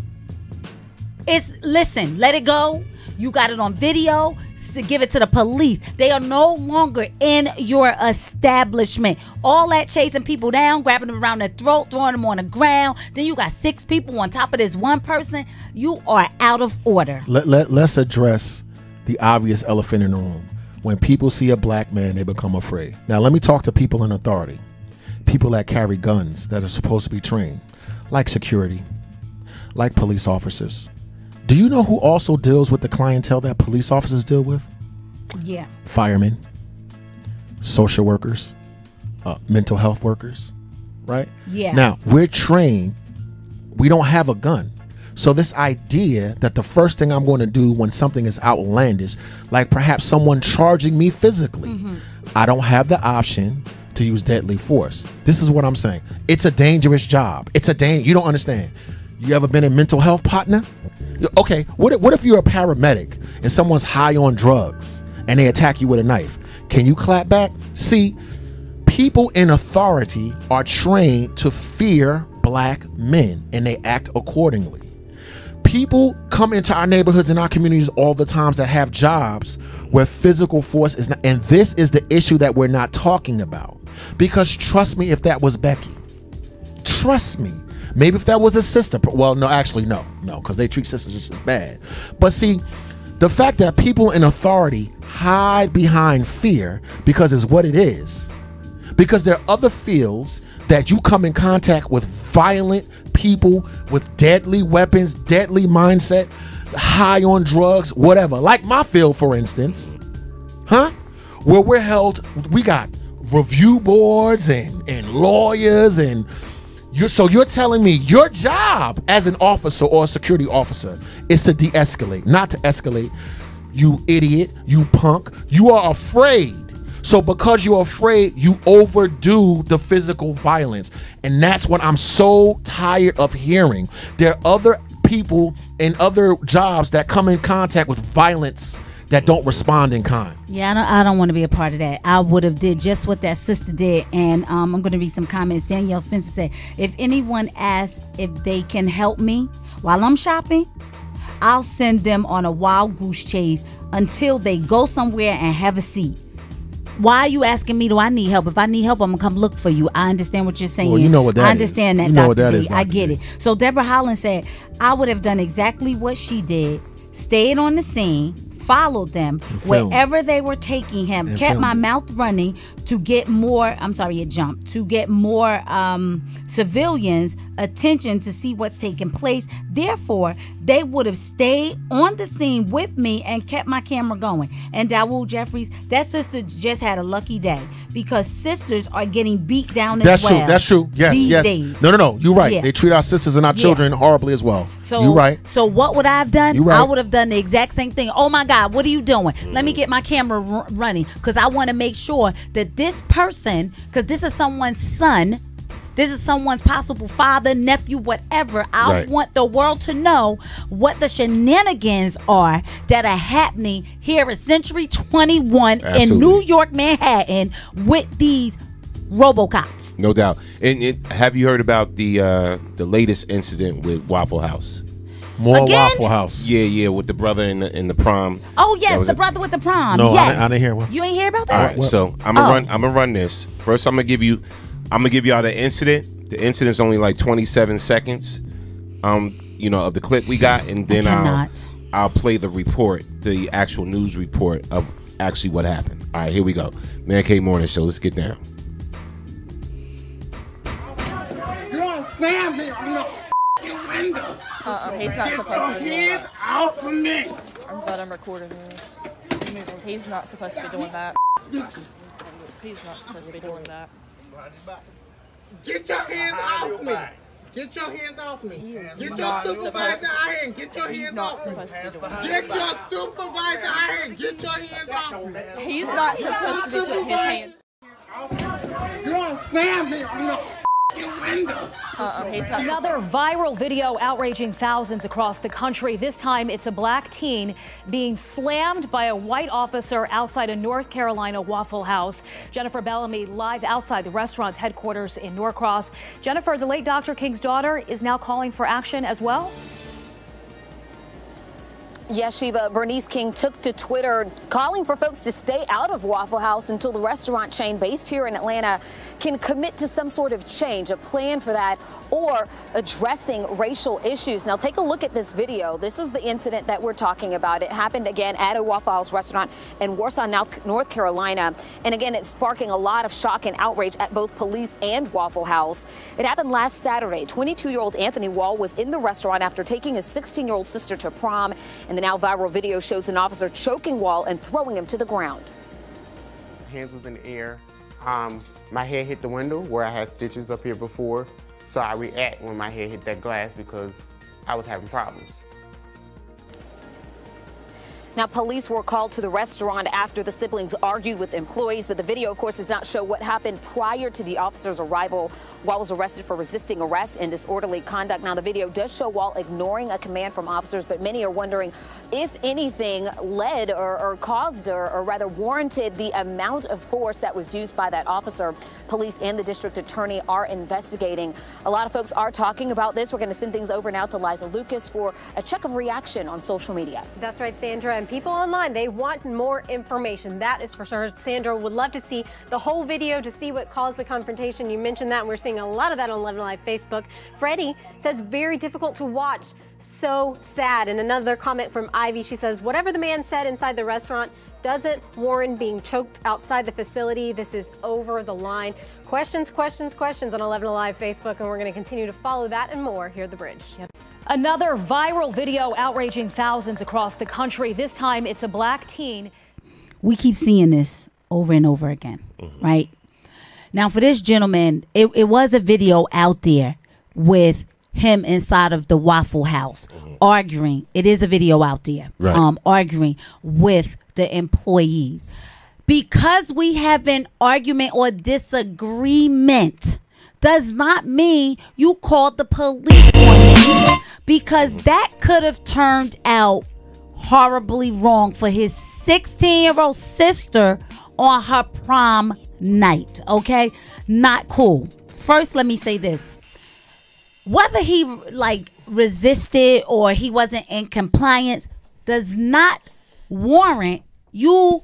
listen, let it go. You got it on video. To give it to the police. They are no longer in your establishment. All that chasing people down, grabbing them around their throat, throwing them on the ground. Then you got 6 people on top of this one person. You are out of order. Let's address the obvious elephant in the room. When people see a black man, they become afraid. Now, let me talk to people in authority. People that carry guns that are supposed to be trained, like security, like police officers. Do you know who also deals with the clientele that police officers deal with? Yeah. Firemen, social workers, mental health workers, right? Yeah. Now, we're trained. We don't have a gun. So this idea that the first thing I'm going to do when something is outlandish, like perhaps someone charging me physically, I don't have the option to use deadly force. This is what I'm saying. It's a dangerous job. You don't understand. You ever been in mental health, partner? Okay, what if you're a paramedic and someone's high on drugs and they attack you with a knife? Can you clap back? See, people in authority are trained to fear black men and they act accordingly. People come into our neighborhoods and our communities all the times that have jobs where physical force is not, and this is the issue that we're not talking about. Because trust me, if that was Becky, trust me, maybe if that was a sister, well, no, actually, no, because they treat sisters just as bad. But see, the fact that people in authority hide behind fear because it's what it is. Because there are other fields that you come in contact with violent people with deadly weapons, deadly mindset, high on drugs, whatever. Like my field, for instance, where we're held, we got review boards and lawyers and so you're telling me your job as an officer or a security officer is to de-escalate, not to escalate. You idiot, you punk. You are afraid. So because you're afraid, you overdo the physical violence. And that's what I'm so tired of hearing. There are other people in other jobs that come in contact with violence that don't respond in kind. Yeah, I don't want to be a part of that. I would have did just what that sister did. And I'm going to read some comments. Danielle Spencer said, if anyone asks if they can help me while I'm shopping, I'll send them on a wild goose chase until they go somewhere and have a seat. Why are you asking me, do I need help? If I need help, I'm going to come look for you. I understand what you're saying. Well, you know what that I understand is. that, You know what that Dr. is, D. I Dr. get D. it. So Deborah Holland said, I would have done exactly what she did, stayed on the scene, followed them wherever they were taking him, kept my mouth running to get more, to get more civilians attention to see what's taking place. Therefore, they would have stayed on the scene with me and kept my camera going. And Dawood Jeffries, that sister just had a lucky day because sisters are getting beat down as well. That's true. Yes, yes. Days. No. You're right. Yeah. They treat our sisters and our children horribly as well. So you're right. So what would I have done? You're right. I would have done the exact same thing. Oh my God, what are you doing? Let me get my camera running because I want to make sure that this person, because this is someone's son, this is someone's possible father, nephew, whatever. I want the world to know what the shenanigans are that are happening here at Century 21 in New York, Manhattan with these RoboCops. No doubt. And have you heard about the latest incident with Waffle House? More Waffle House. Yeah, with the brother in the prom. Oh yes, the brother with the prom. No, yes. I didn't hear one. You ain't hear about that? All right, so I'm gonna run this. First, I'm gonna give y'all the incident. The incident's only like 27 seconds. Of the clip we got, and then I'll play the report, the actual news report of actually what happened. All right, here we go. Man K Morning Show. Let's get down. You don't slam me on the window. He's not supposed to be doing that. Off of me. I'm glad I'm recording this. He's not supposed to be doing that. He's not supposed to be doing that. Get your hands off me. Get your hands off me. Get your supervisor out here and get your hands off me. Get your supervisor out here and get your hands off me. He's not supposed to be putting his hands. You don't slam me on the window. Another viral video outraging thousands across the country. This time it's a black teen being slammed by a white officer outside a North Carolina Waffle House. Jennifer Bellamy live outside the restaurant's headquarters in Norcross. Jennifer, the late Dr. King's daughter is now calling for action as well. Yes, Sheba, Bernice King took to Twitter calling for folks to stay out of Waffle House until the restaurant chain based here in Atlanta can commit to some sort of change, a plan for that, or addressing racial issues. Now, take a look at this video. This is the incident that we're talking about. It happened again at a Waffle House restaurant in Warsaw, North Carolina. And again, it's sparking a lot of shock and outrage at both police and Waffle House. It happened last Saturday. 22-year-old Anthony Wall was in the restaurant after taking his 16-year-old sister to prom. And the now viral video shows an officer choking Wall and throwing him to the ground. Hands was in the air. My head hit the window where I had stitches up here before. So I react when my head hit that glass because I was having problems. Now, police were called to the restaurant after the siblings argued with employees, but the video, of course, does not show what happened prior to the officer's arrival. Wall was arrested for resisting arrest and disorderly conduct. Now, the video does show Wall ignoring a command from officers, but many are wondering if anything led or caused or rather warranted the amount of force that was used by that officer. Police and the district attorney are investigating. A lot of folks are talking about this. We're going to send things over now to Liza Lucas for a check of reaction on social media. That's right, Sandra. And people online, they want more information. That is for sure. Sandra would love to see the whole video to see what caused the confrontation. You mentioned that, and we're seeing a lot of that on 11 Live Facebook. Freddie says very difficult to watch. So sad. And another comment from Ivy, she says, whatever the man said inside the restaurant doesn't warrant being choked outside the facility. This is over the line. Questions, questions, questions on 11 Live Facebook, and we're going to continue to follow that and more here at The Bridge. Another viral video outraging thousands across the country. This time it's a black teen. We keep seeing this over and over again, right? Now, for this gentleman, it was a video out there with him inside of the Waffle House arguing. It is a video out there, arguing with the employees. Because we have an argument or disagreement does not mean you called the police on me, because that could have turned out horribly wrong for his 16-year-old sister on her prom night. Okay, not cool. First, let me say this. Whether he resisted or he wasn't in compliance does not warrant you,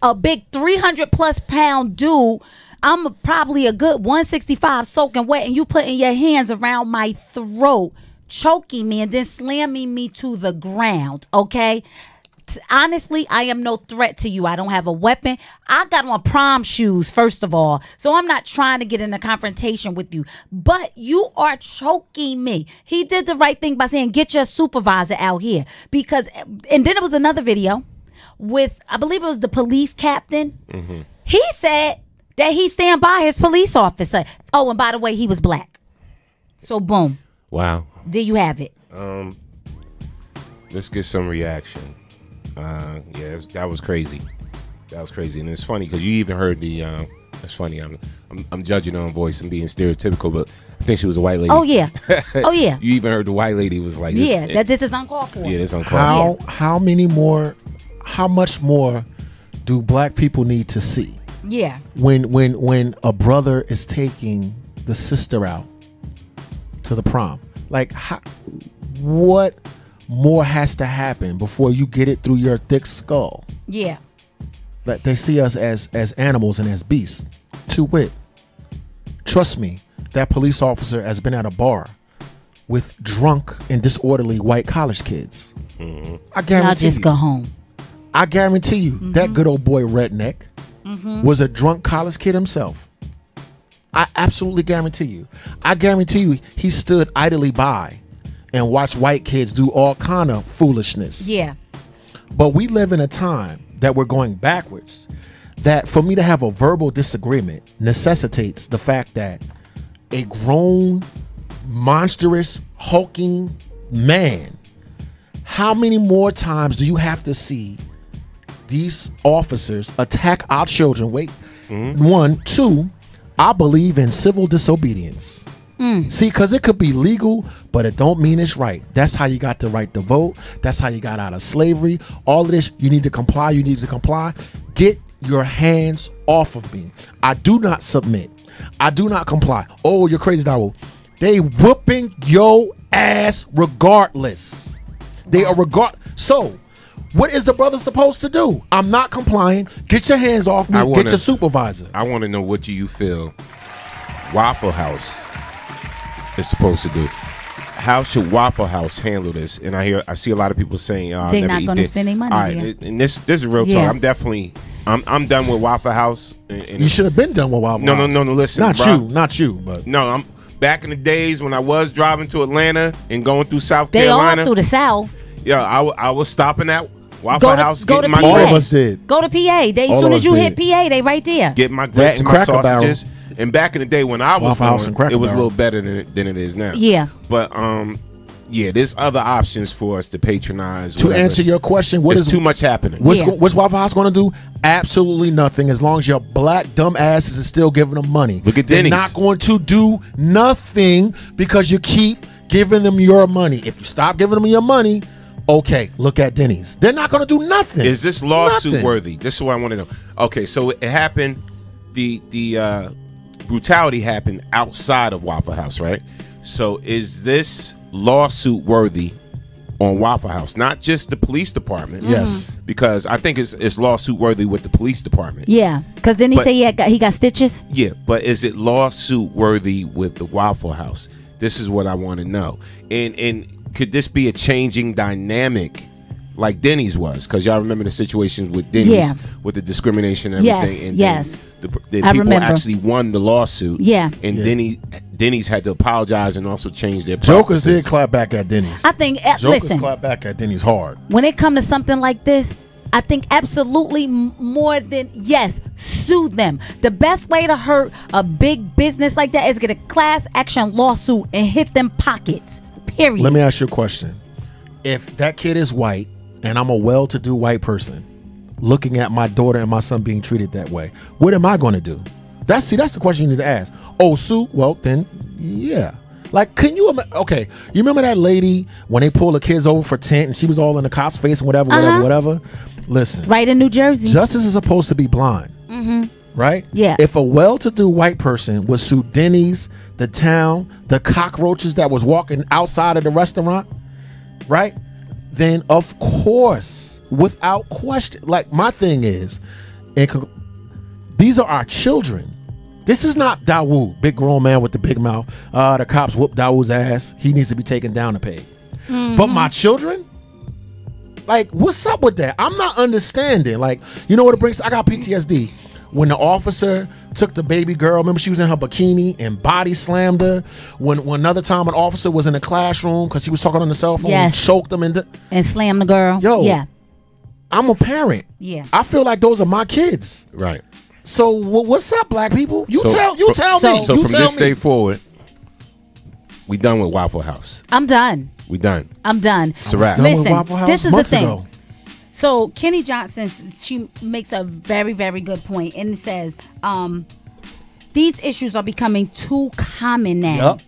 a big 300+ pound dude. I'm probably a good 165 soaking wet, and you putting your hands around my throat, choking me, and then slamming me to the ground. Okay, honestly, I am no threat to you. I don't have a weapon. I got on prom shoes, first of all. So I'm not trying to get in a confrontation with you. But you are choking me. He did the right thing by saying, get your supervisor out here. Because, and then it was another video with, I believe it was the police captain. He said that he stand by his police officer. Oh, and by the way, he was black. So boom. Wow. There you have it. Let's get some reaction. Yeah, that was crazy. That was crazy, and it's funny because you even heard the. It's funny. I'm judging on voice and being stereotypical, but I think she was a white lady. Oh yeah. Oh yeah. You even heard the white lady was like, this is uncalled for. Yeah, this uncalled for. How much more do black people need to see? Yeah. When a brother is taking the sister out to the prom, like what more has to happen before you get it through your thick skull? Yeah. That they see us as animals and as beasts. To wit, trust me, that police officer has been at a bar with drunk and disorderly white college kids. I guarantee Y'all just go home. I guarantee you that good old boy redneck was a drunk college kid himself. I absolutely guarantee you. I guarantee you he stood idly by and watched white kids do all kind of foolishness. Yeah. But we live in a time that we're going backwards, that for me to have a verbal disagreement necessitates the fact that a grown, monstrous, hulking man, how many more times do you have to see these officers attack our children? Wait, one, two, I believe in civil disobedience. See, because it could be legal, but it don't mean it's right. That's how you got the right to vote. That's how you got out of slavery. All of this, you need to comply. You need to comply. Get your hands off of me. I do not submit. I do not comply. Oh, you're crazy, Dawo. They whooping your ass regardless. They are So, what is the brother supposed to do? I'm not complying. Get your hands off me. Get your supervisor. I want to know, what do you feel Waffle House is supposed to do? How should Waffle House handle this? And I see a lot of people saying they're not going to spend any money. All right, and this is real talk. I'm done with Waffle House. And you should have been done with Waffle House. No. Listen, not you, but no. I'm back in the days when I was driving to Atlanta and going through South Carolina. They all through the South. Yeah, I was stopping at Waffle House, go getting to my PA. All of us did. Go to PA. As soon as you hit PA, they right there. Get my grits and my sausages. And back in the day when I was going, it was a little better than it is now. Yeah. But yeah, there's other options for us to patronize. To answer your question, there's too much happening. What's Waffle House going to do? Absolutely nothing, as long as your black dumb asses is still giving them money. Look at Denny's. They're not going to do nothing because you keep giving them your money. If you stop giving them your money, okay, look at Denny's. They're not going to do nothing. Is this lawsuit worthy? This is what I want to know. Okay, so it happened. The brutality happened outside of Waffle House, right? So is this lawsuit worthy on Waffle House? Not just the police department. Yes. Because I think it's lawsuit worthy with the police department. Yeah, because then he say he got stitches. Yeah, but is it lawsuit worthy with the Waffle House? This is what I want to know. And could this be a changing dynamic like Denny's was? Because y'all remember the situations with Denny's with the discrimination and everything. Yes, and the people actually won the lawsuit. Yeah. And Denny's had to apologize and also change their Jokers did clap back at Denny's. I think Jokers clap back at Denny's hard. When it comes to something like this, I think absolutely more than sue them. The best way to hurt a big business like that is get a class action lawsuit and hit them pockets. Period. Let me ask you a question. If that kid is white and I'm a well-to-do white person looking at my daughter and my son being treated that way, what am I going to do? That's the question you need to ask. Oh, sue? Well, then, yeah. Like, can you okay, you remember that lady when they pulled the kids over for tent and she was all in the cop's face and whatever? Listen. Right in New Jersey. Justice is supposed to be blind. Right? Yeah. If a well-to-do white person would sue Denny's, the town, the cockroaches that was walking outside of the restaurant, right? Then of course, without question, like my thing is, these are our children. This is not Dawood, big grown man with the big mouth. The cops whooped Dawood's ass. He needs to be taken down a peg. But my children, Like, what's up with that? I'm not understanding. Like, you know what it brings? I got PTSD. When the officer took the baby girl, remember she was in her bikini and body slammed her. When another time an officer was in the classroom because he was talking on the cell phone, and choked him and slammed the girl. Yo, yeah. I'm a parent. Yeah. I feel like those are my kids. Right. So what's up, black people? You So tell me. So You from tell this me. day forward, we done with Waffle House. I'm done. We done. I'm done. It's a wrap. Listen, this is the thing. Ago. So Kenny Johnson, she makes a very, very good point, and it says, these issues are becoming too common now. Yep.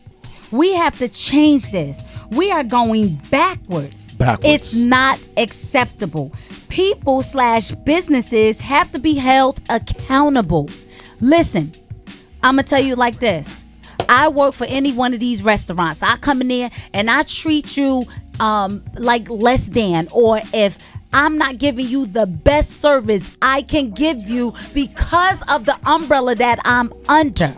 We have to change this. We are going backwards. It's not acceptable. People/businesses have to be held accountable. Listen, I'm going to tell you like this. I work for any one of these restaurants. I come in there and I treat you like less than, or if I'm not giving you the best service I can give you because of the umbrella that I'm under,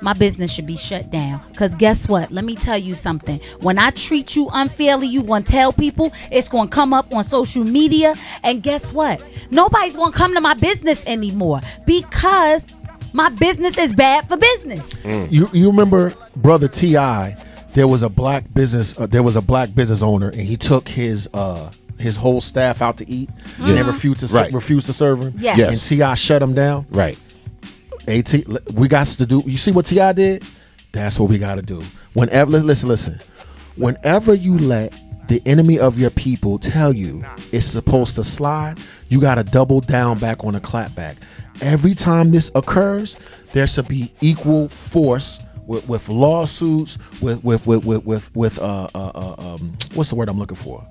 my business should be shut down. Because guess what? Let me tell you something. When I treat you unfairly, you going to tell people. It's going to come up on social media. And guess what? Nobody's going to come to my business anymore because my business is bad for business. You remember Brother T.I., there was a black business owner, and he took his whole staff out to eat and they refused to serve him. Yes. And T.I. shut him down. Right. We got to do. You see what T.I. did? That's what we got to do. Whenever, listen. Whenever you let the enemy of your people tell you it's supposed to slide, you got to double down back on a clapback. Every time this occurs, there should be equal force with lawsuits, with what's the word I'm looking for?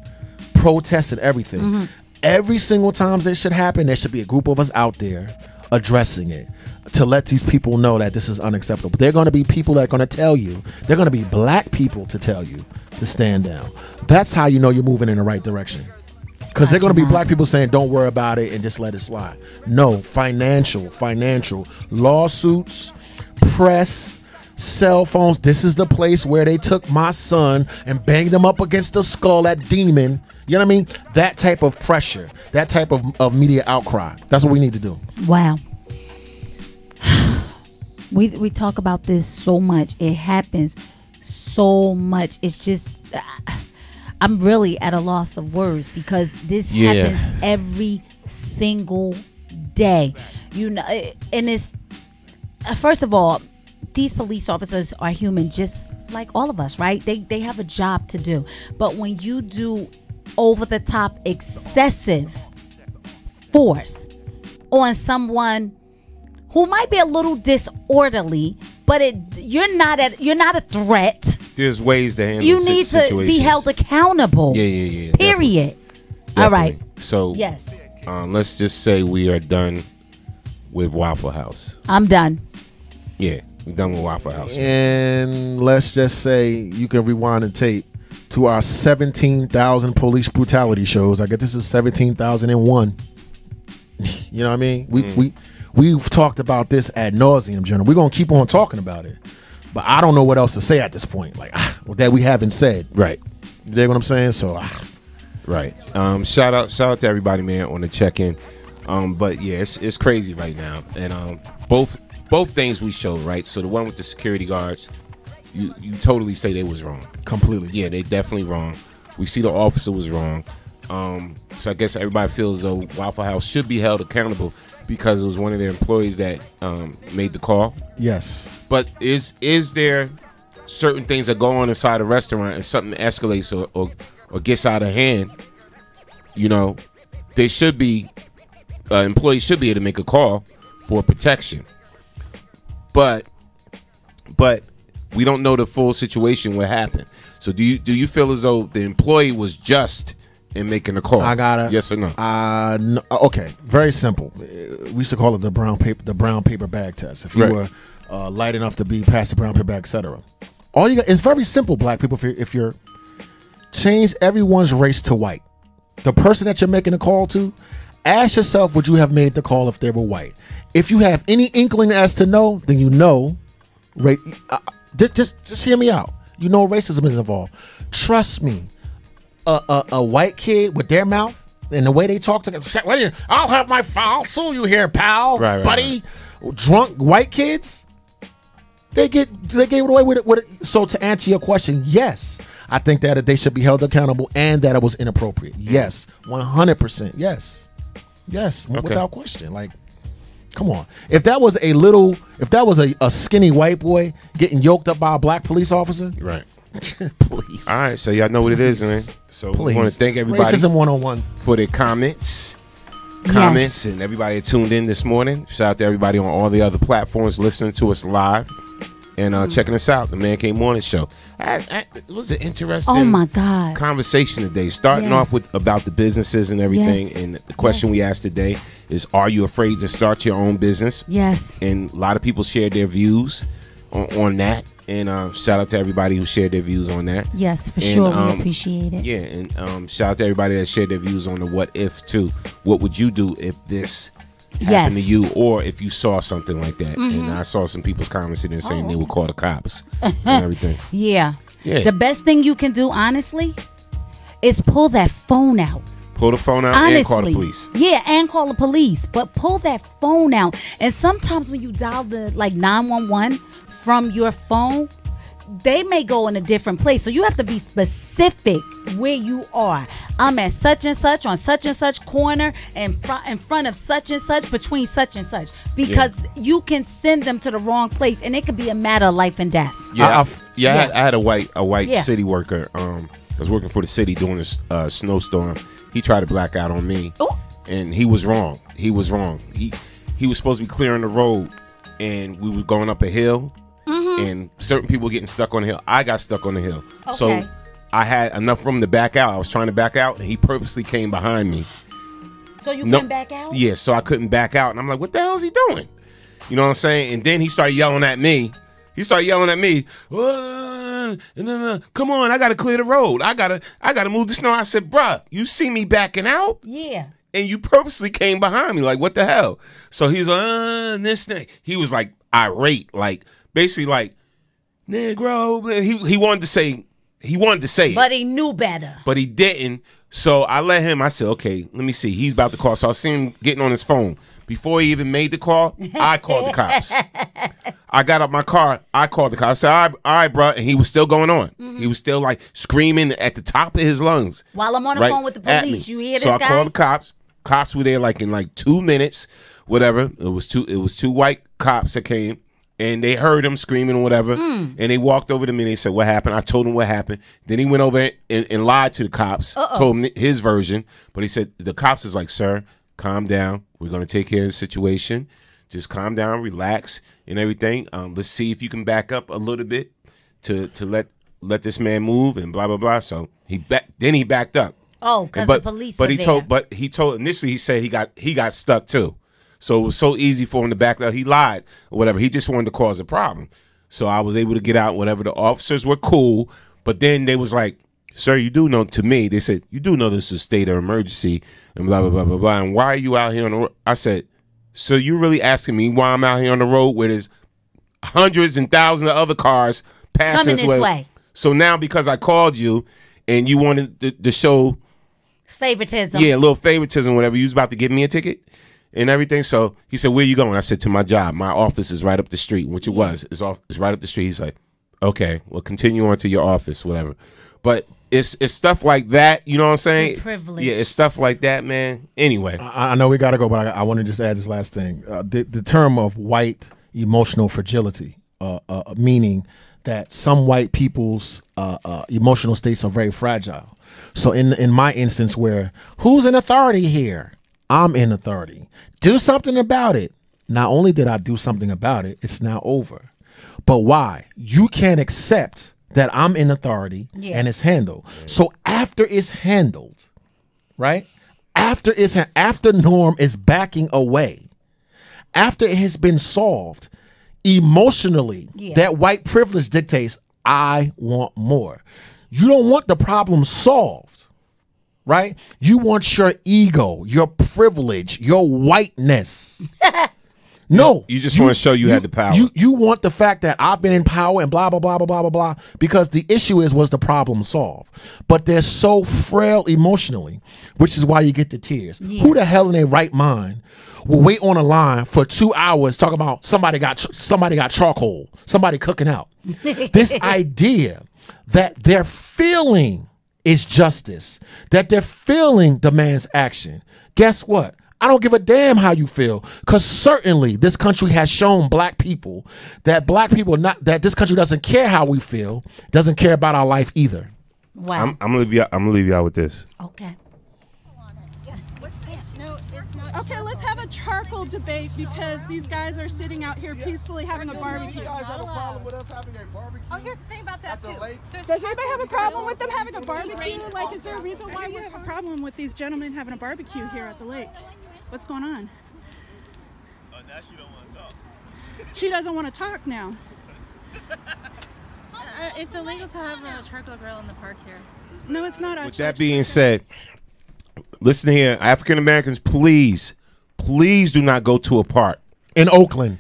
Protests and everything. Every single time this should happen, there should be a group of us out there addressing it to let these people know that this is unacceptable. They're going to be people that are going to tell you. They're going to be black people to tell you to stand down. That's how you know you're moving in the right direction. Because they're going to be black people saying, don't worry about it and just let it slide. No, financial, lawsuits, press, cell phones. This is the place where they took my son and banged him up against the skull, that demon. You know what I mean? That type of pressure, that type of media outcry. That's what we need to do. Wow. We talk about this so much. It happens so much. It's just... I'm really at a loss of words because this happens every single day. You know, and it's first of all, these police officers are human just like all of us, right? They have a job to do. But when you do over the top excessive force on someone who might be a little disorderly, but you're not a threat. There's ways to handle you need to be held accountable. Yeah. Period. Definitely. All right. So yes. Let's just say we are done with Waffle House. I'm done. Yeah, we're done with Waffle House. And let's just say you can rewind and tape to our 17,000 police brutality shows. I guess this is 17,001. You know what I mean? We've talked about this ad nauseum, General. We're gonna keep on talking about it. But I don't know what else to say at this point, like that we haven't said. Right. You dig what I'm saying? So, right. Shout out to everybody, man, on the check-in. But yeah, it's crazy right now, and both things we showed, right? So the one with the security guards, you totally say they was wrong. Completely. Yeah, they definitely wrong. We see the officer was wrong. So I guess everybody feels as though Waffle House should be held accountable because it was one of their employees that made the call. Yes. But is there certain things that go on inside a restaurant and something escalates or gets out of hand? You know, they should be employees should be able to make a call for protection. But we don't know the full situation what happened. So do you feel as though the employee was just in making a call? I got it. Yes or no? No, okay, very simple. We used to call it the brown paper bag test. If you were light enough to be past the brown paper bag, etc. All you got, it's very simple, black people. If you're change everyone's race to white, the person that you're making a call to, ask yourself, would you have made the call if they were white? If you have any inkling as to no, then you know. Just hear me out. You know racism is involved. Trust me. a white kid with their mouth and the way they talk to them, I'll have my I'll sue you here, pal, buddy. Drunk white kids, they gave it away with it. So to answer your question, yes, I think that they should be held accountable and that it was inappropriate. Yes, 100%. Yes, without question. Like, come on. If that was a skinny white boy getting yoked up by a black police officer, right? Please. All right, so y'all know what it is, man. So we want to thank everybody Racism 101 for their comments, and everybody that tuned in this morning. Shout out to everybody on all the other platforms listening to us live and checking us out. The Man Cave Morning Show. It was an interesting conversation today. Starting off with about the businesses and everything, and the question we asked today is: are you afraid to start your own business? Yes. And a lot of people shared their views on that. And shout out to everybody who shared their views on that. Yes, for sure. We appreciate it. Yeah, and shout out to everybody that shared their views on the what if too. What would you do if this happened to you, or if you saw something like that? And I saw some people's comments in there saying they would call the cops and everything. Yeah. The best thing you can do, honestly, is pull that phone out. Pull the phone out and call the police. Yeah, and call the police. But pull that phone out. And sometimes when you dial the 911 from your phone, they may go in a different place. So you have to be specific where you are. I'm at such and such on such and such corner in front of such and such between such and such, because you can send them to the wrong place and it could be a matter of life and death. I had a white city worker. I was working for the city during a snowstorm. He tried to black out on me, and he was wrong. He was supposed to be clearing the road, and we were going up a hill. And certain people getting stuck on the hill. I got stuck on the hill. So I had enough room to back out. I was trying to back out, and he purposely came behind me. So you couldn't back out? Yeah, so I couldn't back out. And I'm like, what the hell is he doing? You know what I'm saying? And then he started yelling at me. Come on, I got to clear the road. I gotta move the snow. I said, bruh, you see me backing out? Yeah. And you purposely came behind me. Like, what the hell? So he's like, this thing. He was like irate, like, basically like, Negro. He wanted to say it. But he knew better. But he didn't. So I let him. I said, okay, let me see. He's about to call. So I see him getting on his phone. Before he even made the call, I called the cops. I got up my car. I called the cops. I said, all right, bro. And he was still going on. He was still like screaming at the top of his lungs. While I'm on the phone with the police, you hear this guy? So I called the cops. Cops were there in 2 minutes, whatever. It was two white cops that came. And they heard him screaming or whatever. And they walked over to me and they said, what happened? I told him what happened. Then he went over and lied to the cops, told him his version. But he said, the cops is like, sir, calm down. We're going to take care of the situation. Just calm down, relax and everything. Let's see if you can back up a little bit to let this man move and blah, blah, blah. So then he backed up. Oh, because the police were there. But he told, initially he said he got stuck too. So it was so easy for him to back up. He lied or whatever. He just wanted to cause a problem. So I was able to get out, whatever. The officers were cool. But then they was like, sir, you do know, to me, they said, you do know this is a state of emergency and blah, blah, blah, blah, blah. And why are you out here on the road? I said, so you really asking me why I'm out here on the road where there's hundreds and thousands of other cars passing this way. So now because I called you and you wanted to show favoritism. Yeah, a little favoritism, whatever. You was about to give me a ticket and everything. So he said, where you going? I said, to my job. My office is right up the street, which it was. It's right up the street. He's like, okay, well, continue on to your office, whatever. But it's stuff like that, you know what I'm saying? Privilege. Yeah, it's stuff like that, man. Anyway. I know we got to go, but I want to just add this last thing. The term of white emotional fragility, meaning that some white people's emotional states are very fragile. So in my instance where, who's in authority here? I'm in authority. Do something about it. Not only did I do something about it, it's now over. But why? You can't accept that I'm in authority and it's handled. So after it's handled, right? After Norm is backing away, after it has been solved, emotionally, that white privilege dictates, I want more. You don't want the problem solved, right? You want your ego, your privilege, your whiteness. No. You just want to show you had the power. You want the fact that I've been in power and blah, blah, blah, blah, blah, blah, blah, because the issue was the problem solved? But they're so frail emotionally, which is why you get the tears. Yeah. Who the hell in their right mind will wait on a line for 2 hours talking about somebody got charcoal, somebody cooking out? This idea that their feeling is justice, that their feeling demands action. Guess what? I don't give a damn how you feel, because certainly this country has shown black people that this country doesn't care how we feel, doesn't care about our life either. Wow. I'm gonna leave y'all with this. Okay. Okay, let's have a charcoal debate because these guys are sitting out here peacefully having a barbecue. You guys have a problem with us having a barbecue? Oh, here's the thing about that too. Does anybody have a problem with them having a barbecue? Like, is there a reason why we have a problem with these gentlemen having a barbecue here at the lake? What's going on? Oh, now she don't want to talk. She doesn't want to talk now. It's illegal to have a charcoal grill in the park here. No, it's not. With that being said, listen here, African Americans, please do not go to a park in Oakland.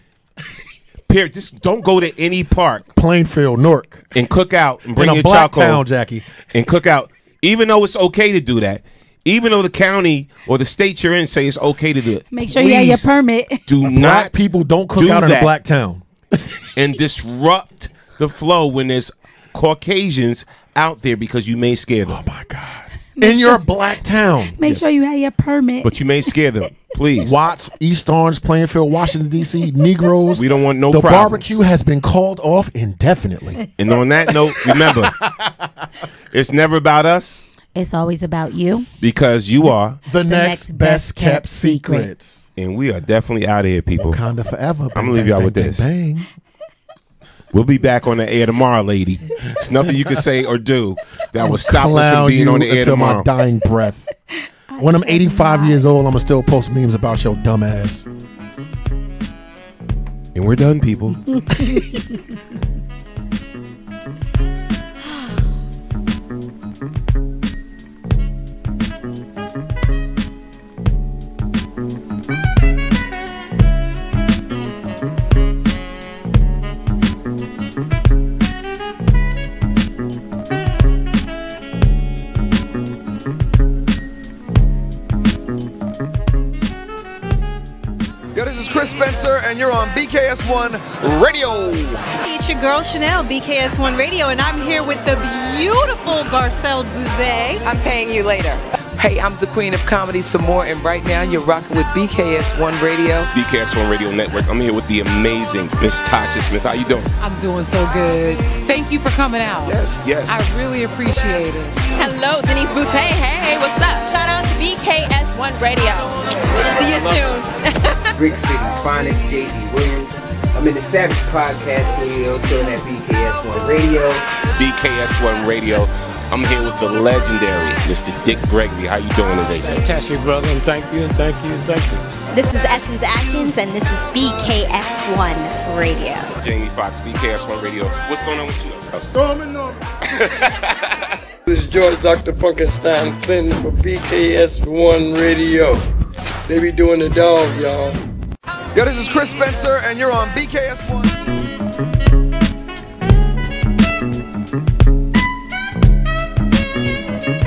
Period. Just don't go to any park, Plainfield, Newark, and cook out and bring in a your black charcoal town, Jackie, and cook out. Even though it's okay to do that, even though the county or the state you're in say it's okay to do it, make sure you have your permit. Do black not people don't cook out in a black town and disrupt the flow when there's Caucasians out there, because you may scare them. Oh my God! In your black town, Make sure you have your permit. But you may scare them. Please. Watts, East Orange, Plainfield, Washington D.C., Negroes. We don't want no The problems. barbecue has been called off indefinitely. And on that note, remember, it's never about us. It's always about you. Because you are the next best kept secret. And we are definitely out of here, people. Wakanda forever. I'm going to leave y'all with this. Bang. We'll be back on the air tomorrow, lady. There's nothing you can say or do that will stop us from Clown being you on the air until tomorrow. my dying breath. When I'm 85 years old, I'm going to still post memes about your dumb ass. And we're done, people. Yo, this is Chris Spencer, and you're on BKS1 Radio. It's your girl Chanel, BKS1 Radio, and I'm here with the beautiful Garcelle Bouvet. I'm paying you later. Hey, I'm the queen of comedy some more, and right now you're rocking with BKS1 Radio. BKS1 Radio Network. I'm here with the amazing Miss Tasha Smith. How you doing? I'm doing so good. Thank you for coming out. Yes. I really appreciate it. Hello, Denise Boutte. Hey, what's up? Shout out to BKS1 Radio. See you soon. Brick City's finest, J.D. Williams. I'm in the Savage Podcast Studio, chilling at BKS1 Radio. BKS1 Radio. I'm here with the legendary Mr. Dick Gregory. How you doing today, sir? Fantastic, brother, and thank you, and thank you, and thank you. This is Essence Atkins, and this is BKS1 Radio. Jamie Foxx, BKS1 Radio. What's going on with you? Storming on. This is George Dr. Funkenstein Clinton for BKS1 Radio. They be doing the dog, y'all. Yo, this is Chris Spencer, and you're on BKS1.